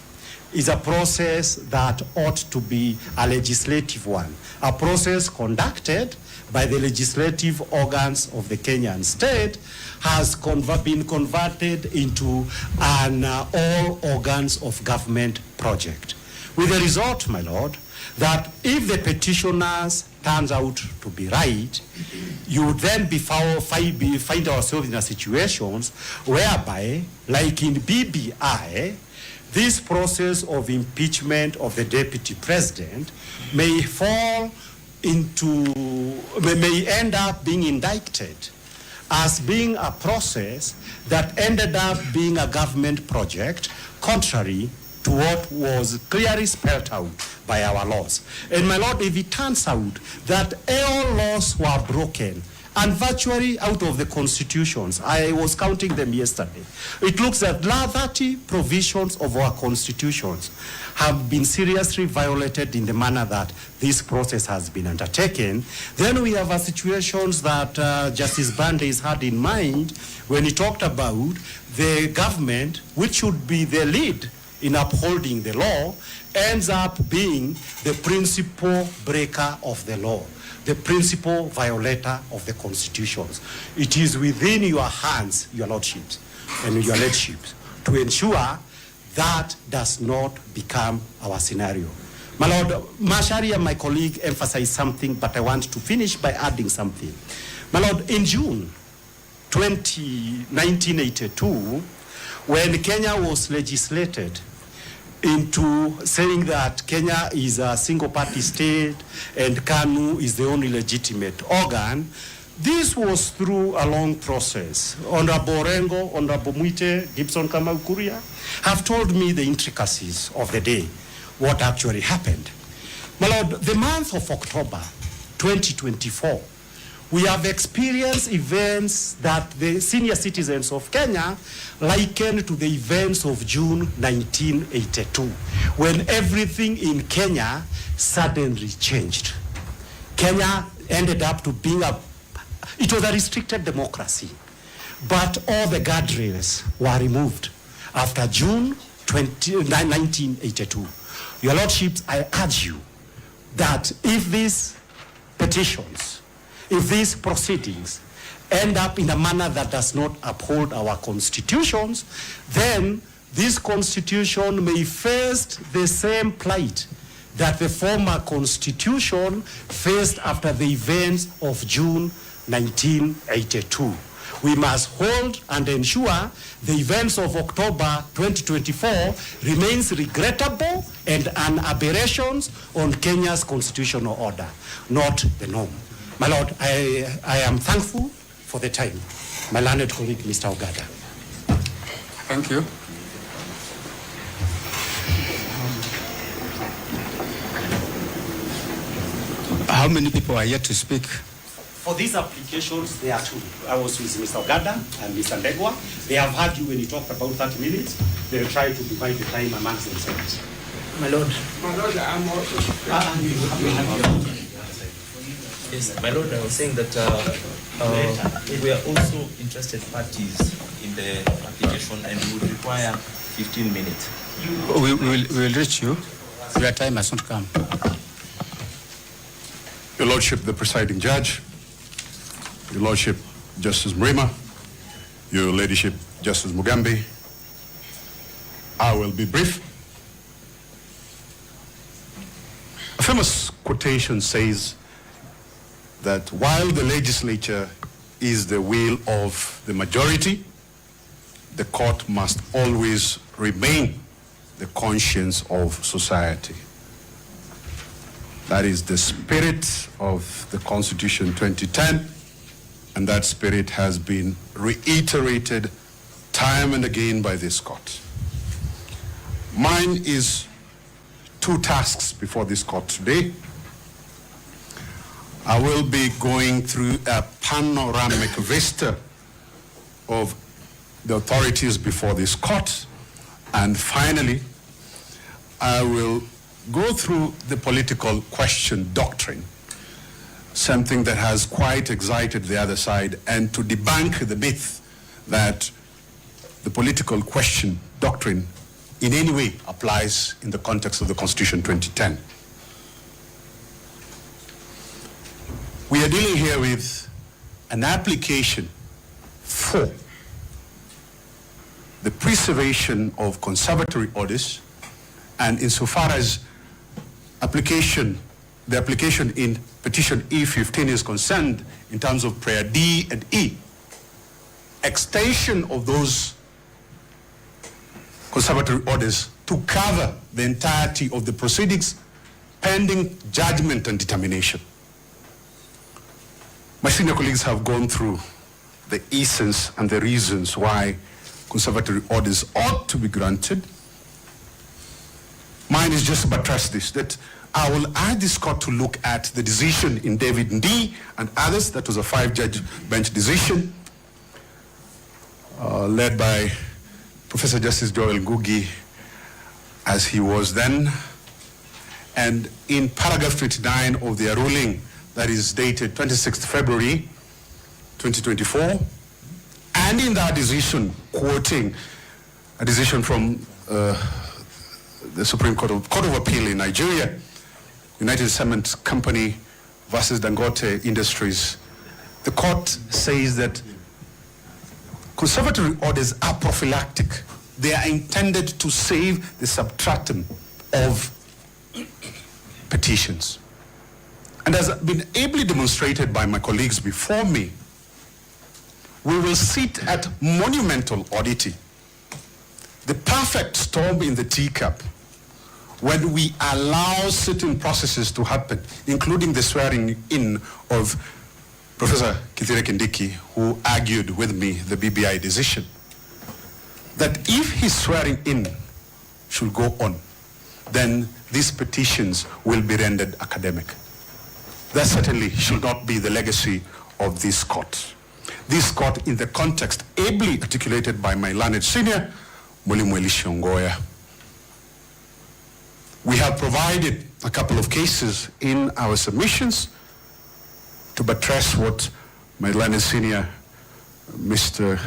is a process that ought to be a legislative one, a process conducted by the legislative organs of the Kenyan state, has been converted into an all organs of government project. With the result, my lord, that if the petitioners turns out to be right, you would then find ourselves in a situation whereby, like in BBI, this process of impeachment of the deputy president may end up being indicted as being a process that ended up being a government project, contrary to what was clearly spelled out by our laws. And my lord, if it turns out that all laws were broken And virtually out of the constitutions, I was counting them yesterday, it looks at 30 provisions of our constitutions have been seriously violated in the manner that this process has been undertaken. Then we have a situations that Justice Brandeis had in mind when he talked about the government, which should be the lead in upholding the law, ends up being the principal breaker of the law, the principal violator of the constitutions. It is within your hands, your lordships and your lordships, to ensure that does not become our scenario. My Lord, Mashari and my colleague emphasized something, but I want to finish by adding something. My Lord, in June 1982, when Kenya was legislated into saying that Kenya is a single-party state and KANU is the only legitimate organ, this was through a long process. Honorable Rengo, Honorable Muite, Gibson Kamau Kuria have told me the intricacies of the day, what actually happened. My Lord, the month of October 2024, we have experienced events that the senior citizens of Kenya likened to the events of June 1982, when everything in Kenya suddenly changed. Kenya ended up to being it was a restricted democracy, but all the guardrails were removed after June 1982. Your Lordships, I urge you that if these petitions, if these proceedings end up in a manner that does not uphold our constitutions, then this constitution may face the same plight that the former constitution faced after the events of June 1982. We must hold and ensure the events of October 2024 remains regrettable and an aberration on Kenya's constitutional order, not the norm. My Lord, I am thankful for the time. My learned colleague, Mr. Ogada. Thank you. How many people are yet to speak? For these applications, there are two. I was with Mr. Ogada and Mr. Ndegwa. They have heard you when you talked about 30 minutes. They'll try to divide the time amongst themselves. My Lord. My Lord, I'm also... Yes, my Lord, I was saying that we are also interested parties in the application and we would require 15 minutes. We will reach you. Your time has not come. Your Lordship, the presiding judge, Your Lordship, Justice Mrima, Your Ladyship, Justice Mugambi, I will be brief. A famous quotation says that while the legislature is the will of the majority, the court must always remain the conscience of society. That is the spirit of the Constitution 2010, and that spirit has been reiterated time and again by this court. Mine is two tasks before this court today. I will be going through a panoramic vista of the authorities before this court, and finally, I will go through the political question doctrine, something that has quite excited the other side, and to debunk the myth that the political question doctrine in any way applies in the context of the Constitution 2010. We are dealing here with an application for the preservation of conservatory orders, and insofar as the application in petition E15 is concerned in terms of prayer D and E, extension of those conservatory orders to cover the entirety of the proceedings pending judgment and determination. My senior colleagues have gone through the essence and the reasons why conservatory orders ought to be granted. Mine is just to buttress this, that I will urge this court to look at the decision in David Ndii and others. That was a 5-judge bench decision led by Professor Justice Joel Ngugi, as he was then. And in paragraph 29 of their ruling, that is dated 26th February 2024, and in that decision, quoting a decision from the Supreme Court of Appeal in Nigeria, United Cement Company versus Dangote Industries, the court says that conservatory orders are prophylactic. They are intended to save the substratum of petitions. And as been ably demonstrated by my colleagues before me, we will sit at monumental oddity, the perfect storm in the teacup, when we allow certain processes to happen, including the swearing in of Professor Kithure Kindiki, who argued with me the BBI decision, that if his swearing in should go on, then these petitions will be rendered academic. That certainly should not be the legacy of this court. This court, in the context ably articulated by my learned senior, Mwalimu Elisha Ongoya. We have provided a couple of cases in our submissions to buttress what my learned senior, Mr.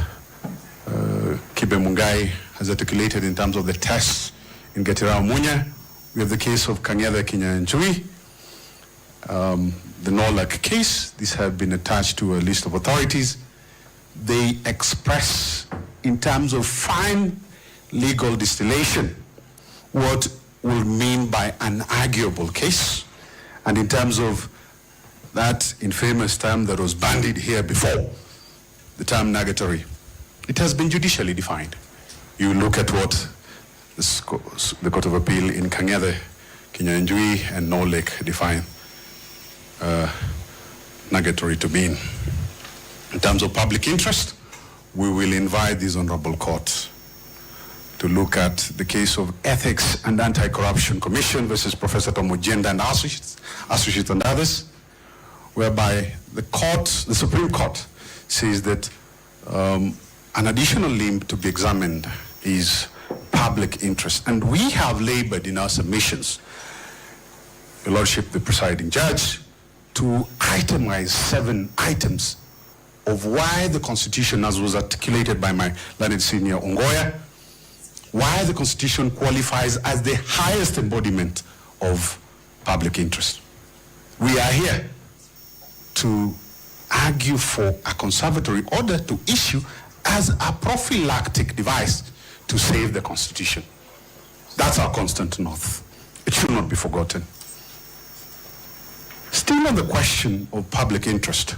Kibe Mungai, has articulated in terms of the tests in Getirao Munya. We have the case of Kanyada Kinyanjui, the Norlak case. These have been attached to a list of authorities. They express, in terms of fine legal distillation, what will mean by an arguable case, and in terms of that infamous term that was bandied here before, the term nugatory, it has been judicially defined. You look at what the Court of Appeal in Kanyada, Kinyanjui, and Norlake define nugatory to mean. In terms of public interest, we will invite this honorable court to look at the case of Ethics and Anti-Corruption Commission versus Professor Tom Ojenda and associates and others, whereby the Supreme Court says that an additional limb to be examined is public interest. And we have labored in our submissions, Your Lordship, the presiding judge, to itemize 7 items of why the Constitution, as was articulated by my learned senior Ongoya, why the Constitution qualifies as the highest embodiment of public interest. We are here to argue for a conservatory order to issue as a prophylactic device to save the Constitution. That's our constant north. It should not be forgotten. Still on the question of public interest,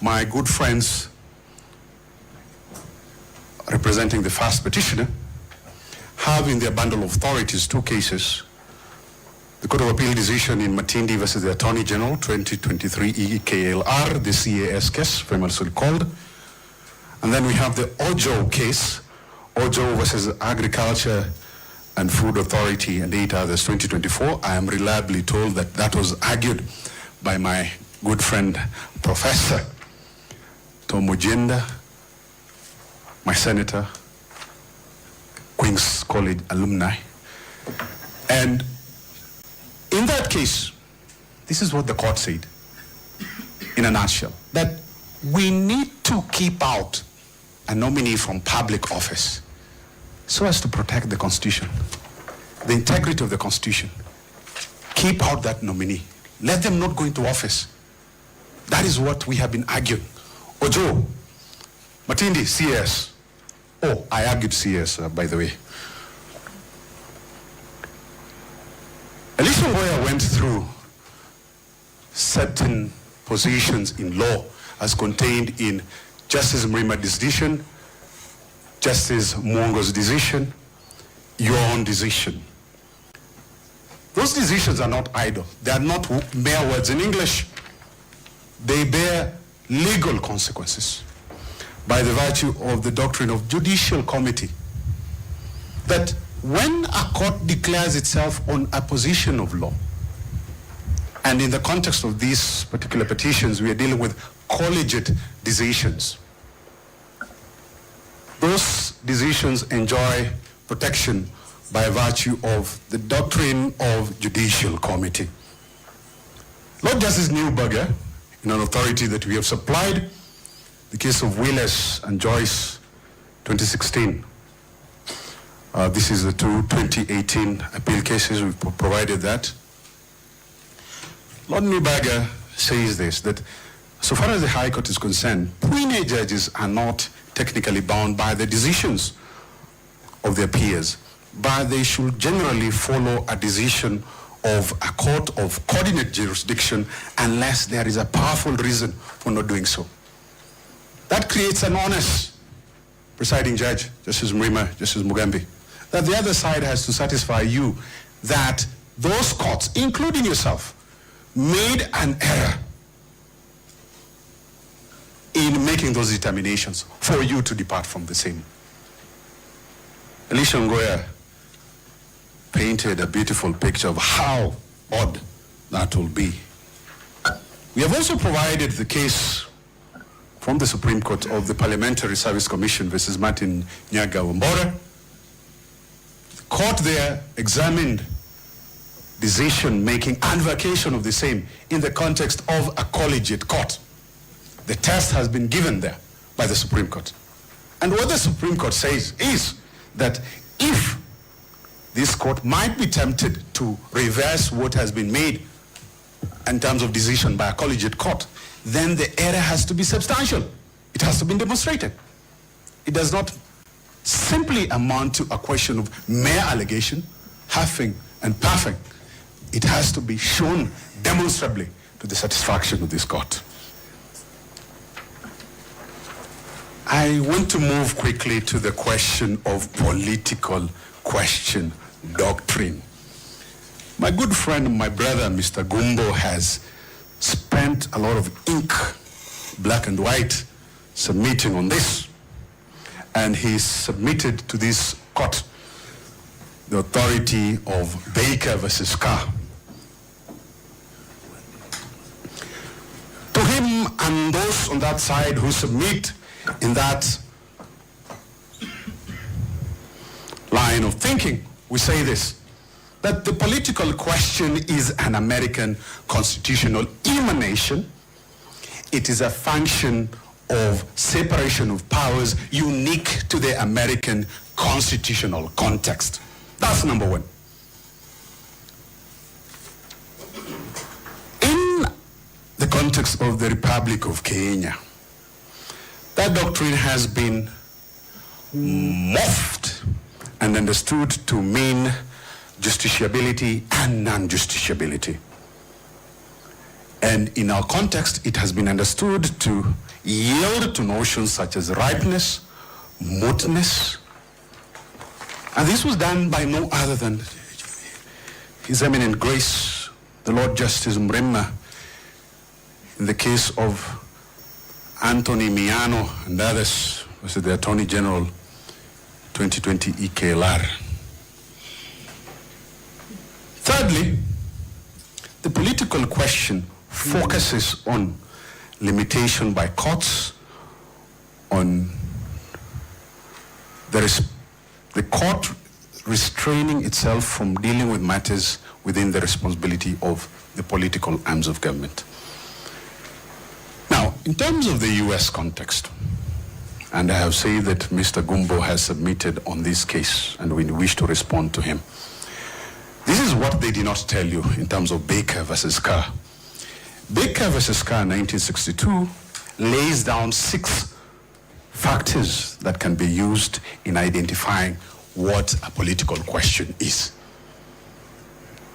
my good friends representing the first petitioner have in their bundle of authorities 2 cases. The Court of Appeal decision in Matindi versus the Attorney General, 2023 EKLR, the CAS case, famously called. And then we have the Ojo case, Ojo versus Agriculture and Food Authority and 8 others, 2024. I am reliably told that that was argued by my good friend, Professor Tom Ojenda, my senator, Queen's College alumni. And in that case, this is what the court said, in a nutshell, that we need to keep out a nominee from public office so as to protect the Constitution, the integrity of the Constitution. Keep out that nominee. Let them not go into office. That is what we have been arguing. Ojo, Matindi, CS. Oh, I argued CS, by the way. Elisha Ongoya went through certain positions in law as contained in Justice Mrima's decision, Justice Mwongo's decision, your own decision. Those decisions are not idle. They are not mere words in English. They bear legal consequences by the virtue of the doctrine of judicial comity, that when a court declares itself on a position of law, and in the context of these particular petitions, we are dealing with collegiate decisions. Those decisions enjoy protection by virtue of the doctrine of judicial comity. Lord Justice Newberger, in an authority that we have supplied, the case of Willis and Joyce, 2016. This is the two 2018 appeal cases, we've provided that. Lord Newberger says this, that so far as the High Court is concerned, puisne judges are not technically bound by the decisions of their peers, but they should generally follow a decision of a court of coordinate jurisdiction unless there is a powerful reason for not doing so. That creates an honest presiding judge, Justice Mrima, Justice Mugambi, that the other side has to satisfy you that those courts, including yourself, made an error in making those determinations for you to depart from the same. Elisha Ngoya painted a beautiful picture of how odd that will be. We have also provided the case from the Supreme Court of the Parliamentary Service Commission versus Martin Nyaga-Wambora. The court there examined decision-making and vacation of the same in the context of a collegiate court. The test has been given there by the Supreme Court. And what the Supreme Court says is that if this court might be tempted to reverse what has been made in terms of decision by a collegiate court, then the error has to be substantial. It has to be demonstrated. It does not simply amount to a question of mere allegation, huffing and puffing. It has to be shown demonstrably to the satisfaction of this court. I want to move quickly to the question of political question doctrine. My good friend, my brother, Mr. Gumbo, has spent a lot of ink, black and white, submitting on this. And he submitted to this court the authority of Baker versus Carr. To him and those on that side who submit in that line of thinking, we say this, that the political question is an American constitutional emanation. It is a function of separation of powers unique to the American constitutional context. That's number one. In the context of the Republic of Kenya, that doctrine has been morphed and understood to mean justiciability and non-justiciability. And in our context, it has been understood to yield to notions such as ripeness, mootness. And this was done by no other than His Eminent Grace, the Lord Justice Mrima, in the case of Anthony Miano and others, was the Attorney General, 2020 EKLR. Thirdly, the political question focuses on limitation by courts, on the court restraining itself from dealing with matters within the responsibility of the political arms of government. Now, in terms of the US context, and I have said that Mr. Gumbo has submitted on this case, and we wish to respond to him. This is what they did not tell you in terms of Baker versus Carr. Baker versus Carr, 1962, lays down 6 factors that can be used in identifying what a political question is.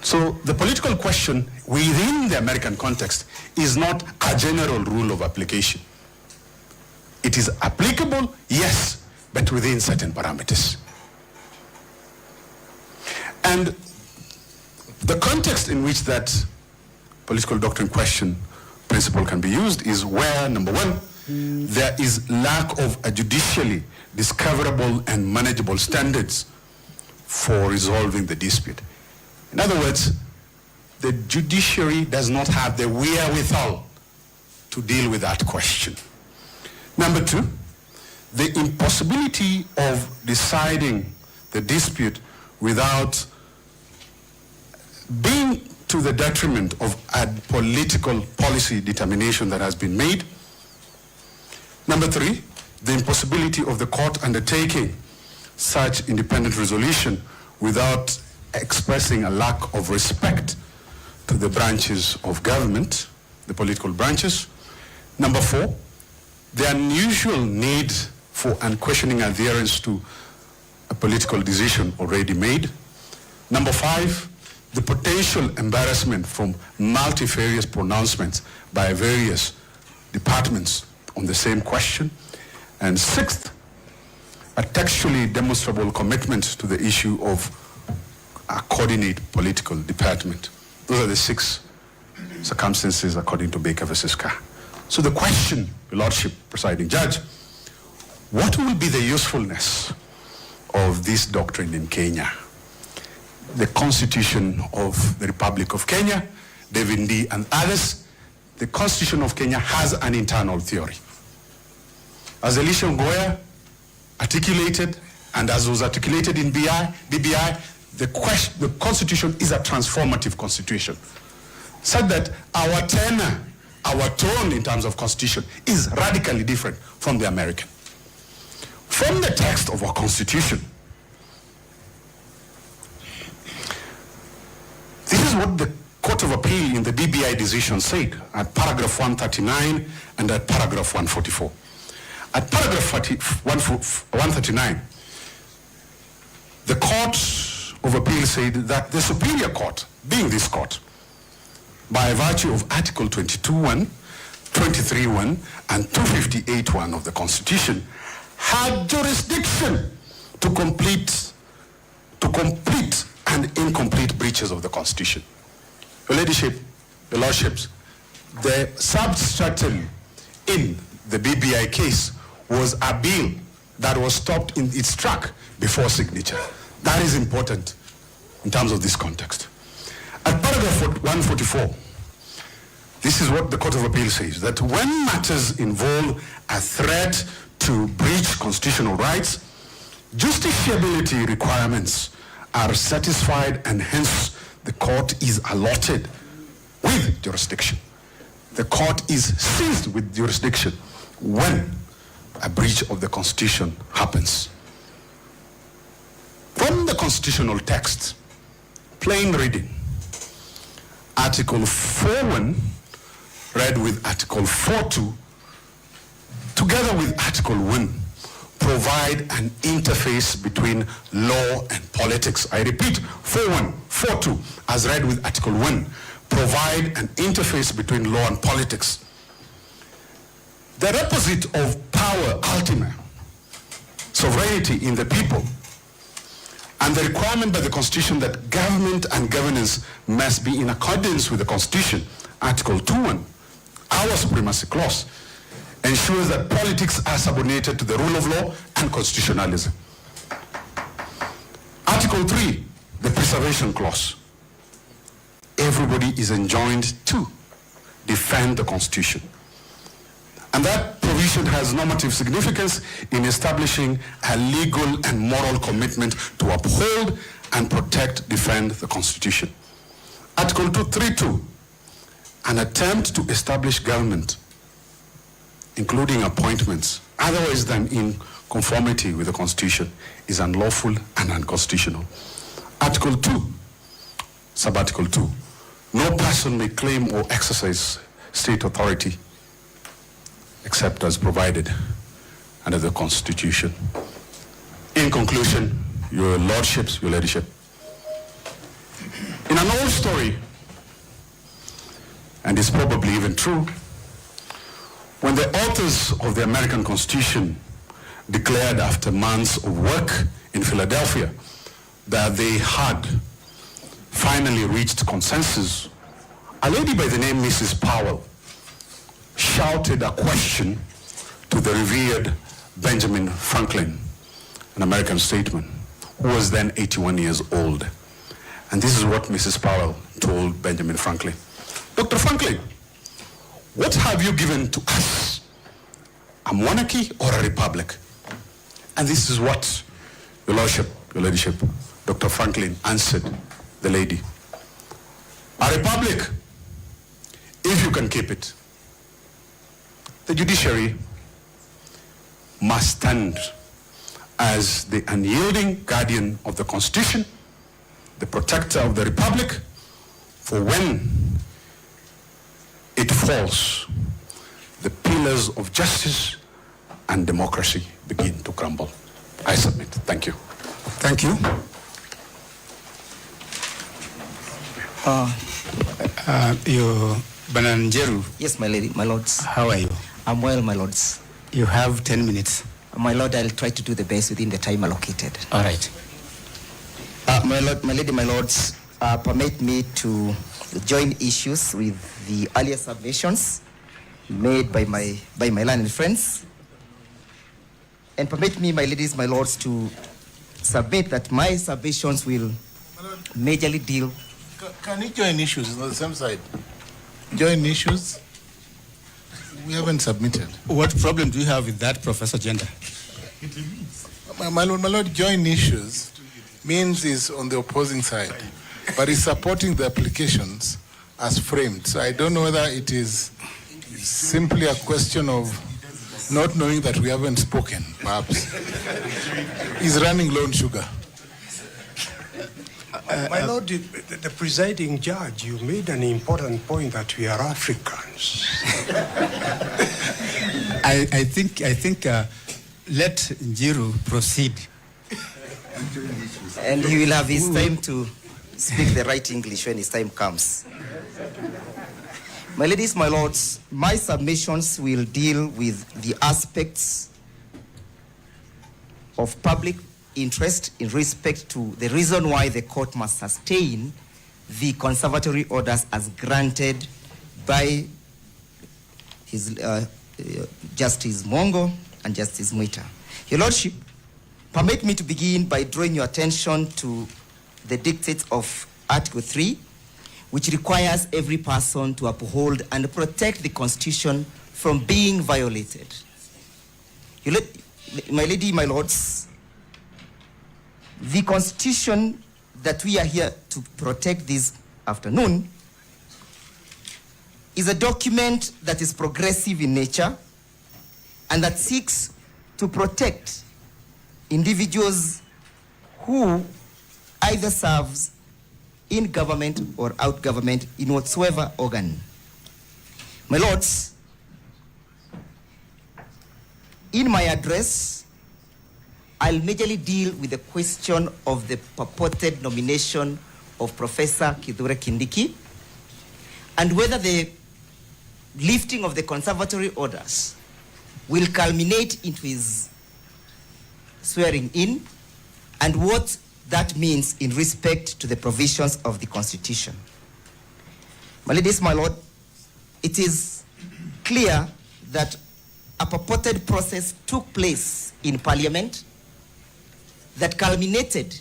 So the political question within the American context is not a general rule of application. It is applicable, yes, but within certain parameters. And the context in which that political doctrine question principle can be used is where, number one, there is lack of a judicially discoverable and manageable standards for resolving the dispute. In other words, the judiciary does not have the wherewithal to deal with that question. Number two, the impossibility of deciding the dispute without being to the detriment of a political policy determination that has been made. Number three, the impossibility of the court undertaking such independent resolution without expressing a lack of respect to the branches of government, the political branches. Number four, the unusual need for unquestioning adherence to a political decision already made. Number five, the potential embarrassment from multifarious pronouncements by various departments on the same question. And sixth, a textually demonstrable commitment to the issue of a coordinate political department. Those are the 6 circumstances according to Baker versus Carr. So the question, Your Lordship, Presiding Judge, what will be the usefulness of this doctrine in Kenya? The Constitution of the Republic of Kenya, David Ndii and others, the Constitution of Kenya has an internal theory. As Elisha Ngoya articulated, and as was articulated in BBI, the Constitution is a transformative Constitution, such that our tenor, our tone in terms of Constitution is radically different from the American. From the text of our Constitution, this is what the Court of Appeal in the BBI decision said at paragraph 139 and at paragraph 144. At paragraph 139, the Court of Appeal said that the Superior Court, being this court, by virtue of Article 22(1), 23(1), and 258(1) of the Constitution, had jurisdiction to complete and incomplete breaches of the Constitution. Your Ladyship, Your Lordships, the substratum in the BBI case was a bill that was stopped in its track before signature. That is important in terms of this context. At paragraph 144, this is what the Court of Appeal says, that when matters involve a threat to breach constitutional rights, justiciability requirements are satisfied and hence the court is allotted with jurisdiction. The court is seized with jurisdiction when a breach of the Constitution happens. From the constitutional text, plain reading, Article 4(1) read with Article 4(2), together with Article 1, provide an interface between law and politics. I repeat, 4(1), 4(2), as read with Article 1, provide an interface between law and politics. The requisite of power ultima, sovereignty in the people, and the requirement by the Constitution that government and governance must be in accordance with the Constitution, Article 2(1), our supremacy clause, ensures that politics are subordinated to the rule of law and constitutionalism. Article 3, the preservation clause. Everybody is enjoined to defend the Constitution. And that provision has normative significance in establishing a legal and moral commitment to uphold and protect, defend the Constitution. Article 232, an attempt to establish government, including appointments, otherwise than in conformity with the Constitution, is unlawful and unconstitutional. Article 2, sub-article 2, no person may claim or exercise state authority except as provided under the Constitution. In conclusion, Your Lordships, Your Ladyship, in an old story, and it's probably even true, when the authors of the American Constitution declared after months of work in Philadelphia that they had finally reached consensus, a lady by the name Mrs. Powell shouted a question to the revered Benjamin Franklin, an American statesman. who was then 81 years old. And this is what Mrs. Powell told Benjamin Franklin. Dr. Franklin, what have you given to us? A monarchy or a republic? And this is what your lordship, your ladyship, Dr. Franklin answered the lady. A republic, if you can keep it. The judiciary must stand as the unyielding guardian of the Constitution, the protector of the republic, for when it falls, the pillars of justice and democracy begin to crumble. I submit. Thank you. Thank you. Bananjeru. Yes, my lady, my lords. How are you? I'm well, my lords. You have 10 minutes. My lord, I'll try to do the best within the time allocated. All right. My lord, my lady, my lords, permit me to join issues with the earlier submissions made by my learned friends. And permit me, my ladies, my lords, to submit that my submissions will majorly deal. Can you join issues on the same side? Join issues? We haven't submitted. What problem do you have with that, Professor Gender? My lord, join issues means he's on the opposing side, but he's supporting the applications as framed. So I don't know whether it is simply a question of not knowing that we haven't spoken, perhaps. He's running low on sugar. My lord, the presiding judge, you made an important point that we are Africans. I think let Njiru proceed. And he will have his time to speak the right English when his time comes. My ladies, my lords, my submissions will deal with the aspects of public interest in respect to the reason why the court must sustain the conservatory orders as granted by his Justice Mongo and Justice Mwita. Your Lordship, permit me to begin by drawing your attention to the dictates of Article 3, which requires every person to uphold and protect the Constitution from being violated. My lady, my lords, the Constitution that we are here to protect this afternoon is a document that is progressive in nature and that seeks to protect individuals who either serves in government or out government in whatsoever organ. My lords, in my address, I'll majorly deal with the question of the purported nomination of Professor Kithure Kindiki and whether the lifting of the conservatory orders will culminate into his swearing in and what that means in respect to the provisions of the Constitution. My ladies, my lord, it is clear that a purported process took place in Parliament that culminated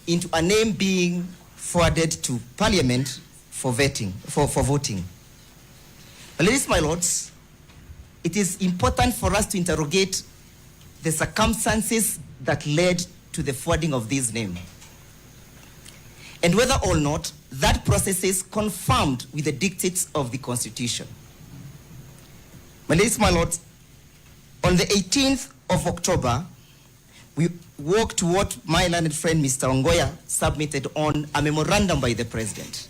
into a name being forwarded to Parliament for voting. My ladies, my lords, it is important for us to interrogate the circumstances that led to the forwarding of this name, and whether or not that process is confirmed with the dictates of the Constitution. My ladies, my lords, on the 18th of October, we walked to what my learned friend Mr. Ongoya submitted on a memorandum by the President.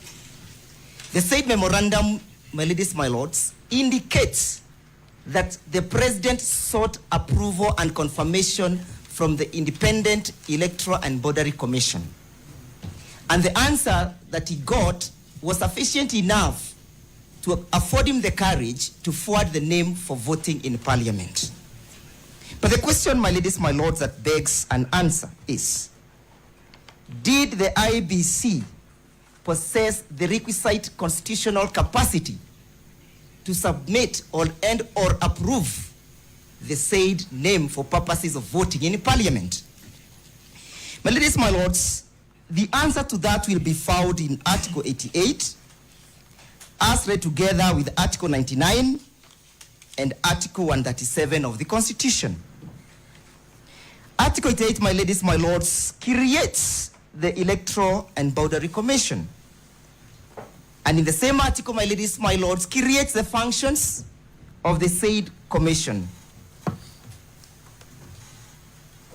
The said memorandum, my ladies, my lords, indicates that the President sought approval and confirmation from the Independent Electoral and Boundary Commission. And the answer that he got was sufficient enough to afford him the courage to forward the name for voting in Parliament. But the question, my ladies, my lords, that begs an answer is, did the IBC possess the requisite constitutional capacity to submit or approve the said name for purposes of voting in Parliament? My ladies, my lords, the answer to that will be found in Article 88, as read together with Article 99 and Article 137 of the Constitution. Article 88, my ladies, my lords, creates the Electoral and Boundary Commission. And in the same article, my ladies, my lords, creates the functions of the said commission.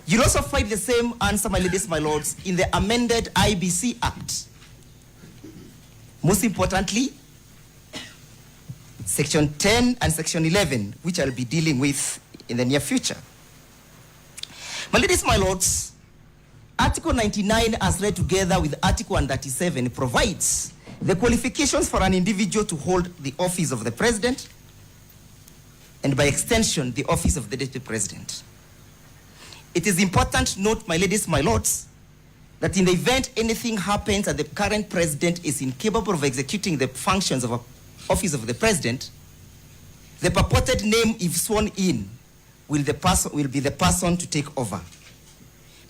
You'll also find the same answer, my ladies, my lords, in the amended IBC Act. Most importantly, Section 10 and Section 11, which I'll be dealing with in the near future. My ladies, my lords, Article 99, as read together with Article 137, provides the qualifications for an individual to hold the office of the president, and by extension, the office of the deputy president. It is important to note, my ladies, my lords, that in the event anything happens and the current president is incapable of executing the functions of an office of the president, the purported name, if sworn in, will be the person to take over.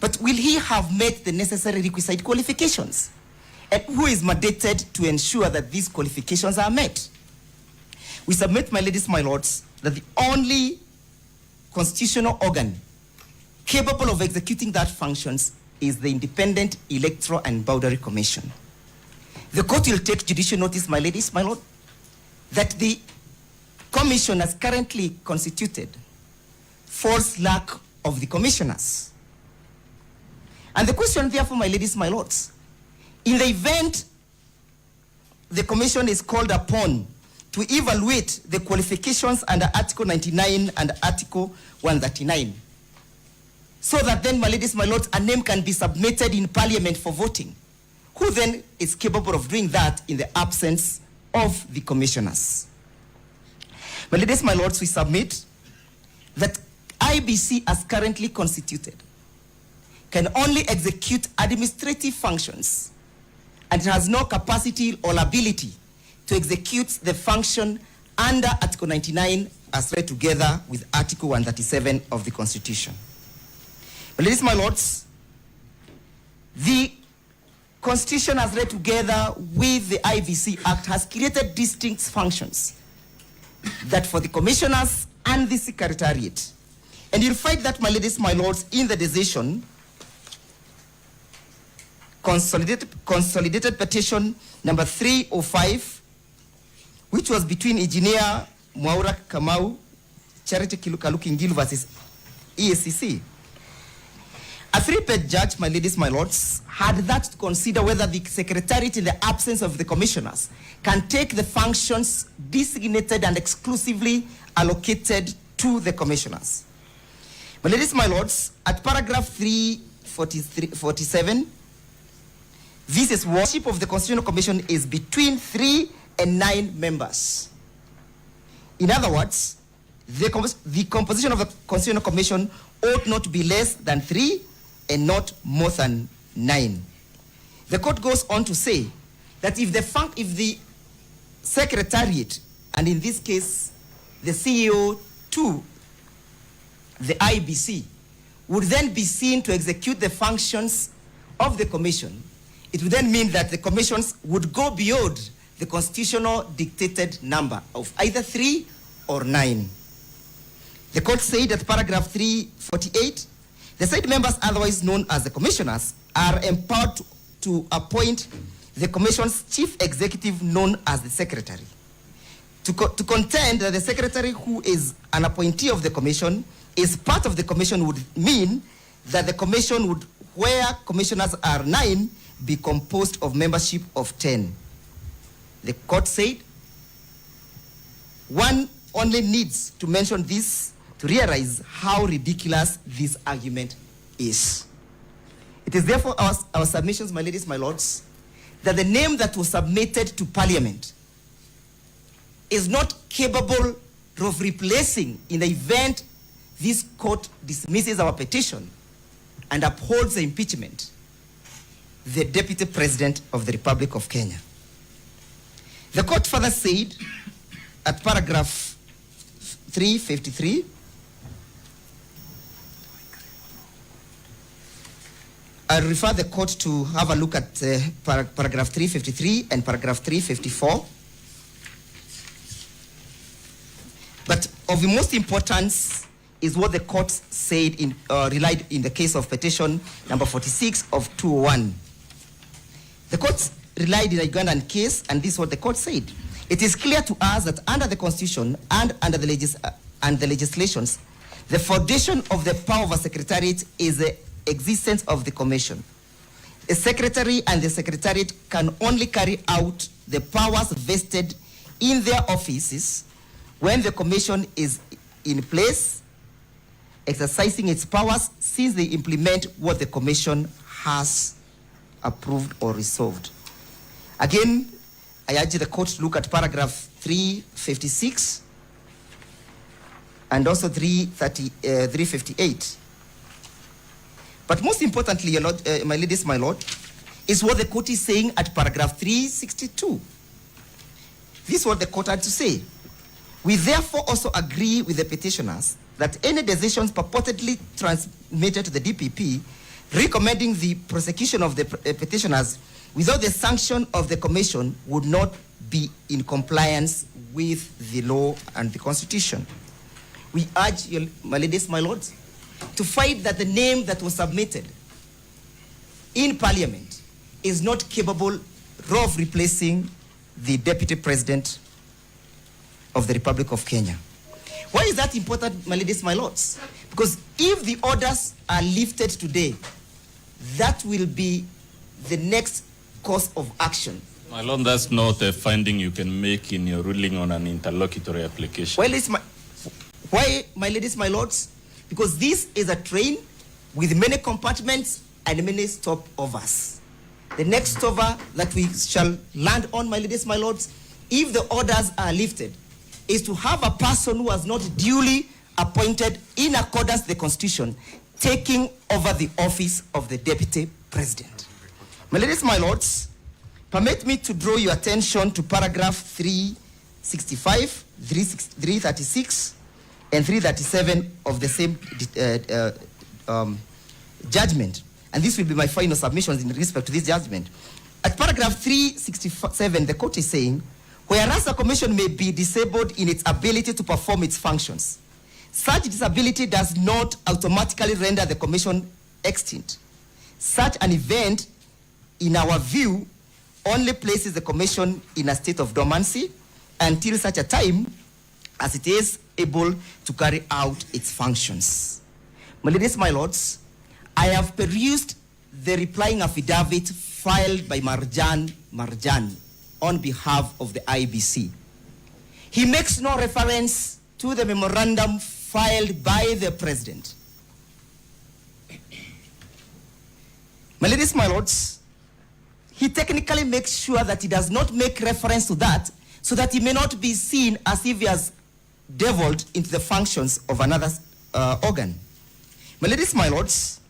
But will he have met the necessary requisite qualifications? And who is mandated to ensure that these qualifications are met? We submit, my ladies, my lords, that the only constitutional organ capable of executing that functions is the Independent Electoral and Boundary Commission. The court will take judicial notice, my ladies, my lord, that the commission as currently constituted falls lack of the commissioners. And the question therefore, my ladies, my lords, in the event the commission is called upon to evaluate the qualifications under Article 99 and Article 139, so that then, my ladies, my lords, a name can be submitted in Parliament for voting, who then is capable of doing that in the absence of the commissioners? My ladies, my lords, we submit that IBC as currently constituted can only execute administrative functions, and it has no capacity or ability to execute the function under Article 99 as read together with Article 137 of the Constitution. My ladies, my lords, the Constitution as read together with the IBC Act has created distinct functions that for the commissioners and the secretariat. And you'll find that, my ladies, my lords, in the decision, consolidated petition number 305, which was between Engineer Mwaura Kamau, Charity Kaluki Ngilu versus EACC. A three-page judge, my ladies, my lords, had that to consider whether the secretariat, in the absence of the commissioners, can take the functions designated and exclusively allocated to the commissioners. My ladies, my lords, at paragraph 347, this is worship of the Constitutional Commission is between 3 and 9 members. In other words, the composition of the Constitutional Commission ought not be less than 3 and not more than 9. The court goes on to say that if the secretariat, and in this case, the CEO to the IBC, would then be seen to execute the functions of the commission, it would then mean that the commissions would go beyond the constitutional dictated number of either 3 or 9. The court said that paragraph 348, the said members, otherwise known as the commissioners, are empowered to appoint the commission's chief executive, known as the secretary. To contend that the secretary, who is an appointee of the commission, is part of the commission would mean that the commission would, where commissioners are 9, be composed of membership of 10. The court said one only needs to mention this to realize how ridiculous this argument is. It is therefore our submissions, my ladies, my lords, that the name that was submitted to Parliament is not capable of replacing, in the event this court dismisses our petition and upholds the impeachment, the Deputy President of the Republic of Kenya. The court further said at paragraph 353, I refer the court to have a look at paragraph 353 and paragraph 354. But of the most importance is what the court said relied in the case of petition number 46 of 201. The court relied in a Ugandan case, and this is what the court said. It is clear to us that under the Constitution and under the legislations, the foundation of the power of a secretariat is the existence of the commission. A secretary and the secretariat can only carry out the powers vested in their offices when the commission is in place, exercising its powers since they implement what the commission has approved or resolved. Again, I urge the court to look at paragraph 356 and also 358. But most importantly, your Lord, my ladies, my lord, is what the court is saying at paragraph 362. This is what the court had to say. We therefore also agree with the petitioners that any decisions purportedly transmitted to the DPP recommending the prosecution of the petitioners without the sanction of the commission would not be in compliance with the law and the Constitution. We urge you, my ladies, my lords, to find that the name that was submitted in Parliament is not capable of replacing the Deputy President of the Republic of Kenya. Why is that important, my ladies, my lords? Because if the orders are lifted today, that will be the next course of action. My lord, that's not a finding you can make in your ruling on an interlocutory application. Well, why, my ladies, my lords? Because this is a train with many compartments and many stopovers. The next stopover that we shall land on, my ladies, my lords, if the orders are lifted, is to have a person who has not duly appointed in accordance with the Constitution taking over the office of the Deputy President. My ladies, my lords, permit me to draw your attention to paragraph 365, 336, and 337 of the same judgment. And this will be my final submissions in respect to this judgment. At paragraph 367, the court is saying, whereas a commission may be disabled in its ability to perform its functions, such disability does not automatically render the commission extinct. Such an event, in our view, only places the commission in a state of dormancy until such a time as it is able to carry out its functions. My ladies, my lords, I have perused the replying affidavit filed by Marjan on behalf of the IBC. He makes no reference to the memorandum filed by the President. My ladies, my lords, he technically makes sure that he does not make reference to that so that he may not be seen as if he has devolved into the functions of another organ. My ladies, my lords,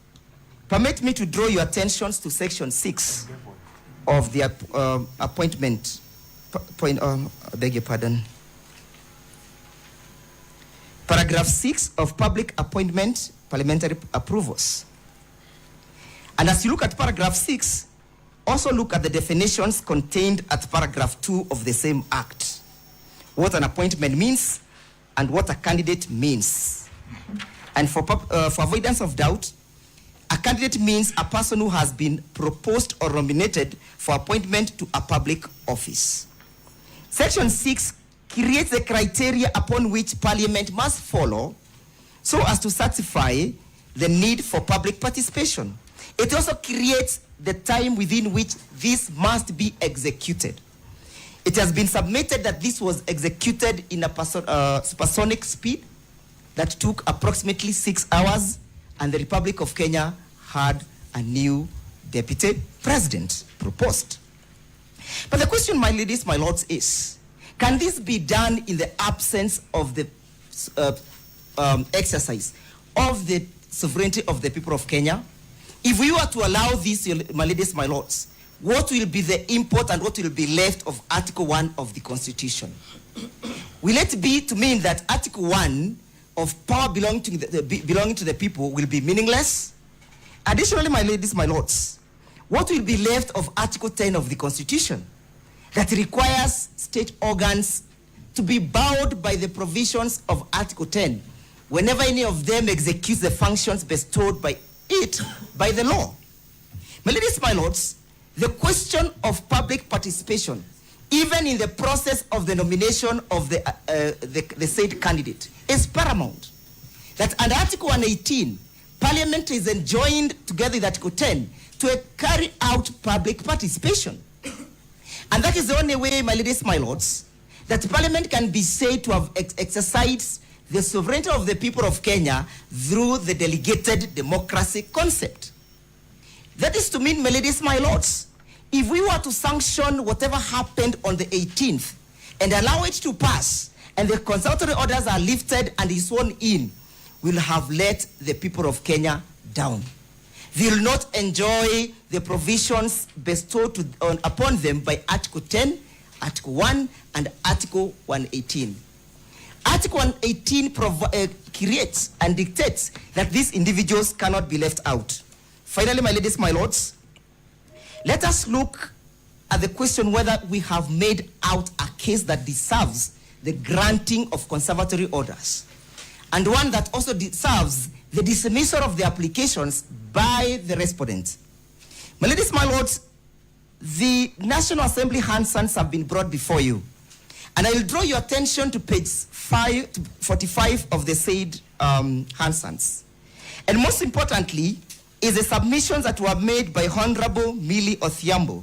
permit me to draw your attentions to section 6 of the appointment, I beg your pardon. Paragraph 6 of public appointment parliamentary approvals. And as you look at paragraph 6, also look at the definitions contained at paragraph 2 of the same act. What an appointment means and what a candidate means. And for avoidance of doubt, a candidate means a person who has been proposed or nominated for appointment to a public office. Section 6 creates the criteria upon which Parliament must follow so as to satisfy the need for public participation. It also creates the time within which this must be executed. It has been submitted that this was executed in a supersonic speed that took approximately 6 hours, and the Republic of Kenya had a new deputy president proposed. But the question, my ladies, my lords, is, can this be done in the absence of the exercise of the sovereignty of the people of Kenya? If we were to allow this, my ladies, my lords, what will be the import and what will be left of Article 1 of the Constitution? Will it be to mean that Article 1 of power belonging to the people will be meaningless? Additionally, my ladies, my lords, what will be left of Article 10 of the Constitution that requires state organs to be bound by the provisions of Article 10 whenever any of them executes the functions bestowed by it by the law? My ladies, my lords, the question of public participation, even in the process of the nomination of the said candidate, is paramount. That under Article 118, Parliament is enjoined together with Article 10 to carry out public participation. And that is the only way, my ladies, my lords, that Parliament can be said to have exercised the sovereignty of the people of Kenya through the delegated democracy concept. That is to mean, my ladies, my lords, if we were to sanction whatever happened on the 18th and allow it to pass, and the conservatory orders are lifted and is sworn in, we'll have let the people of Kenya down. They will not enjoy the provisions bestowed upon them by Article 10, Article 1, and Article 118. Article 118 creates and dictates that these individuals cannot be left out. Finally, my ladies, my lords, let us look at the question whether we have made out a case that deserves the granting of conservatory orders, and one that also deserves the dismissal of the applications by the respondents. My ladies, my lords, the National Assembly handsets have been brought before you, and I will draw your attention to page 45 of the said handsets. And most importantly, is the submissions that were made by Honorable Millie Othiambo,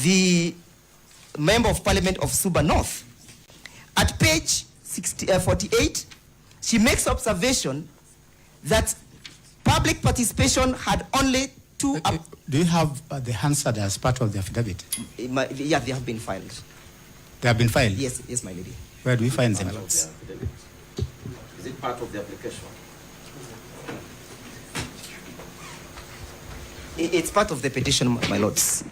the Member of Parliament of Suba North. At page 48, she makes observation that public participation had only two... Do you have the Hansard as part of the affidavit? Yeah, they have been filed. They have been filed? Yes, yes, my lady. Where do we find them? Is it part of the application? It's part of the petition, my lords.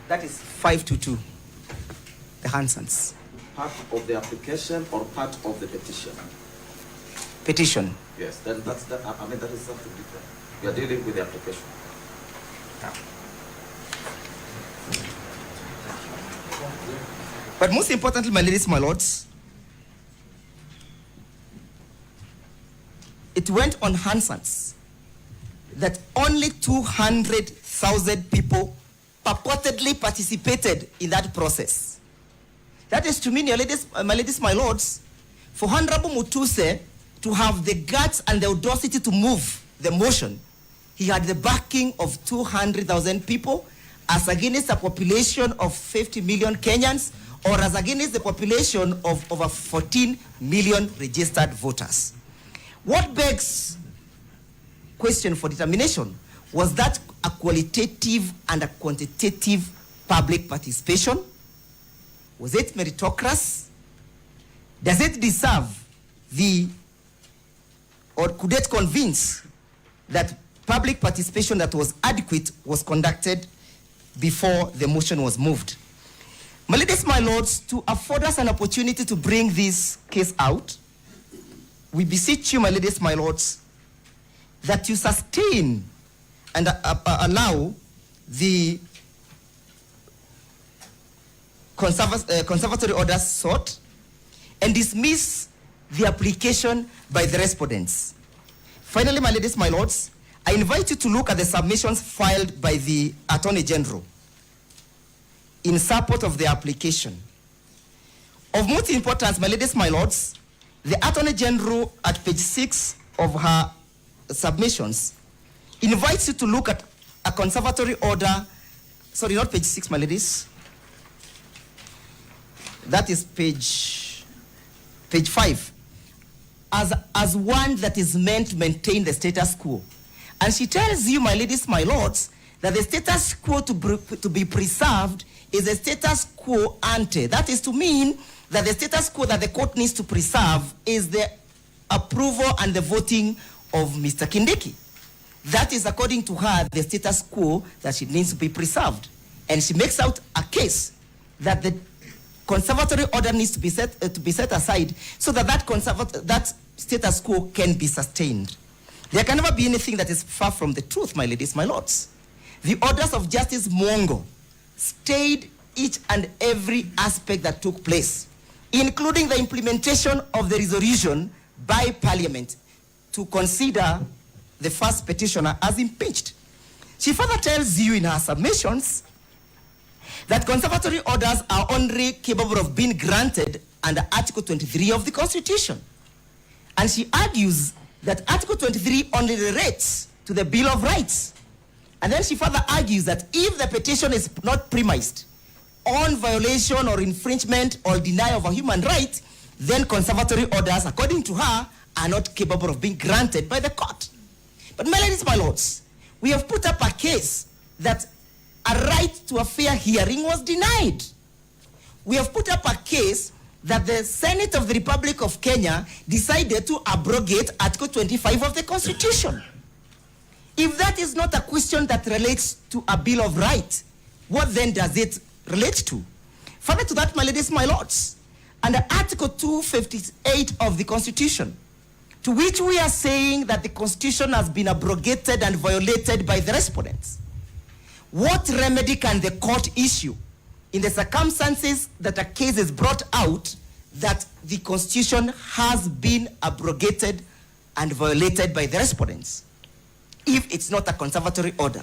That is 522, the Hansons. Part of the application or part of the petition? Petition. Yes, that is something different. We are dealing with the application. But most importantly, my ladies, my lords, it went on Hansons that only 200,000 people purportedly participated in that process. That is to mean, my ladies, my lords, for Honorable Mutuse to have the guts and the audacity to move the motion, he had the backing of 200,000 people as against a population of 50 million Kenyans, or as against the population of over 14 million registered voters. What begs question for determination was that a qualitative and a quantitative public participation? Was it meritocracy? Does it deserve or could it convince that public participation that was adequate was conducted before the motion was moved? My ladies, my lords, to afford us an opportunity to bring this case out, we beseech you, my ladies, my lords, that you sustain and allow the conservatory orders sought and dismiss the application by the respondents. Finally, my ladies, my lords, I invite you to look at the submissions filed by the Attorney General in support of the application. Of most importance, my ladies, my lords, the Attorney General at page 6 of her submissions invites you to look at a conservatory order, sorry, not page 6, my ladies. That is page 5, as one that is meant to maintain the status quo. And she tells you, my ladies, my lords, that the status quo to be preserved is a status quo ante. That is to mean that the status quo that the court needs to preserve is the approval and the voting of Mr. Kindiki. That is, according to her, the status quo that she needs to be preserved. And she makes out a case that the conservatory order needs to be set aside so that that status quo can be sustained. There can never be anything that is far from the truth, my ladies, my lords. The orders of Justice Mwongo stayed each and every aspect that took place, including the implementation of the resolution by Parliament to consider the first petitioner as impeached. She further tells you in her submissions that conservatory orders are only capable of being granted under Article 23 of the Constitution. And she argues that Article 23 only relates to the Bill of Rights. And then she further argues that if the petition is not premised on violation or infringement or denial of a human right, then conservatory orders, according to her, are not capable of being granted by the court. But my ladies, my lords, we have put up a case that a right to a fair hearing was denied. We have put up a case that the Senate of the Republic of Kenya decided to abrogate Article 25 of the Constitution. If that is not a question that relates to a Bill of Rights, what then does it relate to? Further to that, my ladies, my lords, under Article 258 of the Constitution, to which we are saying that the Constitution has been abrogated and violated by the respondents, what remedy can the court issue in the circumstances that a case is brought out that the Constitution has been abrogated and violated by the respondents, if it's not a conservatory order?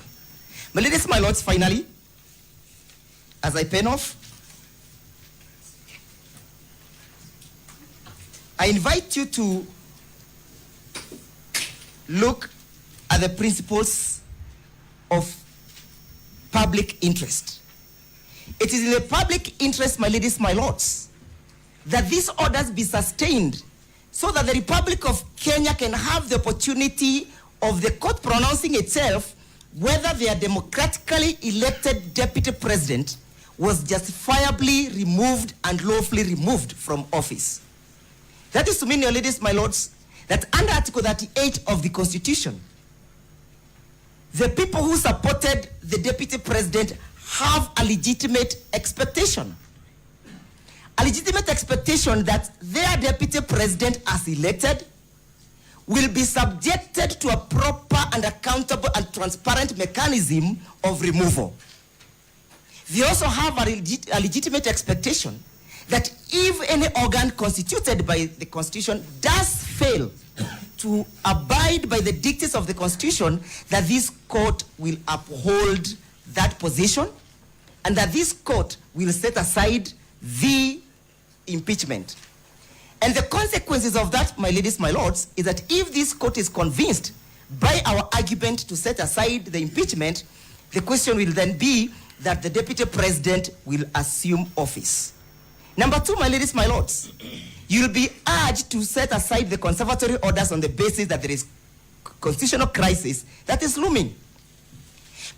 My ladies, my lords, finally, as I pen off, I invite you to look at the principles of public interest. It is in the public interest, my ladies, my lords, that these orders be sustained so that the Republic of Kenya can have the opportunity of the court pronouncing itself whether their democratically elected deputy president was justifiably removed and lawfully removed from office. That is to mean, your ladies, my lords, that under Article 38 of the Constitution, the people who supported the deputy president have a legitimate expectation. A legitimate expectation that their deputy president, as elected, will be subjected to a proper and accountable and transparent mechanism of removal. They also have a legitimate expectation that if any organ constituted by the Constitution does fail to abide by the dictates of the Constitution, that this court will uphold that position and that this court will set aside the impeachment. And the consequences of that, my ladies, my lords, is that if this court is convinced by our argument to set aside the impeachment, the question will then be that the deputy president will assume office. Number two, my ladies, my lords, you'll be urged to set aside the conservatory orders on the basis that there is constitutional crisis that is looming.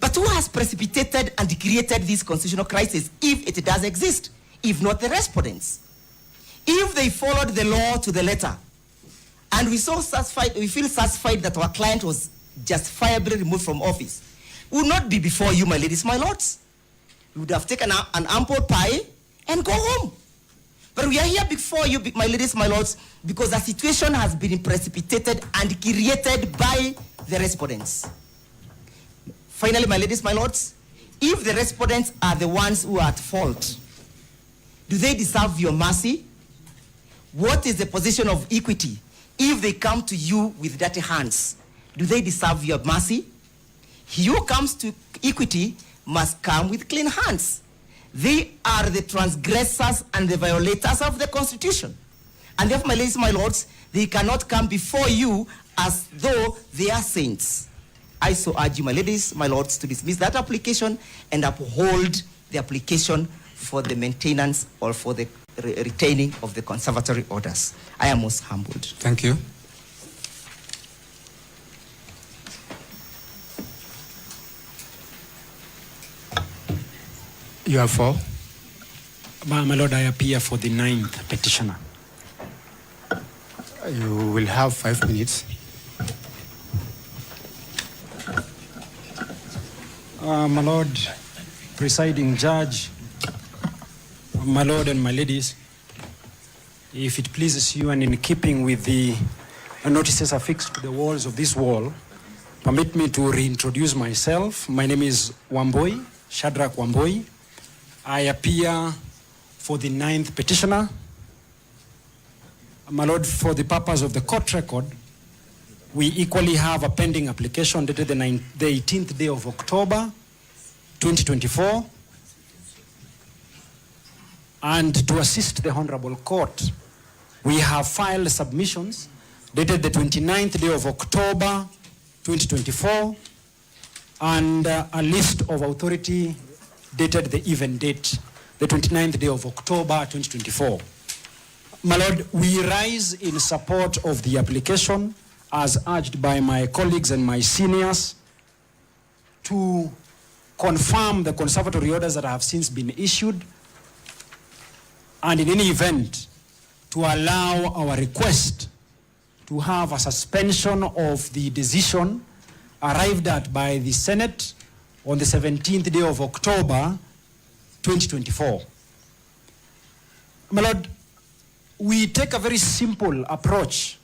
But who has precipitated and created this constitutional crisis, if it does exist, if not the respondents? If they followed the law to the letter, and we feel satisfied that our client was justifiably removed from office, we would not be before you, my ladies, my lords. We would have taken an ample pie and go home. But we are here before you, my ladies, my lords, because the situation has been precipitated and created by the respondents. Finally, my ladies, my lords, if the respondents are the ones who are at fault, do they deserve your mercy? What is the position of equity if they come to you with dirty hands? Do they deserve your mercy? He who comes to equity must come with clean hands. They are the transgressors and the violators of the Constitution. And therefore, my ladies, my lords, they cannot come before you as though they are saints. I so urge you, my ladies, my lords, to dismiss that application and uphold the application for the maintenance or for the retaining of the conservatory orders. I am most humbled. Thank you. You have four. My Lord, I appear for the 9th petitioner. You will have 5 minutes. My Lord, presiding judge, my Lord and my ladies, if it pleases you and in keeping with the notices affixed to the walls of this wall, permit me to reintroduce myself. My name is Wamboi, Shadrach Wamboi. I appear for the 9th petitioner. My Lord, for the purpose of the court record, we equally have a pending application dated the 18th day of October, 2024. And to assist the Honorable Court, we have filed submissions dated the 29th day of October, 2024, and a list of authority dated the even date, the 29th day of October, 2024. My Lord, we rise in support of the application as urged by my colleagues and my seniors to confirm the conservatory orders that have since been issued, and in any event, to allow our request to have a suspension of the decision arrived at by the Senate on the 17th day of October, 2024. My Lord, we take a very simple approach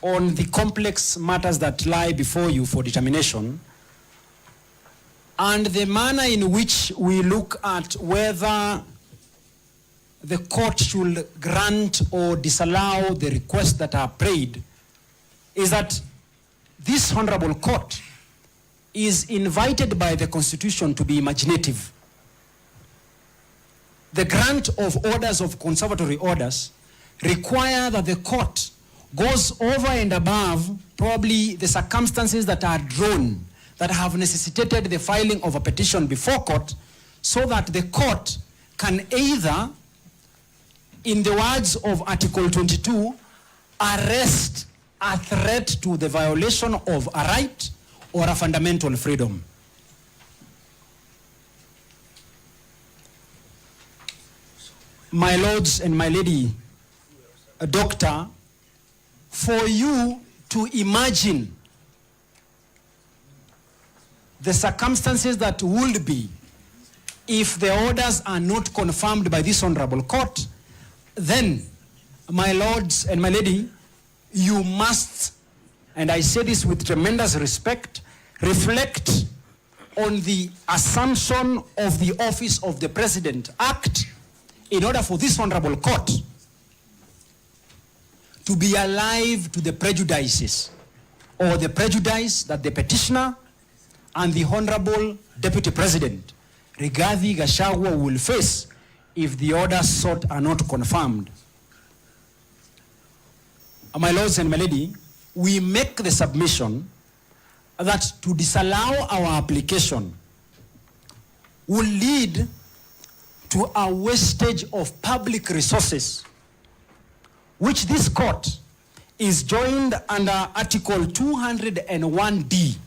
on the complex matters that lie before you for determination, and the manner in which we look at whether the court should grant or disallow the requests that are prayed is that this honorable court is invited by the Constitution to be imaginative. The grant of orders of conservatory orders require that the court goes over and above probably the circumstances that are drawn that have necessitated the filing of a petition before court, so that the court can either, in the words of Article 22, arrest a threat to the violation of a right or a fundamental freedom. My lords and my lady, doctor, for you to imagine the circumstances that would be if the orders are not confirmed by this honorable court, then, my lords and my lady, you must, and I say this with tremendous respect, reflect on the assumption of the office of the President Act in order for this honorable court to be alive to the prejudices or the prejudice that the petitioner and the Honorable Deputy President Rigathi Gachagua will face if the orders sought are not confirmed. My lords and my lady, we make the submission that to disallow our application will lead to a wastage of public resources, which this court is joined under Article 201D.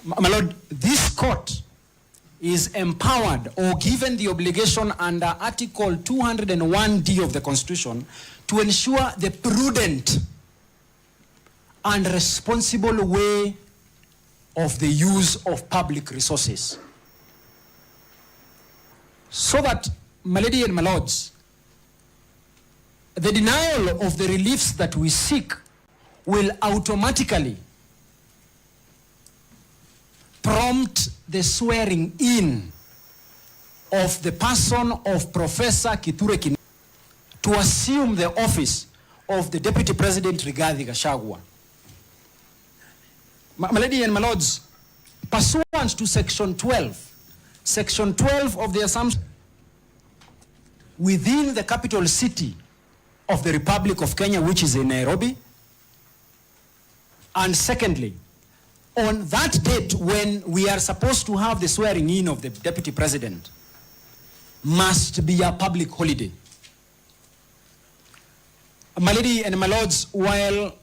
My Lord, this court is empowered or given the obligation under Article 201D of the Constitution to ensure the prudent and responsible way of the use of public resources. So that, my lady and my lords, the denial of the reliefs that we seek will automatically prompt the swearing in of the person of Professor Kithure Kindiki to assume the office of the Deputy President Rigathi Gachagua. My lady and my lords, pursuant to Section 12 of the assumption within the capital city of the Republic of Kenya, which is in Nairobi, and secondly, on that date when we are supposed to have the swearing in of the Deputy President, must be a public holiday. My lady and my lords, while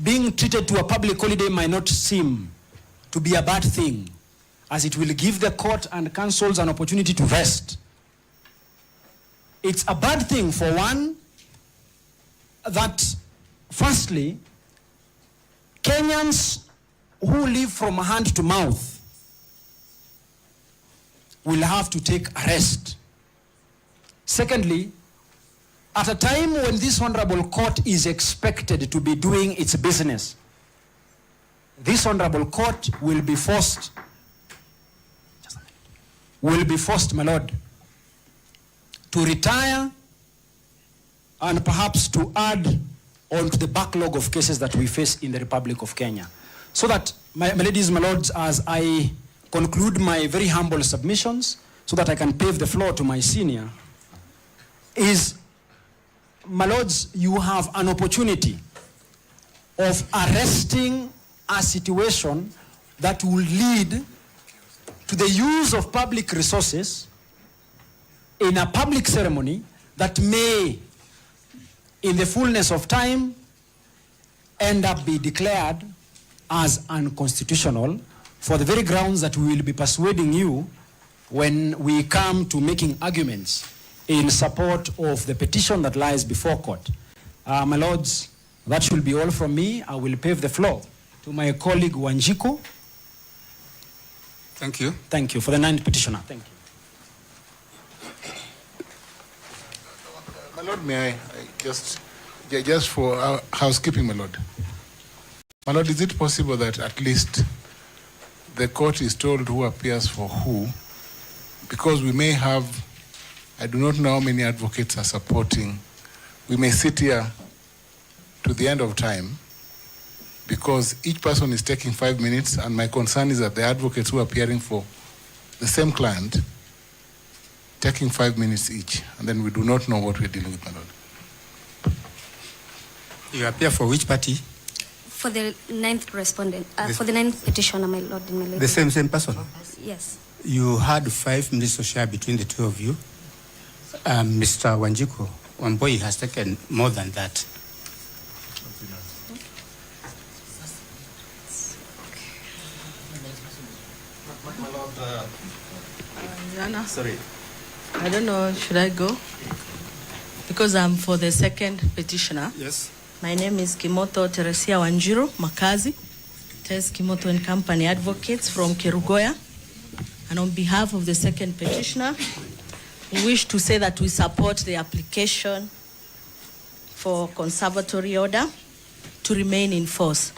being treated to a public holiday might not seem to be a bad thing, as it will give the court and councils an opportunity to rest, it's a bad thing for one, that firstly, Kenyans who live from hand to mouth will have to take a rest. Secondly, at a time when this honorable court is expected to be doing its business, this honorable court will be forced, my lord, to retire and perhaps to add on to the backlog of cases that we face in the Republic of Kenya. So that, my ladies, my lords, as I conclude my very humble submissions, so that I can pave the floor to my senior, is, my lords, you have an opportunity of arresting a situation that will lead to the use of public resources in a public ceremony that may, in the fullness of time, end up be declared as unconstitutional for the very grounds that we will be persuading you when we come to making arguments in support of the petition that lies before court. My lords, that should be all from me. I will pave the floor to my colleague Wanjiku. Thank you. Thank you for the 9th petitioner. Thank you. My lord, may I just for housekeeping, my lord. My lord, is it possible that at least the court is told who appears for who? Because we may have, I do not know how many advocates are supporting. We may sit here to the end of time because each person is taking 5 minutes, and my concern is that the advocates who are appearing for the same client taking 5 minutes each, and then we do not know what we're dealing with, my lord. You appear for which party? For the 9th respondent, for the 9th petitioner, my lord and my lady. The same person? Yes. You had 5 minutes to share between the two of you. Mr. Wanjiku, Wamboi has taken more than that. My lord, Jana, sorry. I don't know, should I go? Because I'm for the 2nd petitioner. Yes. My name is Kimoto Teresia Wanjiru Makazi, Tess Kimoto and Company Advocates from Kerugoya. And on behalf of the 2nd petitioner, we wish to say that we support the application for conservatory order to remain in force.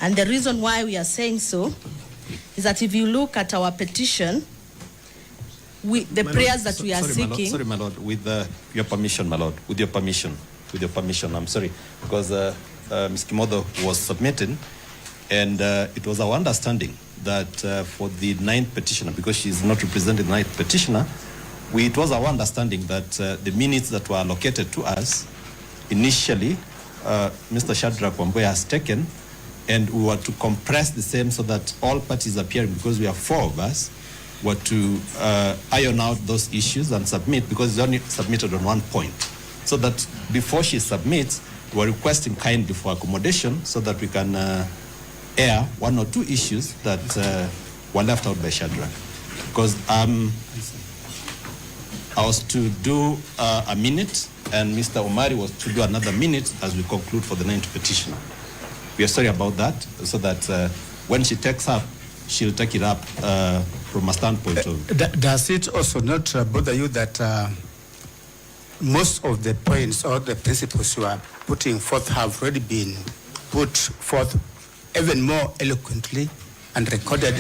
And the reason why we are saying so is that if you look at our petition, the prayers that we are seeking... Sorry, my lord, with your permission, my lord, with your permission, I'm sorry, because Ms. Kimodo was submitting, and it was our understanding that for the 9th petitioner, because she is not representing the 9th petitioner, it was our understanding that the minutes that were allocated to us, initially, Mr. Shadrach Wamboi has taken, and we were to compress the same so that all parties appearing, because we are 4 of us, were to iron out those issues and submit, because it's only submitted on one point. So that before she submits, we're requesting kindly for accommodation so that we can air 1 or 2 issues that were left out by Shadrach. Because I was to do a minute, and Mr. Omari was to do another minute as we conclude for the 9th petitioner. We are sorry about that, so that when she takes up, she'll take it up from a standpoint of... Does it also not bother you that most of the points or the principles you are putting forth have already been put forth even more eloquently and recorded?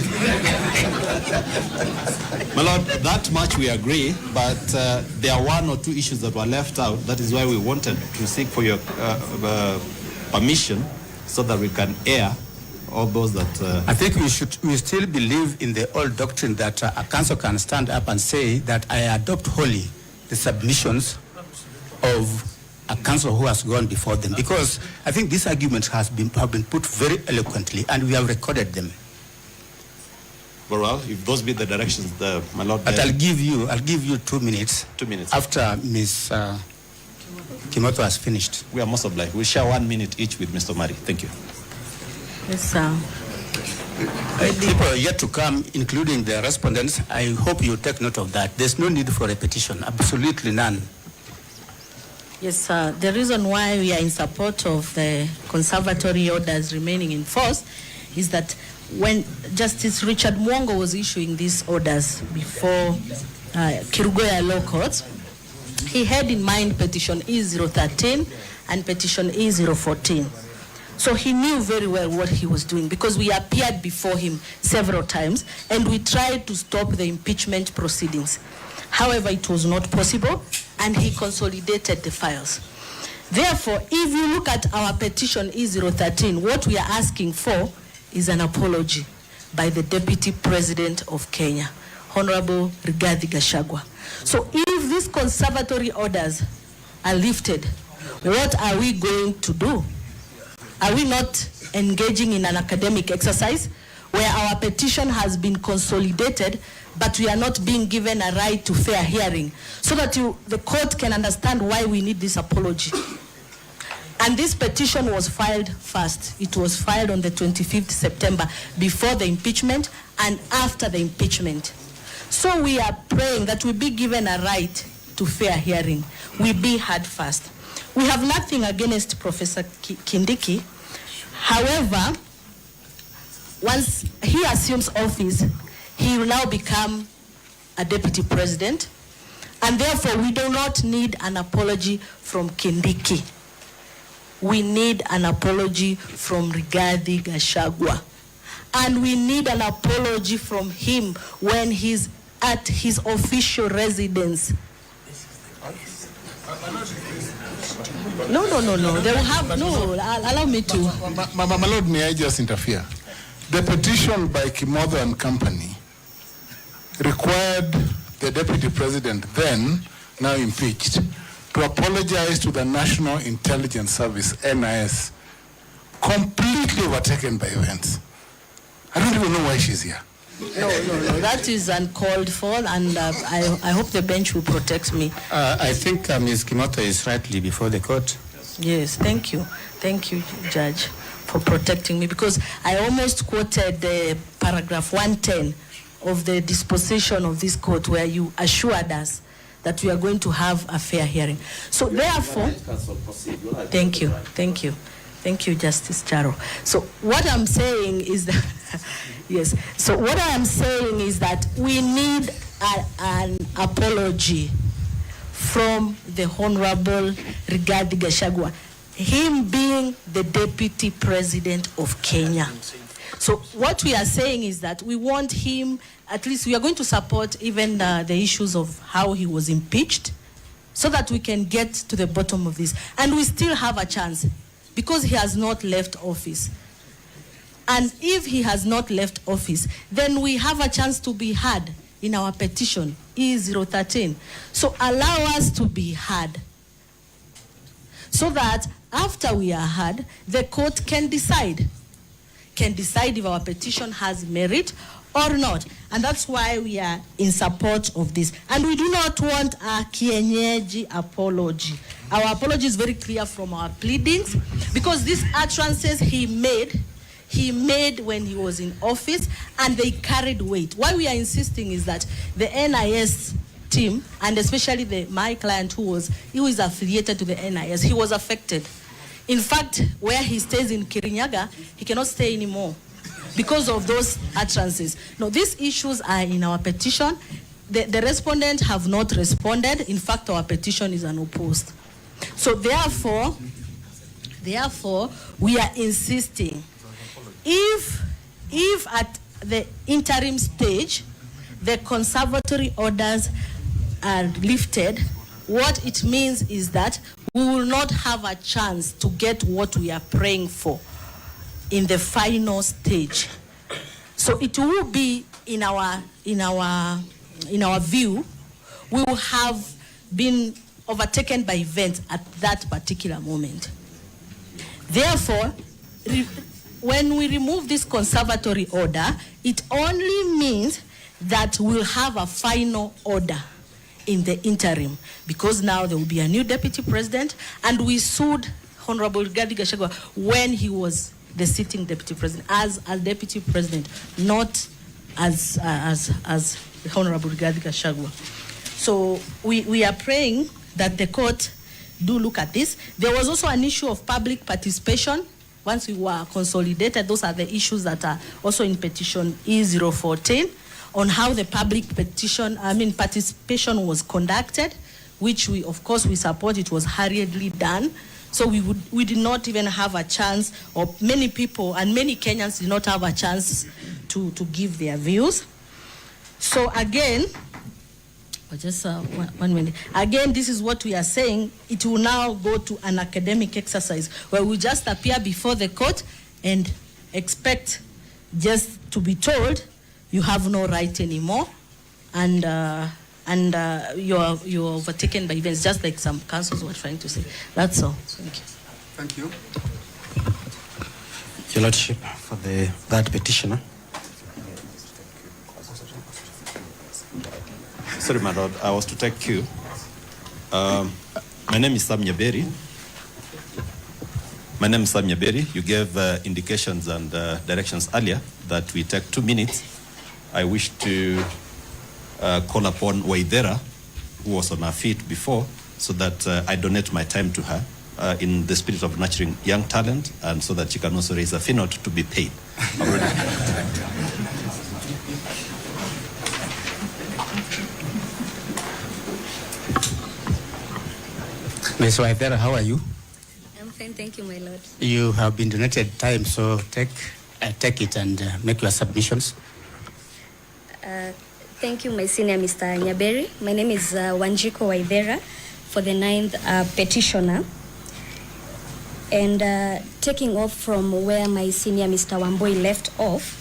My lord, that much we agree, but there are 1 or 2 issues that were left out. That is why we wanted to seek for your permission so that we can air all those that... I think we still believe in the old doctrine that a council can stand up and say that I adopt wholly the submissions of a council who has gone before them, because I think these arguments have been put very eloquently, and we have recorded them. Very well, if those be the directions, my lord... But I'll give you 2 minutes. 2 minutes. After Ms. Kimoto has finished. We are most obliged. We'll share 1 minute each with Mr. Omari. Thank you. Yes, sir. People are yet to come, including the respondents. I hope you take note of that. There's no need for a petition, absolutely none. Yes, sir. The reason why we are in support of the conservatory orders remaining in force is that when Justice Richard Mwongo was issuing these orders before Kerugoya Law Courts, he had in mind petition E013 and petition E014. So he knew very well what he was doing because we appeared before him several times and we tried to stop the impeachment proceedings. However, it was not possible and he consolidated the files. Therefore, if you look at our petition E013, what we are asking for is an apology by the Deputy President of Kenya, Honorable Rigathi Gachagua. So if these conservatory orders are lifted, what are we going to do? Are we not engaging in an academic exercise where our petition has been consolidated, but we are not being given a right to fair hearing so that the court can understand why we need this apology? And this petition was filed first. It was filed on the 25th September before the impeachment and after the impeachment. So we are praying that we be given a right to fair hearing. We be heard first. We have nothing against Professor Kindiki. However, once he assumes office, he will now become a deputy president, and therefore we do not need an apology from Kindiki. We need an apology from Rigathi Gachagua. And we need an apology from him when he's at his official residence. No. They will have, no, allow me to. My Lord, may I just interfere? The petition by Kimotho and company required the Deputy President, then, now impeached, to apologize to the National Intelligence Service, NIS, completely overtaken by events. I don't even know why she's here. No, that is uncalled for, and I hope the bench will protect me. I think Ms. Kimotho is rightly before the court. Yes, thank you. Thank you, Judge, for protecting me, because I almost quoted the paragraph 110 of the disposition of this court where you assured us that we are going to have a fair hearing. So therefore, thank you, Justice Charo. So what I'm saying is that, yes, so what I am saying is that we need an apology from the Honorable Rigathi Gachagua, him being the Deputy President of Kenya. So what we are saying is that we want him, at least we are going to support even the issues of how he was impeached so that we can get to the bottom of this. And we still have a chance because he has not left office. And if he has not left office, then we have a chance to be heard in our petition, E013. So allow us to be heard so that after we are heard, the court can decide if our petition has merit or not. And that's why we are in support of this. And we do not want a kienyeji apology. Our apology is very clear from our pleadings, because these utterances he made when he was in office, and they carried weight. Why we are insisting is that the NIS team, and especially my client who is affiliated to the NIS, he was affected. In fact, where he stays in Kirinyaga, he cannot stay anymore because of those utterances. No, these issues are in our petition. The respondents have not responded. In fact, our petition is unopposed. So therefore, we are insisting, if at the interim stage, the conservatory orders are lifted, what it means is that we will not have a chance to get what we are praying for in the final stage. So it will be in our view, we will have been overtaken by events at that particular moment. Therefore, when we remove this conservatory order, it only means that we'll have a final order in the interim, because now there will be a new deputy president, and we sued Honorable Rigathi Gachagua when he was the sitting deputy president, as a deputy president, not as Honorable Rigathi Gachagua. So we are praying that the court do look at this. There was also an issue of public participation once we were consolidated, those are the issues that are also in petition E014 on how the public participation was conducted, which we, of course, we support. It was hurriedly done. So we did not even have a chance, or many people and many Kenyans did not have a chance to give their views. So again, just 1 minute. Again, this is what we are saying. It will now go to an academic exercise where we just appear before the court and expect just to be told you have no right anymore, and you're overtaken by events, just like some councils were trying to say. That's all. Thank you. Thank you. Your Lordship, for the third petitioner. Sorry, my lord, I was to take cue. My name is Sam Nyaberi. You gave indications and directions earlier that we take 2 minutes. I wish to call upon Waithera, who was on her feet before, so that I donate my time to her in the spirit of nurturing young talent, and so that she can also raise a fee note to be paid. Ms. Waithera, how are you? I'm fine, thank you, my lord. You have been donated time, so take it and make your submissions. Thank you, my senior Mr. Nyaberi. My name is Wanjiko Waithera for the 9th petitioner. And taking off from where my senior Mr. Wamboi left off,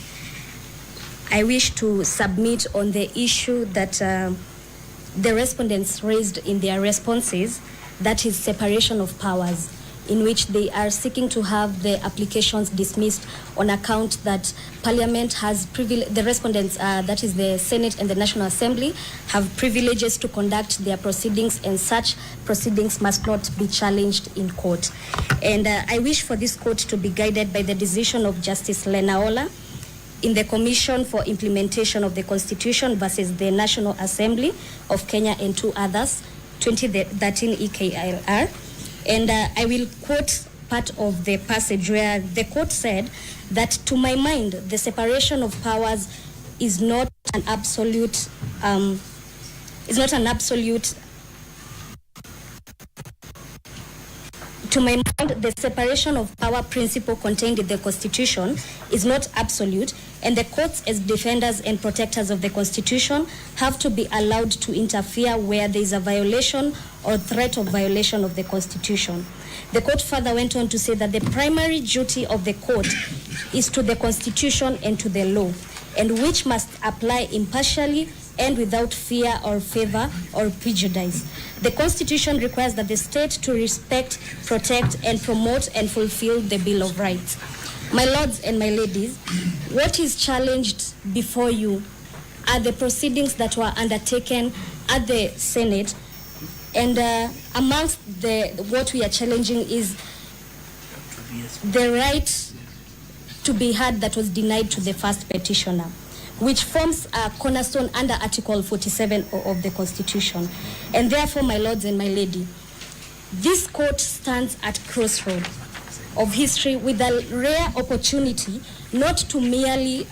I wish to submit on the issue that the respondents raised in their responses, that is separation of powers, in which they are seeking to have the applications dismissed on account that Parliament has the respondents, that is the Senate and the National Assembly, have privileges to conduct their proceedings, and such proceedings must not be challenged in court. And I wish for this court to be guided by the decision of Justice Lenaola in the Commission for Implementation of the Constitution versus the National Assembly of Kenya and 2 others, 2013 EKLR. And I will quote part of the passage where the court said that, to my mind, the separation of powers is not an absolute, to my mind, the separation of power principle contained in the Constitution is not absolute, and the courts, as defenders and protectors of the Constitution, have to be allowed to interfere where there is a violation or threat of violation of the Constitution. The court further went on to say that the primary duty of the court is to the Constitution and to the law, and which must apply impartially and without fear or favor or prejudice. The Constitution requires that the state to respect, protect, and promote and fulfill the Bill of Rights. My lords and my ladies, what is challenged before you are the proceedings that were undertaken at the Senate, and amongst what we are challenging is the right to be heard that was denied to the first petitioner, which forms a cornerstone under Article 47 of the Constitution. And therefore, my lords and my lady, this court stands at crossroads of history with a rare opportunity not to merely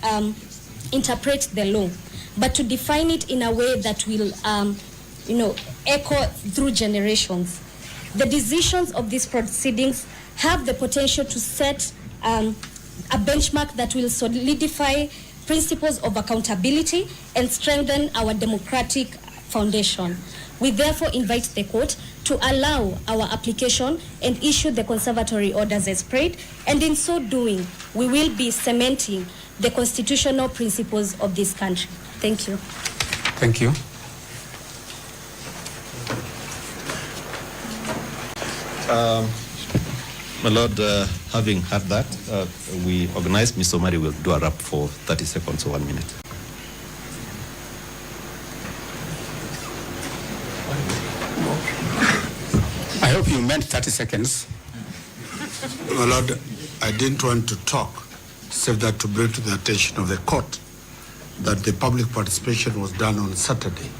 interpret the law, but to define it in a way that will echo through generations. The decisions of these proceedings have the potential to set a benchmark that will solidify principles of accountability and strengthen our democratic foundation. We therefore invite the court to allow our application and issue the conservatory orders as prayed, and in so doing, we will be cementing the constitutional principles of this country. Thank you. Thank you. My lord, having had that, we organized Ms. Omari will do a wrap for 30 seconds or 1 minute. I hope you meant 30 seconds. My lord, I didn't want to talk, except that to bring to the attention of the court that the public participation was done on Saturday,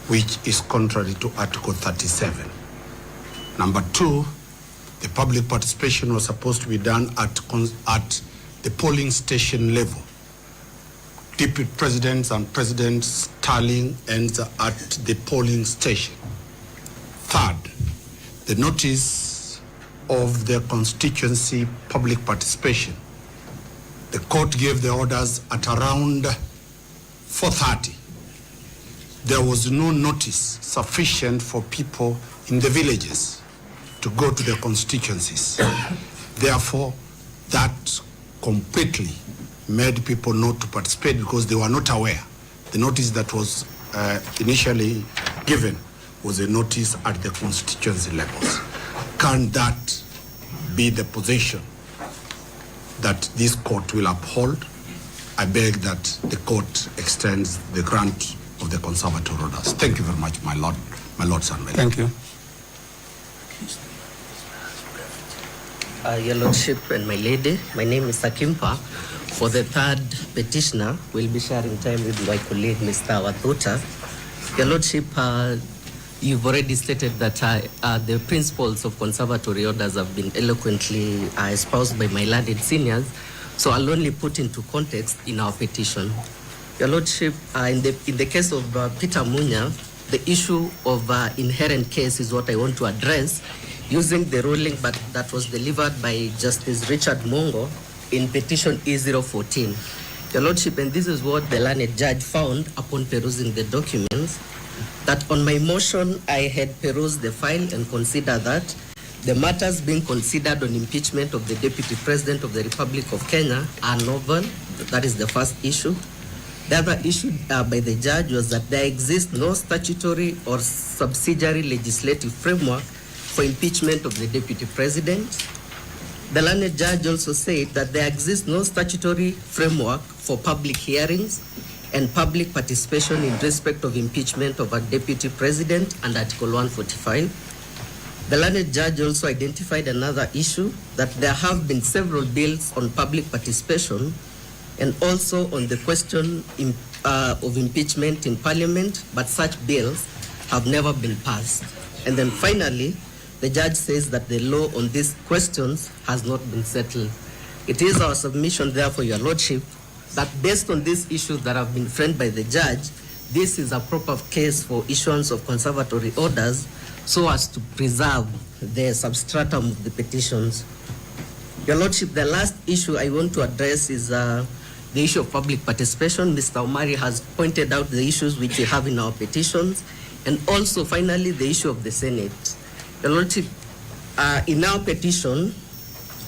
which is contrary to Article 37. Number 2, The public participation was supposed to be done at the polling station level. Deputy presidents and presidents tallying ends at the polling station. Third, the notice of the constituency public participation. The court gave the orders at around 4:30. There was no notice sufficient for people in the villages to go to the constituencies. Therefore, that completely made people not to participate because they were not aware. The notice that was initially given was a notice at the constituency levels. Can that be the position that this court will uphold? I beg that the court extends the grant of the conservatory orders. Thank you very much, my lords and my lady. Thank you. Your Lordship and my lady, my name is Sakimpa. For the third petitioner, we'll be sharing time with my colleague, Mr. Wathuta. Your Lordship, you've already stated that the principles of conservatory orders have been eloquently espoused by my learned seniors, so I'll only put into context in our petition. Your Lordship, in the case of Peter Munya, the issue of inherent case is what I want to address using the ruling that was delivered by Justice Richard Mongo in petition E014. Your Lordship, and this is what the learned judge found upon perusing the documents, that on my motion, I had perused the file and considered that the matters being considered on impeachment of the Deputy President of the Republic of Kenya are novel. That is the first issue. The other issue by the judge was that there exists no statutory or subsidiary legislative framework for impeachment of the Deputy President. The learned judge also said that there exists no statutory framework for public hearings and public participation in respect of impeachment of a Deputy President under Article 145. The learned judge also identified another issue, that there have been several bills on public participation and also on the question of impeachment in Parliament, but such bills have never been passed. And then finally, the judge says that the law on these questions has not been settled. It is our submission, therefore, Your Lordship, that based on these issues that have been framed by the judge, this is a proper case for issuance of conservatory orders so as to preserve the substratum of the petitions. Your Lordship, the last issue I want to address is the issue of public participation. Mr. Omari has pointed out the issues which we have in our petitions, and also finally the issue of the Senate. Your Lordship, in our petition,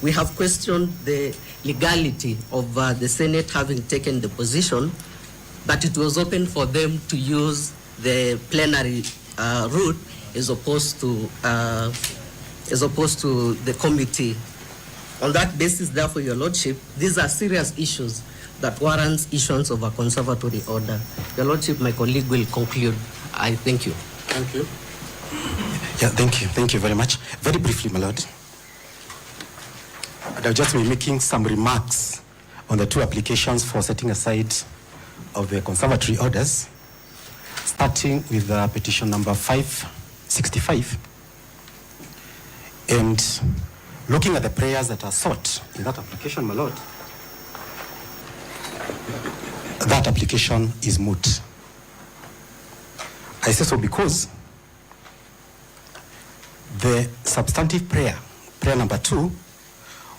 we have questioned the legality of the Senate having taken the position that it was open for them to use the plenary route as opposed to the committee. On that basis, therefore, Your Lordship, these are serious issues that warrants issuance of a conservatory order. Your Lordship, my colleague will conclude. I thank you. Thank you. Yeah, thank you. Thank you very much. Very briefly, my lord. I'll just be making some remarks on the two applications for setting aside of the conservatory orders, starting with petition number 565. And looking at the prayers that are sought in that application, my lord, that application is moot. I say so because the substantive prayer number 2,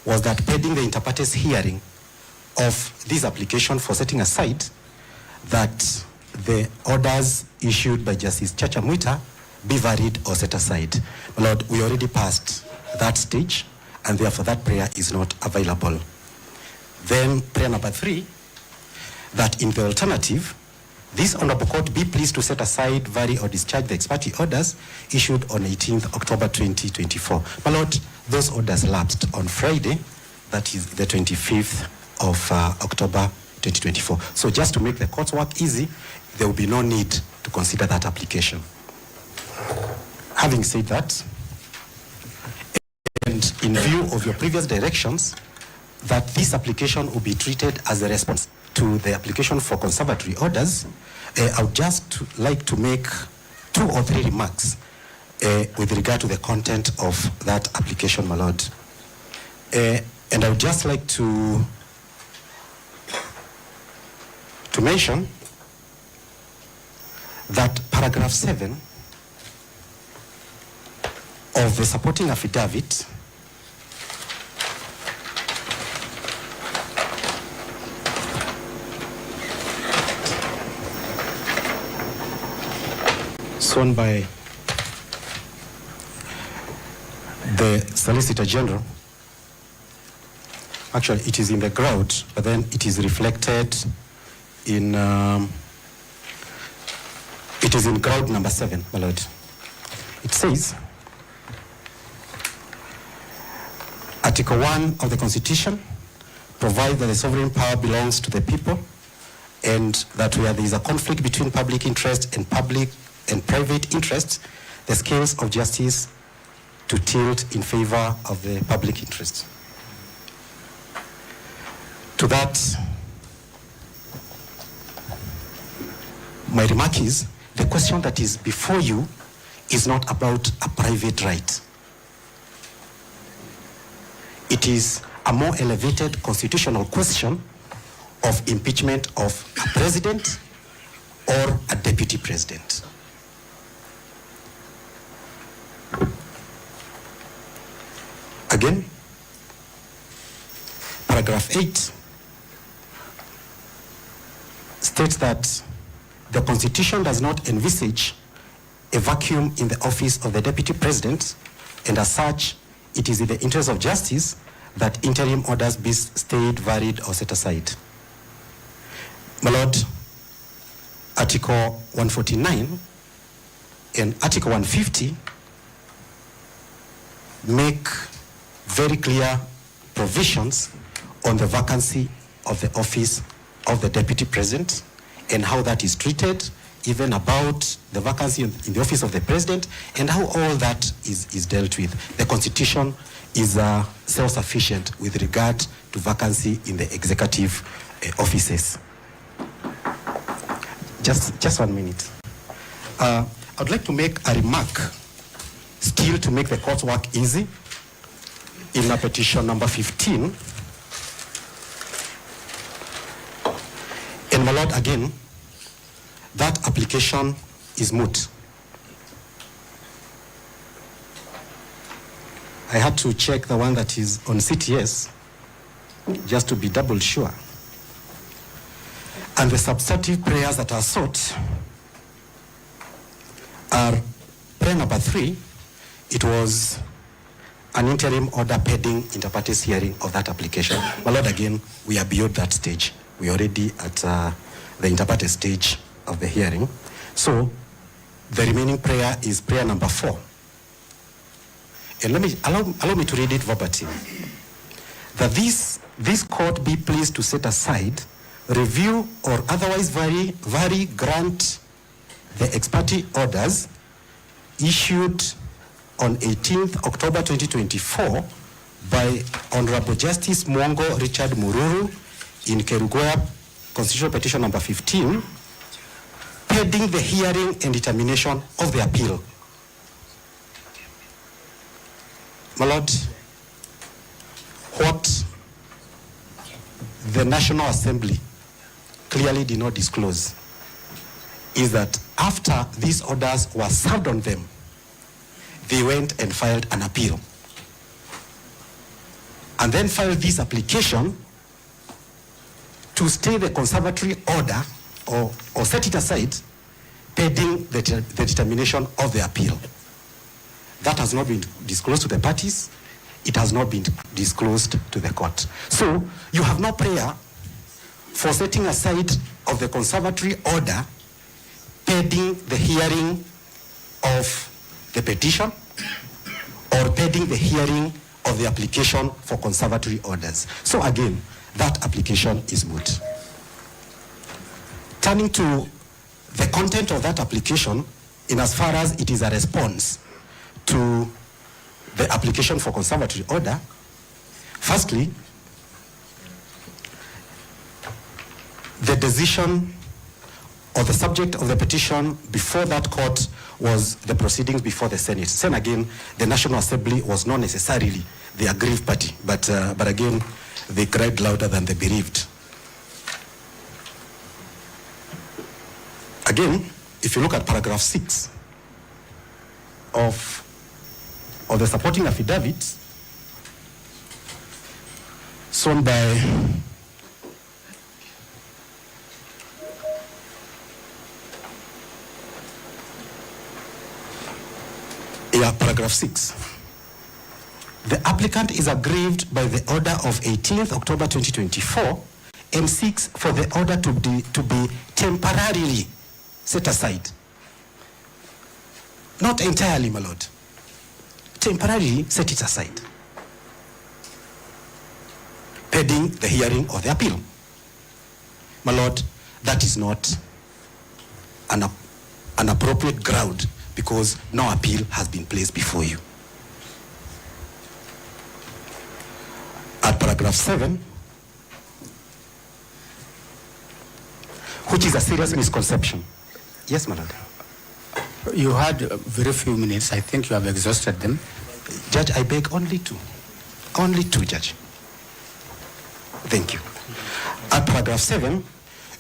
was that pending the inter partes hearing of this application for setting aside, that the orders issued by Justice Chacha Mwita be varied or set aside. My lord, we already passed that stage, and therefore that prayer is not available. Then prayer number 3, that in the alternative, this honorable court be pleased to set aside, vary or discharge the ex parte orders issued on 18th October 2024. My lord, those orders lapsed on Friday, that is the 25th of October 2024. So just to make the court's work easy, there will be no need to consider that application. Having said that, and in view of your previous directions, that this application will be treated as a response to the application for conservatory orders, I would just like to make 2 or 3 remarks with regard to the content of that application, my lord. And I would just like to mention that paragraph 7 of the supporting affidavit sworn by the Solicitor General. Actually, it is in the ground, but then it is reflected in it is in ground number 7, my lord. It says, Article 1 of the Constitution provides that the sovereign power belongs to the people, and that where there is a conflict between public interest and private interest, the scales of justice to tilt in favor of the public interest. To that, my remark is, the question that is before you is not about a private right. It is a more elevated constitutional question of impeachment of a president or a deputy president. Again, paragraph 8 states that the Constitution does not envisage a vacuum in the office of the deputy president, and as such, it is in the interest of justice that interim orders be stayed, varied, or set aside. My lord, Article 149 and Article 150 make very clear provisions on the vacancy of the office of the deputy president and how that is treated, even about the vacancy in the office of the president and how all that is dealt with. The Constitution is self-sufficient with regard to vacancy in the executive offices. Just 1 minute. I'd like to make a remark, still to make the court's work easy, in a petition number 15. And my lord, again, that application is moot. I had to check the one that is on CTS just to be double sure. And the substantive prayers that are sought are prayer number 3. It was an interim order pending inter partes hearing of that application. My lord, again, we are beyond that stage. We are already at the inter partes stage of the hearing. So the remaining prayer is prayer number 4. And allow me to read it verbatim. That this court be pleased to set aside, review, or otherwise vary grant the ex parte orders issued on 18th October 2024 by Honorable Justice Mwongo Richard Mururu in Kerugoya, Constitutional Petition number 15, pending the hearing and determination of the appeal. My lord, what the National Assembly clearly did not disclose is that after these orders were served on them, they went and filed an appeal. And then filed this application to stay the conservatory order or set it aside pending the determination of the appeal. That has not been disclosed to the parties. It has not been disclosed to the court. So you have no prayer for setting aside of the conservatory order pending the hearing of the petition or pending the hearing of the application for conservatory orders. So again, that application is moot. Turning to the content of that application, in as far as it is a response to the application for conservatory order, firstly, the decision or the subject of the petition before that court was the proceedings before the Senate. Then again, the National Assembly was not necessarily the aggrieved party, but again, they cried louder than the bereaved. Again, if you look at paragraph 6 of the supporting affidavit, shown by paragraph 6. The applicant is aggrieved by the order of 18th October 2024 and seeks for the order to be temporarily set aside. Not entirely, my lord. Temporarily set it aside, pending the hearing of the appeal. My lord, that is not an appropriate ground because no appeal has been placed before you. At paragraph 7, which is a serious misconception. Yes, my lord. You had very few minutes. I think you have exhausted them. Judge, I beg only two. Only two, Judge. Thank you. At paragraph 7,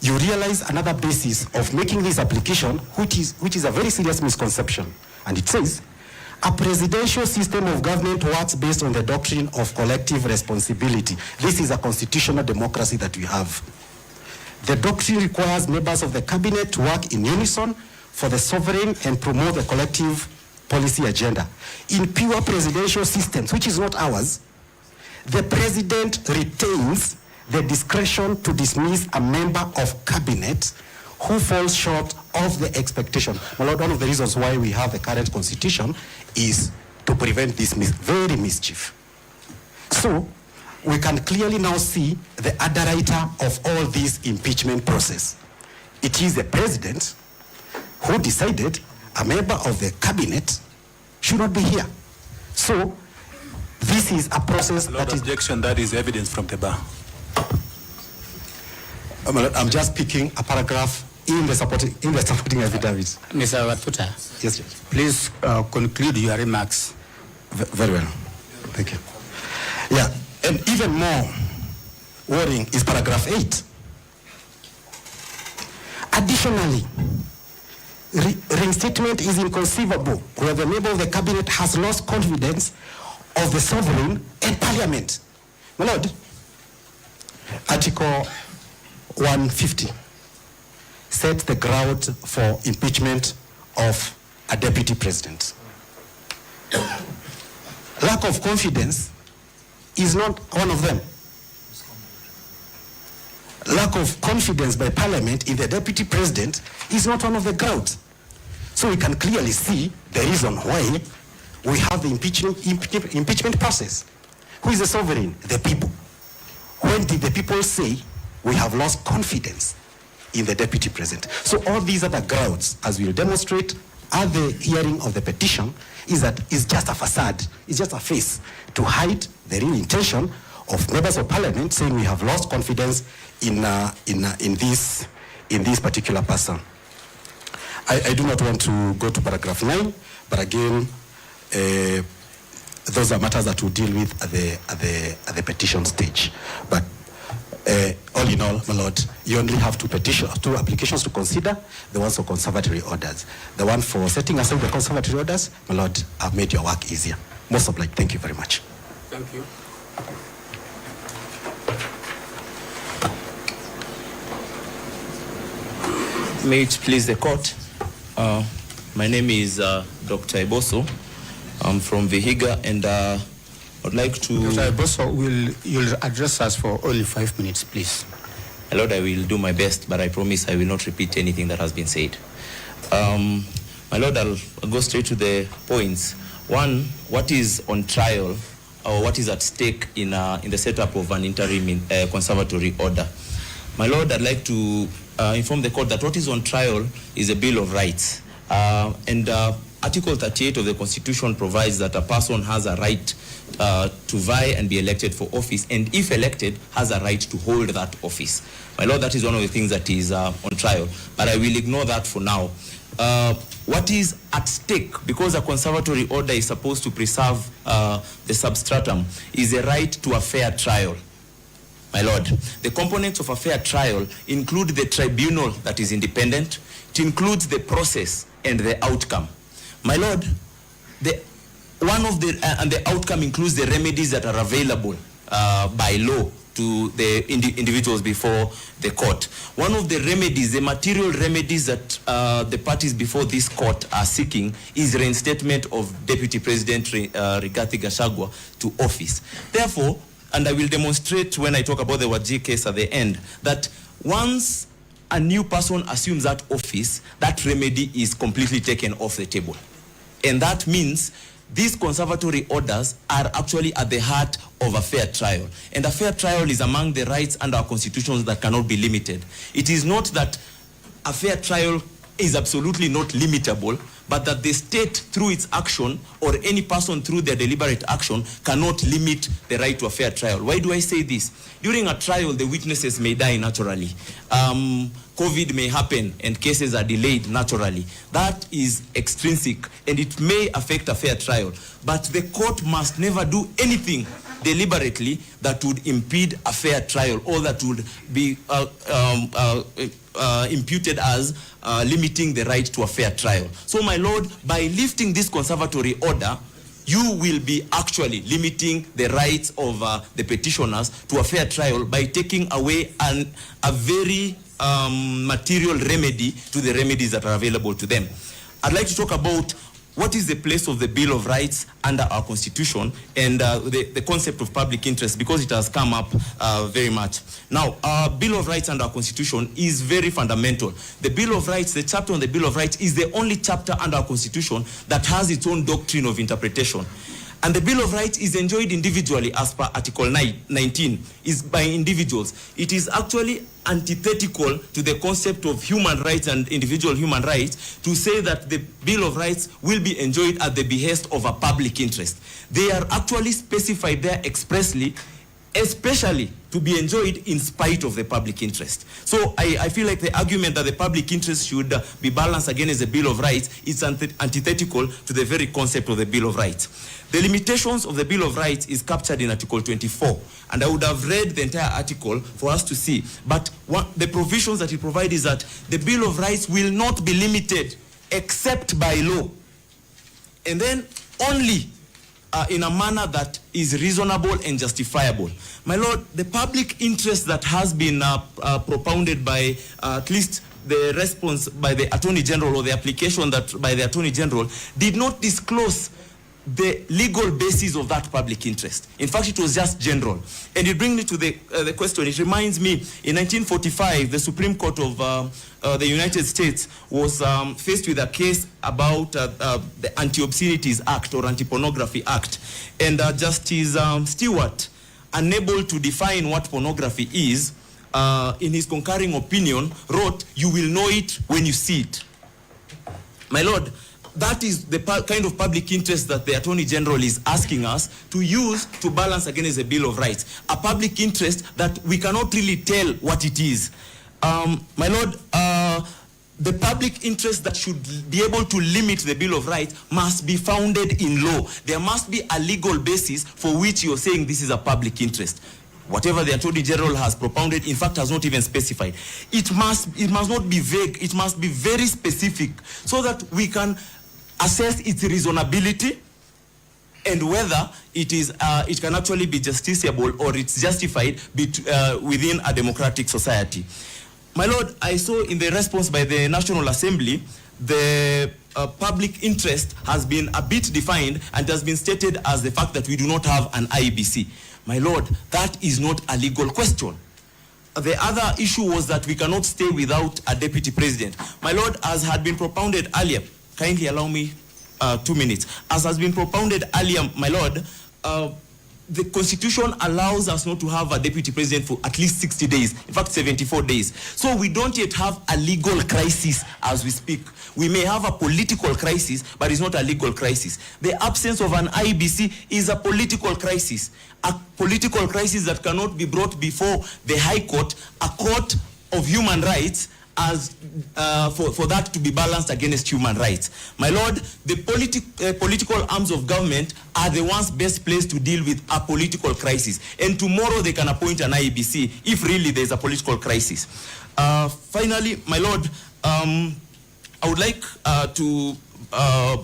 you realize another basis of making this application, which is a very serious misconception. And it says, a presidential system of government works based on the doctrine of collective responsibility. This is a constitutional democracy that we have. The doctrine requires members of the cabinet to work in unison for the sovereign and promote the collective policy agenda. In pure presidential systems, which is not ours, the president retains the discretion to dismiss a member of cabinet who falls short of the expectation. My lord, one of the reasons why we have the current constitution is to prevent this very mischief. So, we can clearly now see the underwriter of all this impeachment process. It is the president who decided a member of the cabinet should not be here. So, this is a process that is... Objection, that is evidence from the bar. I'm just picking a paragraph in the supporting affidavit. Mr. Watuta. Yes, Judge. Please conclude your remarks. Very well. Thank you. Yeah, and even more worrying is paragraph 8. Additionally, reinstatement is inconceivable where the member of the cabinet has lost confidence of the sovereign and parliament. My lord, Article 150 sets the ground for impeachment of a deputy president. Lack of confidence is not one of them. Lack of confidence by parliament in the deputy president is not one of the grounds. So we can clearly see the reason why we have the impeachment process. Who is the sovereign? The people. When did the people say we have lost confidence in the deputy president? So all these other grounds, as we'll demonstrate at the hearing of the petition, is just a facade, it's just a face to hide the real intention of members of parliament saying we have lost confidence in this particular person. I do not want to go to paragraph 9, but again, those are matters that we'll deal with at the petition stage. But all in all, my lord, you only have two applications to consider, the ones for conservatory orders. The one for setting aside the conservatory orders, my lord, I've made your work easier. Most obliged. Thank you very much. Thank you. May it please the court. My name is Dr. Eboso. I'm from Vihiga, and I'd like to... Dr. Eboso, you'll address us for only 5 minutes, please. My lord, I will do my best, but I promise I will not repeat anything that has been said. My lord, I'll go straight to the points. One, what is on trial, or what is at stake in the setup of an interim conservatory order? My lord, I'd like to inform the court that what is on trial is a Bill of Rights. And Article 38 of the Constitution provides that a person has a right to vie and be elected for office, and if elected, has a right to hold that office. My Lord, that is one of the things that is on trial, but I will ignore that for now. What is at stake, because a conservatory order is supposed to preserve the substratum, is a right to a fair trial. My Lord, the components of a fair trial include the tribunal that is independent. It includes the process and the outcome. My Lord, the outcome includes the remedies that are available by law to the individuals before the court. One of the remedies, the material remedies that the parties before this court are seeking, is reinstatement of Deputy President Rigathi Gachagua to office. Therefore, and I will demonstrate when I talk about the Wajir case at the end, that once a new person assumes that office, that remedy is completely taken off the table. And that means these conservatory orders are actually at the heart of a fair trial. And a fair trial is among the rights under our constitutions that cannot be limited. It is not that a fair trial is absolutely not limitable, but that the state through its action or any person through their deliberate action cannot limit the right to a fair trial. Why do I say this? During a trial, the witnesses may die naturally. COVID may happen and cases are delayed naturally. That is extrinsic and it may affect a fair trial. But the court must never do anything deliberately that would impede a fair trial or that would be imputed as limiting the right to a fair trial. So, my Lord, by lifting this conservatory order, you will be actually limiting the rights of the petitioners to a fair trial by taking away a very material remedy to the remedies that are available to them. I'd like to talk about what is the place of the Bill of Rights under our Constitution and the concept of public interest, because it has come up very much. Now, our Bill of Rights under our Constitution is very fundamental. The Bill of Rights, the chapter on the Bill of Rights, is the only chapter under our Constitution that has its own doctrine of interpretation. And the Bill of Rights is enjoyed individually as per Article 19, is by individuals. It is actually antithetical to the concept of human rights and individual human rights to say that the Bill of Rights will be enjoyed at the behest of a public interest. They are actually specified there expressly, especially to be enjoyed in spite of the public interest. So I feel like the argument that the public interest should be balanced against the Bill of Rights is antithetical to the very concept of the Bill of Rights. The limitations of the Bill of Rights is captured in Article 24, and I would have read the entire article for us to see. But the provisions that it provides is that the Bill of Rights will not be limited except by law, and then only in a manner that is reasonable and justifiable. My Lord, the public interest that has been propounded by at least the response by the Attorney General, or the application that by the Attorney General, did not disclose the legal basis of that public interest. In fact, it was just general. And it brings me to the question. It reminds me, in 1945, the Supreme Court of the United States was faced with a case about the Anti-Obscenities Act or Anti-Pornography Act. And Justice Stewart, unable to define what pornography is, in his concurring opinion, wrote, "You will know it when you see it." My Lord, that is the kind of public interest that the Attorney General is asking us to use to balance against the Bill of Rights. A public interest that we cannot really tell what it is. My Lord, the public interest that should be able to limit the Bill of Rights must be founded in law. There must be a legal basis for which you're saying this is a public interest. Whatever the Attorney General has propounded, in fact, has not even specified. It must not be vague. It must be very specific so that we can assess its reasonability and whether it can actually be justiciable or it's justified within a democratic society. My Lord, I saw in the response by the National Assembly, the public interest has been a bit defined and has been stated as the fact that we do not have an IEBC. My Lord, that is not a legal question. The other issue was that we cannot stay without a deputy president. My Lord, as had been propounded earlier, kindly allow me 2 minutes. As has been propounded earlier, my Lord, the Constitution allows us not to have a deputy president for at least 60 days, in fact 74 days. So we don't yet have a legal crisis as we speak. We may have a political crisis, but it's not a legal crisis. The absence of an IBC is a political crisis. A political crisis that cannot be brought before the High Court, a court of human rights, as for that to be balanced against human rights. My Lord, the political arms of government are the ones best placed to deal with a political crisis. And tomorrow they can appoint an IEBC if really there is a political crisis. Finally, my Lord, I would like to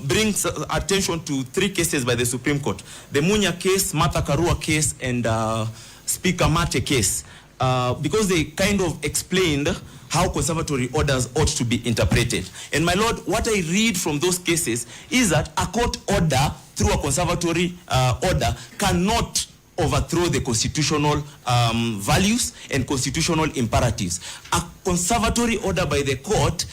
bring attention to 3 cases by the Supreme Court. The Munya case, Martha Karua case, and Speaker Mate case. Because they kind of explained how conservatory orders ought to be interpreted. And my Lord, what I read from those cases is that a court order through a conservatory order cannot overthrow the constitutional values and constitutional imperatives. A conservatory order by the court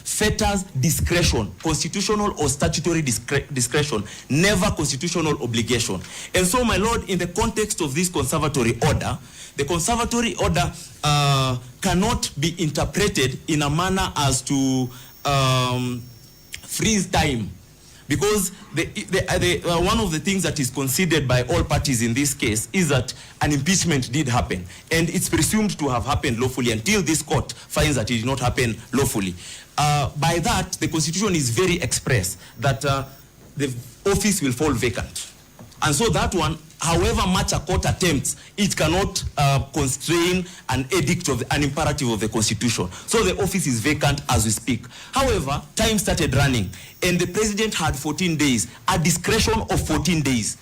fetters discretion, constitutional or statutory discretion, never constitutional obligation. And so, my Lord, in the context of this conservatory order, the conservatory order cannot be interpreted in a manner as to freeze time. Because one of the things that is considered by all parties in this case is that an impeachment did happen. And it's presumed to have happened lawfully until this court finds that it did not happen lawfully. By that, the Constitution is very express that the office will fall vacant. And so that one, however much a court attempts, it cannot constrain an edict of an imperative of the Constitution. So the office is vacant as we speak. However, time started running, and the president had 14 days, a discretion of 14 days.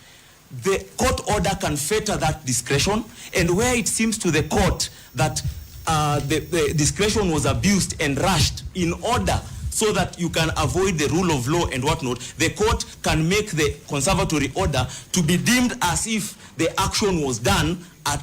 The court order can fetter that discretion, and where it seems to the court that the discretion was abused and rushed in order so that you can avoid the rule of law and whatnot, the court can make the conservatory order to be deemed as if the action was done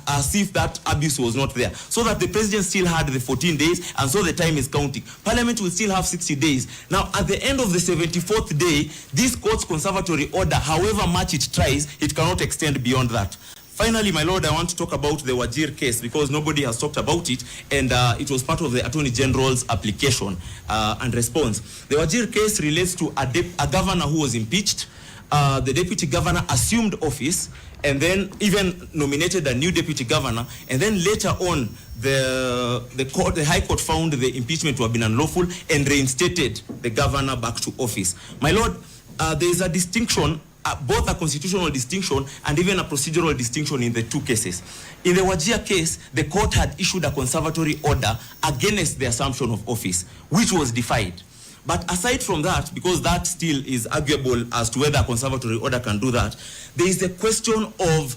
as if that abuse was not there. So that the president still had the 14 days, and so the time is counting. Parliament will still have 60 days. Now, at the end of the 74th day, this court's conservatory order, however much it tries, it cannot extend beyond that. Finally, my Lord, I want to talk about the Wajir case because nobody has talked about it, and it was part of the Attorney General's application and response. The Wajir case relates to a governor who was impeached. The deputy governor assumed office and then even nominated a new deputy governor, and then later on the High Court found the impeachment to have been unlawful and reinstated the governor back to office. My Lord, there is a distinction, both a constitutional distinction and even a procedural distinction in the 2 cases. In the Wajir case, the court had issued a conservatory order against the assumption of office, which was defied. But aside from that, because that still is arguable as to whether a conservatory order can do that, there is the question of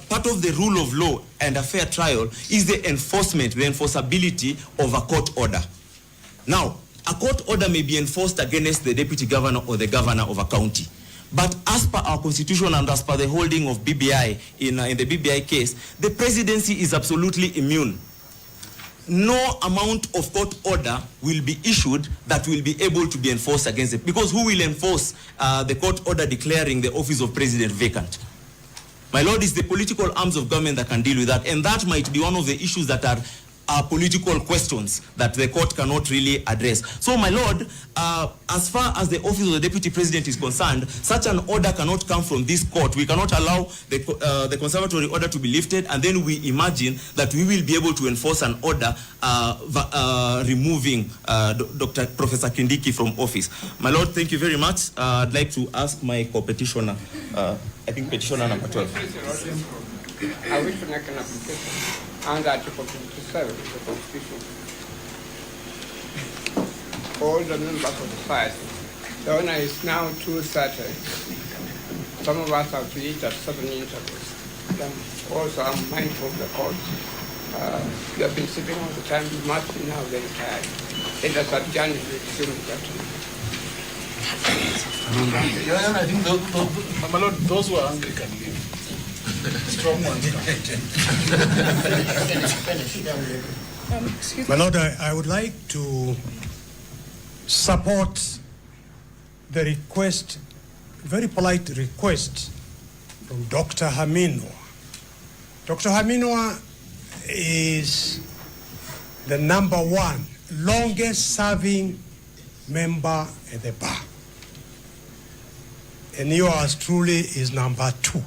part of the rule of law and a fair trial is the enforcement, the enforceability of a court order. Now, a court order may be enforced against the deputy governor or the governor of a county. But as per our constitution and as per the holding of BBI in the BBI case, the presidency is absolutely immune. No amount of court order will be issued that will be able to be enforced against it. Because who will enforce the court order declaring the office of president vacant? My Lord, it's the political arms of government that can deal with that. And that might be one of the issues that are political questions that the court cannot really address. So, my Lord, as far as the office of the deputy president is concerned, such an order cannot come from this court. We cannot allow the conservatory order to be lifted, and then we imagine that we will be able to enforce an order removing Professor Kindiki from office. My Lord, thank you very much. I'd like to ask my co-petitioner, I think petitioner number 12. I wish to make an application under Article 57 of the Constitution. All the members of the society, the owner is now too certain. Some of us have to eat at 7 intervals. Also, I'm mindful of the court. You have been sitting all the time, you must be now very tired. Let us adjourn to the extreme I think my Lord, those who are angry can leave. Strong ones. My Lord, I would like to support the request, very polite request from Dr. Haminwa. Dr. Haminwa is the #1 longest serving member at the bar. And yours truly is #2.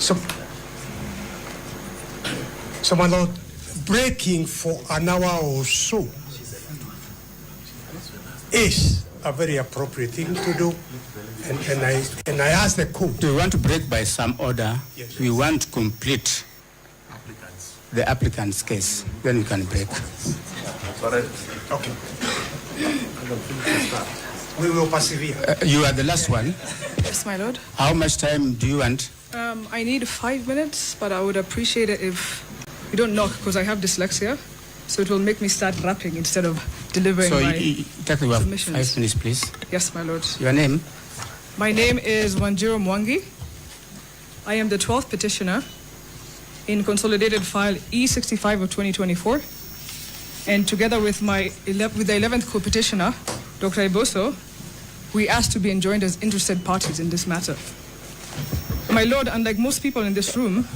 So my Lord, breaking for an hour or so is a very appropriate thing to do. And I ask the court. Do we want to break by some order? Yes. We want to complete the applicant's case. Then we can break. Okay. We will persevere. You are the last one. Yes, my lord. How much time do you want? I need 5 minutes, but I would appreciate it if you don't knock because I have dyslexia, so it will make me start rapping instead of delivering my submissions. 5 minutes, please. Yes, my lord. Your name? My name is Wanjiro Mwangi. I am the 12th petitioner in consolidated file E65 of 2024, and together with the 11th co-petitioner, Dr. Eboso, we asked to be enjoined as interested parties in this matter. My lord, unlike most people in this room,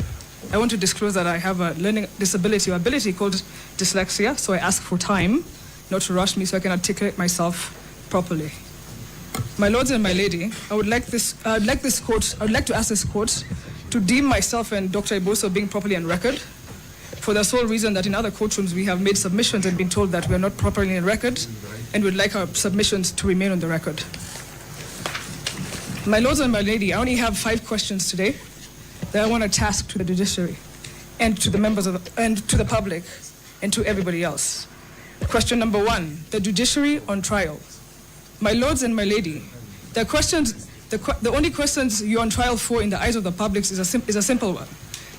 I want to disclose that I have a learning disability or ability called dyslexia, so I ask for time, not to rush me, so I can articulate myself properly. My lords and my lady, I would like to ask this court to deem myself and Dr. Eboso being properly on record, for the sole reason that in other courtrooms we have made submissions and been told that we are not properly on record, and would like our submissions to remain on the record. My lords and my lady, I only have 5 questions today that I want to task to the judiciary and to the members of and to the public and to everybody else. Question number 1, the judiciary on trial. My lords and my lady, the only questions you're on trial for in the eyes of the public is a simple one.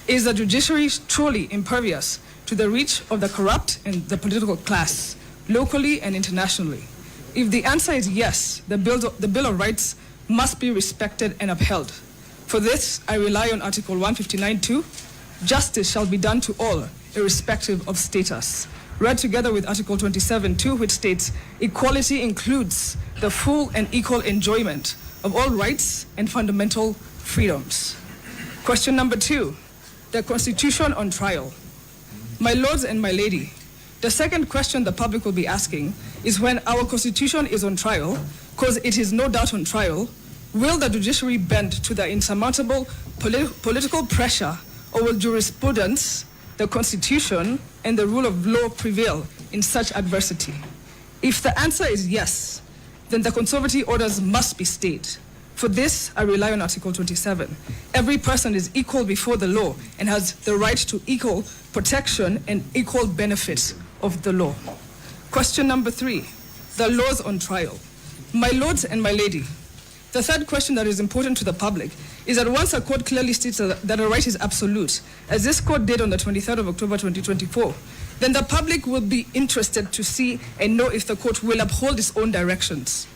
Is the judiciary truly impervious to the reach of the corrupt and the political class, locally and internationally? If the answer is yes, the Bill of Rights must be respected and upheld. For this, I rely on Article 159(2), justice shall be done to all, irrespective of status. Read together with Article 27(2), which states, equality includes the full and equal enjoyment of all rights and fundamental freedoms. Question number 2, the Constitution on trial. My lords and my lady, the second question the public will be asking is when our Constitution is on trial, because it is no doubt on trial, will the judiciary bend to the insurmountable political pressure, or will jurisprudence, the Constitution, and the rule of law prevail in such adversity? If the answer is yes, then the conservatory orders must be stayed. For this, I rely on Article 27. Every person is equal before the law and has the right to equal protection and equal benefits of the law. Question number 3, the laws on trial. My lords and my lady, the third question that is important to the public is that once a court clearly states that a right is absolute, as this court did on the 23rd of October 2024, then the public will be interested to see and know if the court will uphold its own directions.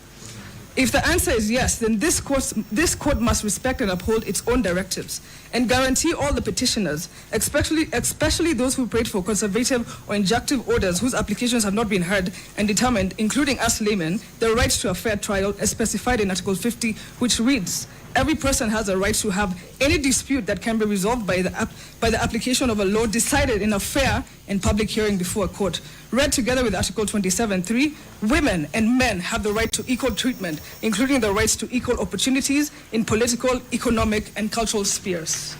If the answer is yes, then this court must respect and uphold its own directives and guarantee all the petitioners, especially those who prayed for conservative or injunctive orders whose applications have not been heard and determined, including us laymen, the right to a fair trial as specified in Article 50, which reads, every person has a right to have any dispute that can be resolved by the application of a law decided in a fair and public hearing before a court. Read together with Article 27(3), women and men have the right to equal treatment, including the rights to equal opportunities in political, economic, and cultural spheres.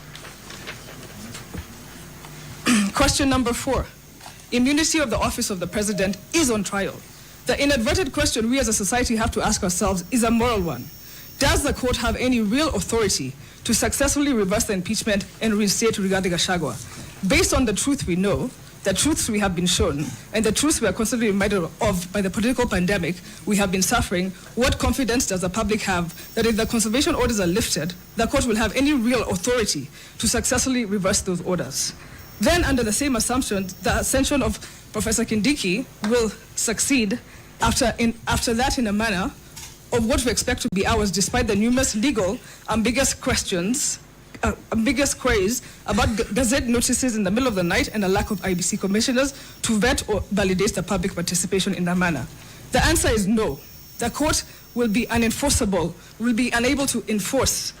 Question number 4, immunity of the office of the president is on trial. The inadvertent question we as a society have to ask ourselves is a moral one. Does the court have any real authority to successfully reverse the impeachment and reinstate Rigathi Gachagua? Based on the truth we know, the truths we have been shown, and the truths we are constantly reminded of by the political pandemic we have been suffering, what confidence does the public have that if the conservation orders are lifted, the court will have any real authority to successfully reverse those orders? Then, under the same assumption, the ascension of Professor Kindiki will succeed after that in a manner of what we expect to be ours, despite the numerous legal ambiguous queries about gazette notices in the middle of the night and a lack of IBC commissioners to vet or validate the public participation in that manner. The answer is no. The court will be unenforceable, will be unable to enforce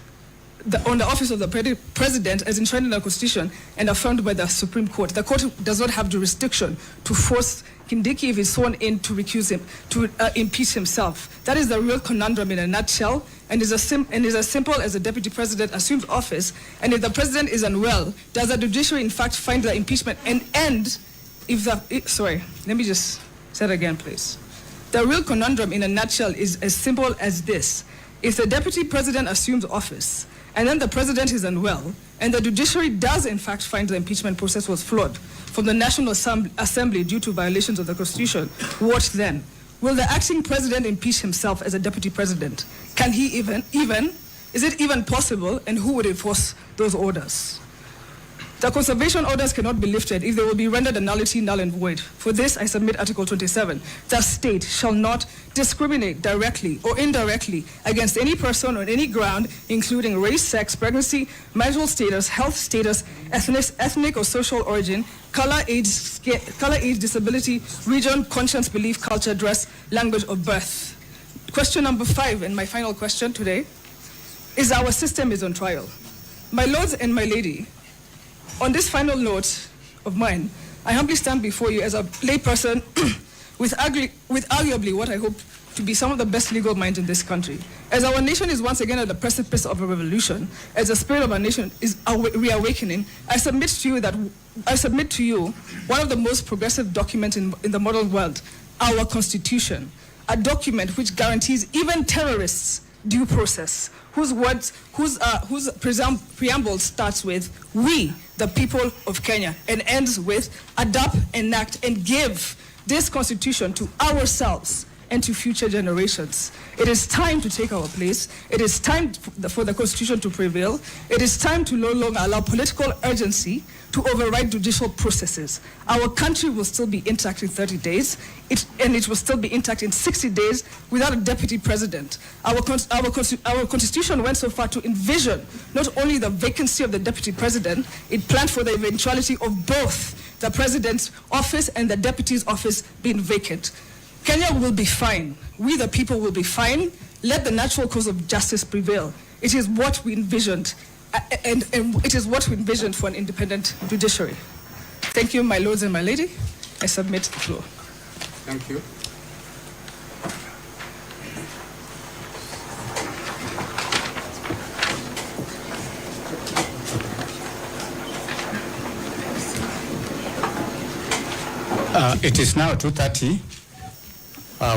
on the office of the president as enshrined in the Constitution and affirmed by the Supreme Court. The court does not have jurisdiction to force Kindiki, if he's sworn in, to recuse him, to impeach himself. That is the real conundrum in a nutshell, and is as simple as the deputy president assumes office, and if the president is unwell, does the judiciary in fact find the impeachment sorry, let me just say it again, please. The real conundrum in a nutshell is as simple as this. If the deputy president assumes office, and then the president is unwell, and the judiciary does in fact find the impeachment process was flawed from the National Assembly due to violations of the Constitution, what then? Will the acting president impeach himself as a deputy president? Can he even, is it even possible, and who would enforce those orders? The conservation orders cannot be lifted if they will be rendered a nullity, null and void. For this, I submit Article 27. The state shall not discriminate directly or indirectly against any person on any ground, including race, sex, pregnancy, marital status, health status, ethnic or social origin, color, age, disability, region, conscience, belief, culture, dress, language, or birth. Question number 5, and my final question today, is our system is on trial. My lords and my lady, on this final note of mine, I humbly stand before you as a layperson with arguably what I hope to be some of the best legal minds in this country. As our nation is once again at the precipice of a revolution, as the spirit of our nation is reawakening, I submit to you one of the most progressive documents in the modern world, our Constitution, a document which guarantees even terrorists due process, whose preamble starts with "we, the people of Kenya," and ends with "adopt, enact, and give this Constitution to ourselves and to future generations." It is time to take our place. It is time for the Constitution to prevail. It is time to no longer allow political urgency to override judicial processes. Our country will still be intact in 30 days, and it will still be intact in 60 days without a deputy president. Our Constitution went so far to envision not only the vacancy of the deputy president, it planned for the eventuality of both the president's office and the deputy's office being vacant. Kenya will be fine. We, the people, will be fine. Let the natural cause of justice prevail. It is what we envisioned, and it is what we envisioned for an independent judiciary. Thank you, my lords and my lady. I submit the floor. Thank you. It is now 2:30.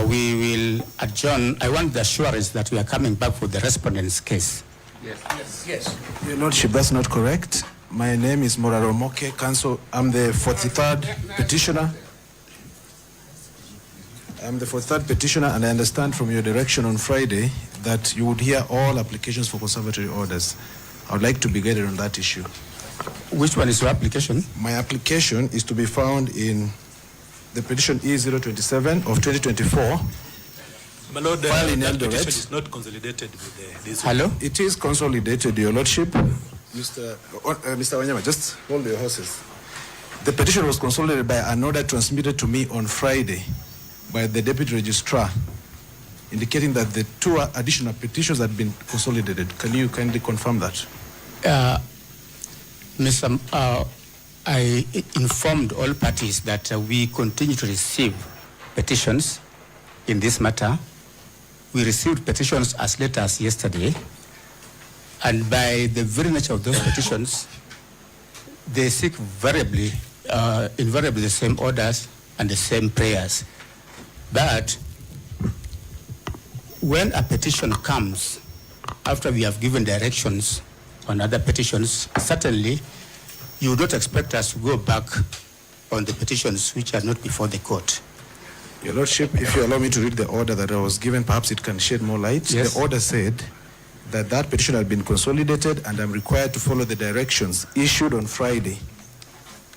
We will adjourn. I want the assurance that we are coming back for the respondent's case. Yes. Your Lordship, that's not correct. My name is Moraro Moke, Counsel. I'm the 43rd petitioner. And I understand from your direction on Friday that you would hear all applications for conservatory orders. I would like to be guided on that issue. Which one is your application? My application is to be found in the petition E027 of 2024. My Lord, filed in that Eldoret. petition is not consolidated with this. Hello? It is consolidated, Your Lordship. Mr. Wanyama, just hold your horses. The petition was consolidated by an order transmitted to me on Friday by the Deputy Registrar, indicating that the 2 additional petitions had been consolidated. Can you kindly confirm that? I informed all parties that we continue to receive petitions in this matter. We received petitions as late as yesterday, and by the very nature of those petitions, they seek invariably the same orders and the same prayers. But when a petition comes after we have given directions on other petitions, certainly you would not expect us to go back on the petitions which are not before the court. Your Lordship, if you allow me to read the order that I was given, perhaps it can shed more light. Yes. The order said that that petition had been consolidated and I'm required to follow the directions issued on Friday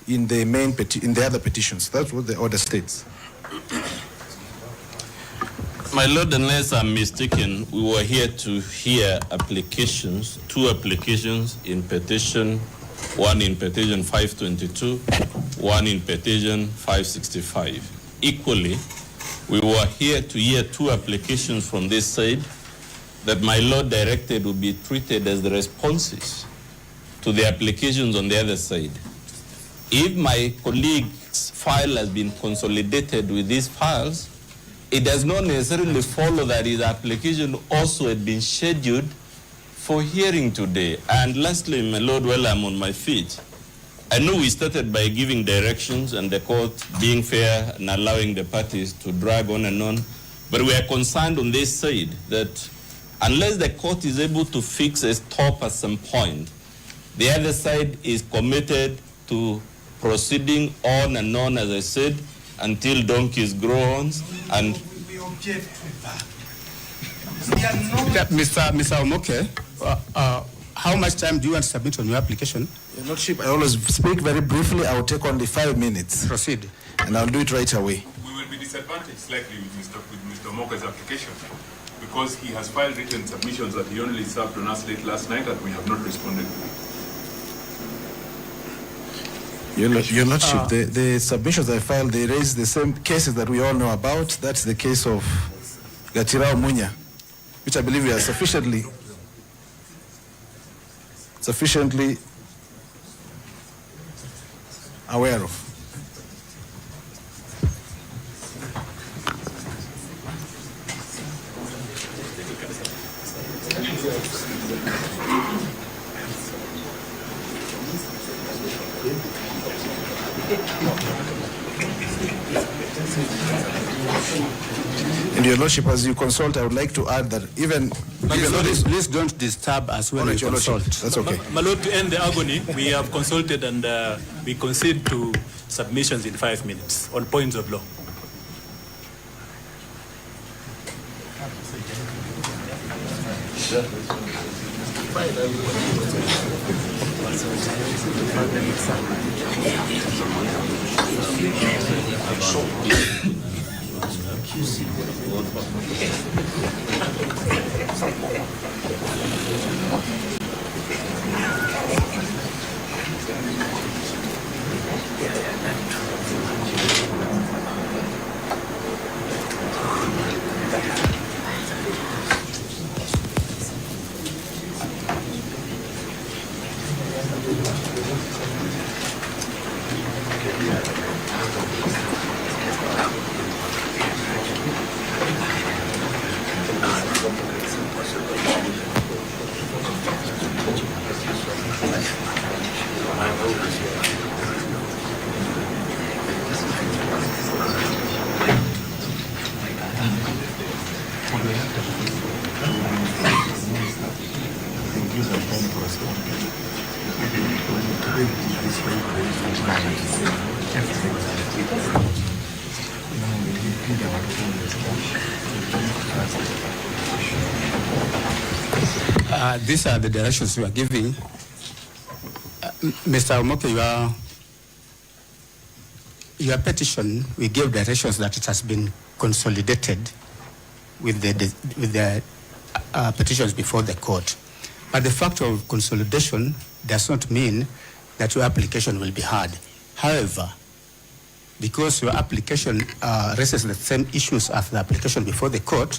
in the in the other petitions. That's what the order states. My Lord, unless I'm mistaken, we were here to hear applications, 2 applications in petition, one in petition 522, one in petition 565. Equally, we were here to hear 2 applications from this side that my Lord directed would be treated as the responses to the applications on the other side. If my colleague's file has been consolidated with these files, it does not necessarily follow that his application also had been scheduled for hearing today. And lastly, my Lord, while I'm on my feet, I know we started by giving directions and the court being fair and allowing the parties to drag on and on, but we are concerned on this side that unless the court is able to fix a stop at some point, the other side is committed to proceeding on and on, as I said, until donkeys grow horns. And we object to that. Mr. Omoke, how much time do you want to submit on your application? Your Lordship, I always speak very briefly. I will take only 5 minutes. Proceed. And I'll do it right away. We will be disadvantaged slightly with Mr. Omoke's application because he has filed written submissions that he only served on us late last night and we have not responded to them. Your Lordship, the submissions I filed, they raise the same cases that we all know about. That's the case of Gachagua'S Munya, which I believe we are sufficiently aware of. And Your Lordship, as you consult, I would like to add that even... Please don't disturb us when we consult. That's okay. My Lord, to end the agony, we have consulted and we concede to submissions in 5 minutes on points of law. These are the directions we are giving. Mr. Omoke, your petition, we gave directions that it has been consolidated with the petitions before the court. But the fact of consolidation does not mean that your application will be heard. However, because your application raises the same issues as the application before the court,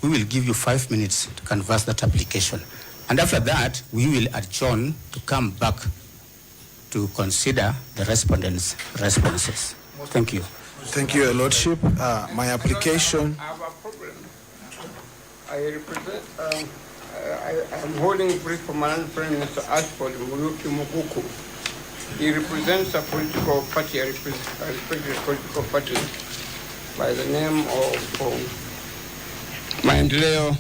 we will give you 5 minutes to canvass that application. And after that, we will adjourn to come back to consider the respondents' responses. Thank you. Thank you, Your Lordship. My application... I have a problem. I represent, I'm holding a brief for my Prime Minister Ashford Muluki Muguku. He represents a political party, I represent a political party by the name of Maendeleo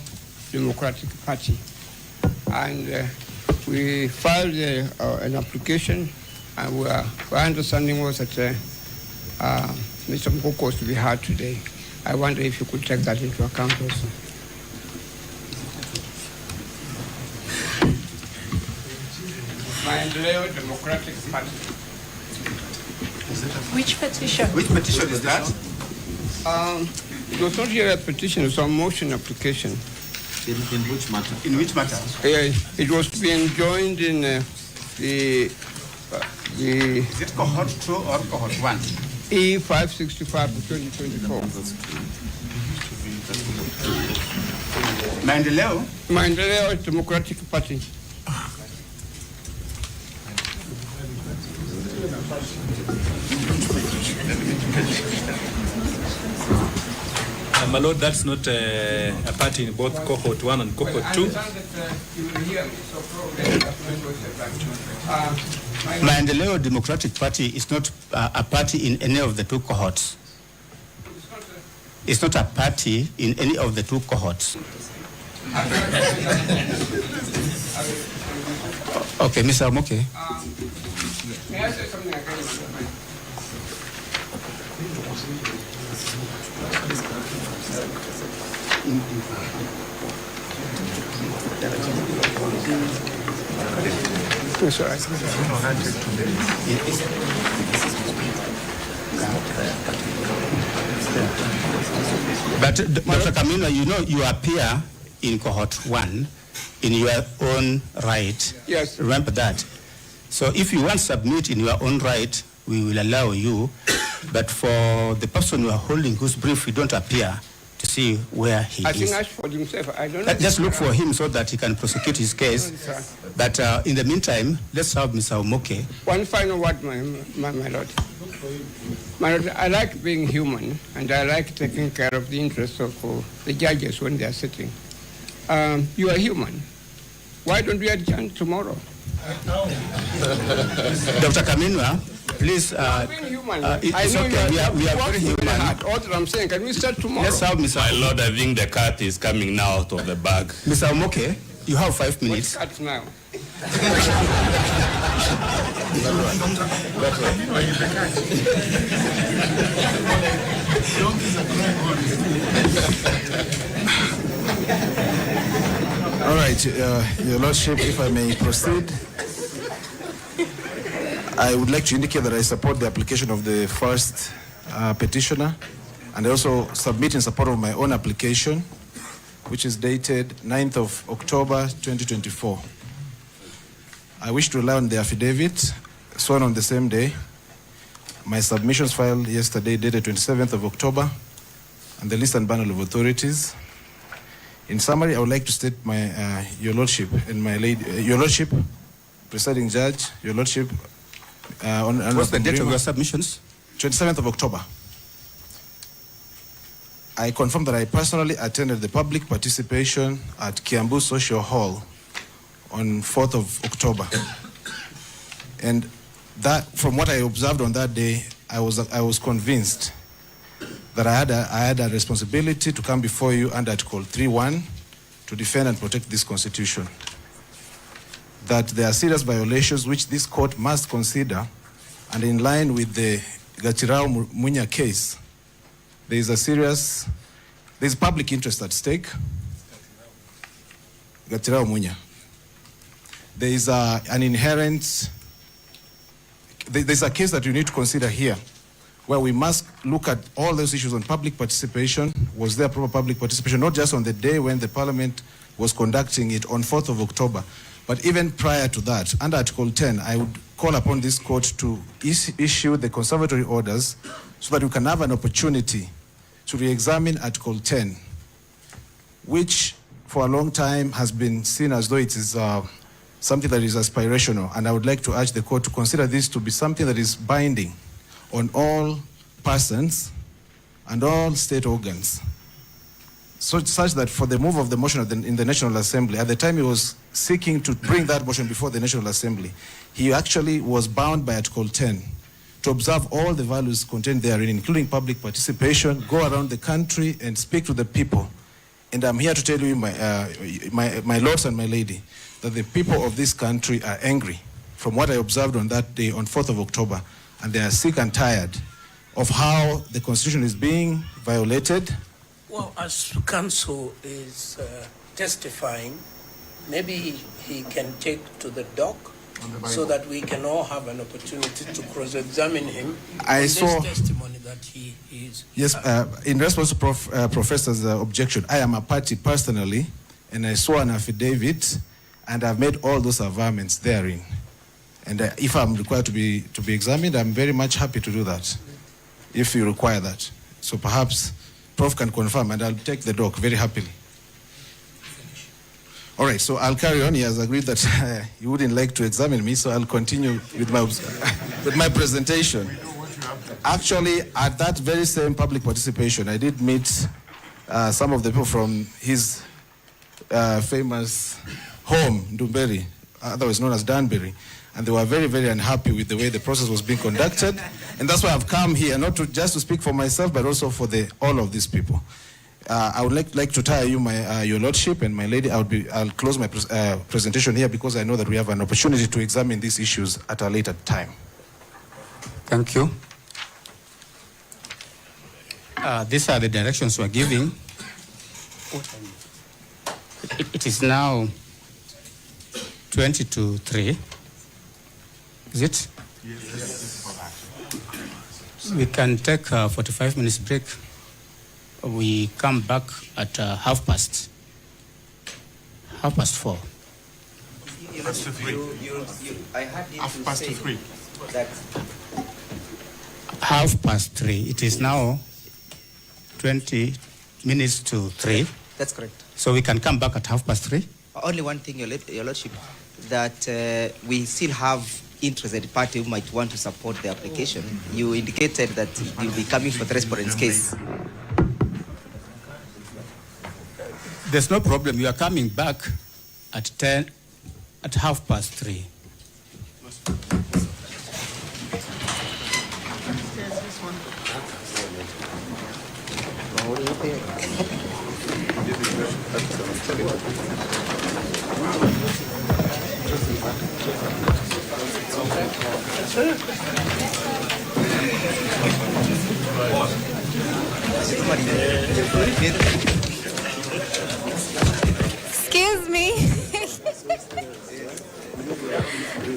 Democratic Party. And we filed an application, and our understanding was that Mr. Muguku was to be heard today. I wonder if you could take that into account also. Maendeleo Democratic Party. Which petition? Which petition is that? It was not here a petition, it was a motion application. In which matter? In which matter? It was being joined in the... Is it cohort 2 or cohort 1? E565 of 2024. Maendeleo Democratic Party. My Lord, that's not a party in both cohort 1 and cohort 2. Maendeleo Democratic Party is not a party in any of the two cohorts. It's not a party in any of the two cohorts. Okay, Mr. Omoke. May I say something again? But Dr. Kamina, you know you appear in cohort 1 in your own right. Yes. Remember that. So if you want to submit in your own right, we will allow you. But for the person you are holding whose brief, you don't appear to see where he I is. think I for himself. I don't know. Just look for him so that he can prosecute his case. But in the meantime, let's have Mr. Omoke. One final word, my Lord. My Lord, I like being human, and I like taking care of the interests of the judges when they are sitting. You are human. Why don't we adjourn tomorrow? Dr. Kaminwa, please. Being human. It's okay. We are very human. All that I'm saying, can we start tomorrow? Let's have Mr. My Lord, I think the cat is coming now out of the bag. Mr. Omoke, you have 5 minutes. Cut now. All right, Your Lordship, if I may proceed. I would like to indicate that I support the application of the first petitioner, and I also submit in support of my own application, which is dated 9th of October 2024. I wish to rely on the affidavit sworn on the same day, my submissions filed yesterday dated 27th of October, and the list and bundle of authorities. In summary, I would like to state my, Your Lordship and my lady, Your Lordship, Presiding Judge, Your Lordship. What's the date of your submissions? 27th of October. I confirm that I personally attended the public participation at Kiambu Social Hall on 4th of October. And that, from what I observed on that day, I was convinced that I had a responsibility to come before you under Article 3.1 to defend and protect this Constitution. That there are serious violations which this court must consider, and in line with the Gachagua'S case, there's public interest at stake. Gachagua'S. There is an inherent, there's a case that you need to consider here, where we must look at all those issues on public participation. Was there proper public participation, not just on the day when the Parliament was conducting it on 4th of October, but even prior to that, under Article 10, I would call upon this court to issue the conservatory orders so that we can have an opportunity to re-examine Article 10, which for a long time has been seen as though it is something that is aspirational. And I would like to urge the court to consider this to be something that is binding on all persons and all state organs. So such that for the move of the motion in the National Assembly, at the time he was seeking to bring that motion before the National Assembly, he actually was bound by Article 10 to observe all the values contained therein, including public participation, go around the country and speak to the people. And I'm here to tell you, my lords and my lady, that the people of this country are angry from what I observed on that day, on 4th of October, and they are sick and tired of how the Constitution is being violated. Well, as counsel is testifying, maybe he can take to the dock so that we can all have an opportunity to cross-examine him on this testimony that he is. Yes, in response to Professor's objection, I am a party personally, and I saw an affidavit, and I've made all those averments therein. And if I'm required to be examined, I'm very much happy to do that. if you require that. So perhaps Prof can confirm, and I'll take the doc very happily. All right, so I'll carry on. He has agreed that he wouldn't like to examine me, so I'll continue with my presentation. Actually, at that very same public participation, I did meet some of the people from his famous home, Ndumberi, otherwise known as Danbury, and they were very, very unhappy with the way the process was being conducted. And that's why I've come here, not just to speak for myself, but also for all of these people. I would like to tell you, Your Lordship and my lady, I'll close my presentation here because I know that we have an opportunity to examine these issues at a later time. Thank you. These are the directions we're giving. It is now 20 to 3. Is it? Yes. We can take a 45 minutes break. We come back at 4:30. Half past 3. It is now 20 minutes to 3. That's correct. So we can come back at 3:30. Only one thing, Your Lordship, that we still have interested party who might want to support the application. You indicated that you'll be coming for the respondent's case. There's no problem. You are coming back at 3:30. Excuse me.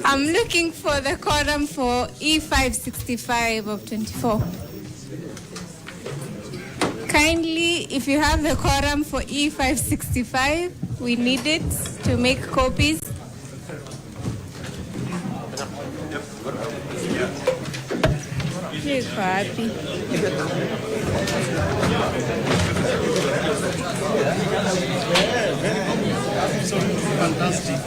I'm looking for the quorum for E565 of 24. Kindly, if you have the quorum for E565, we need it to make copies. You're happy. Fantastic.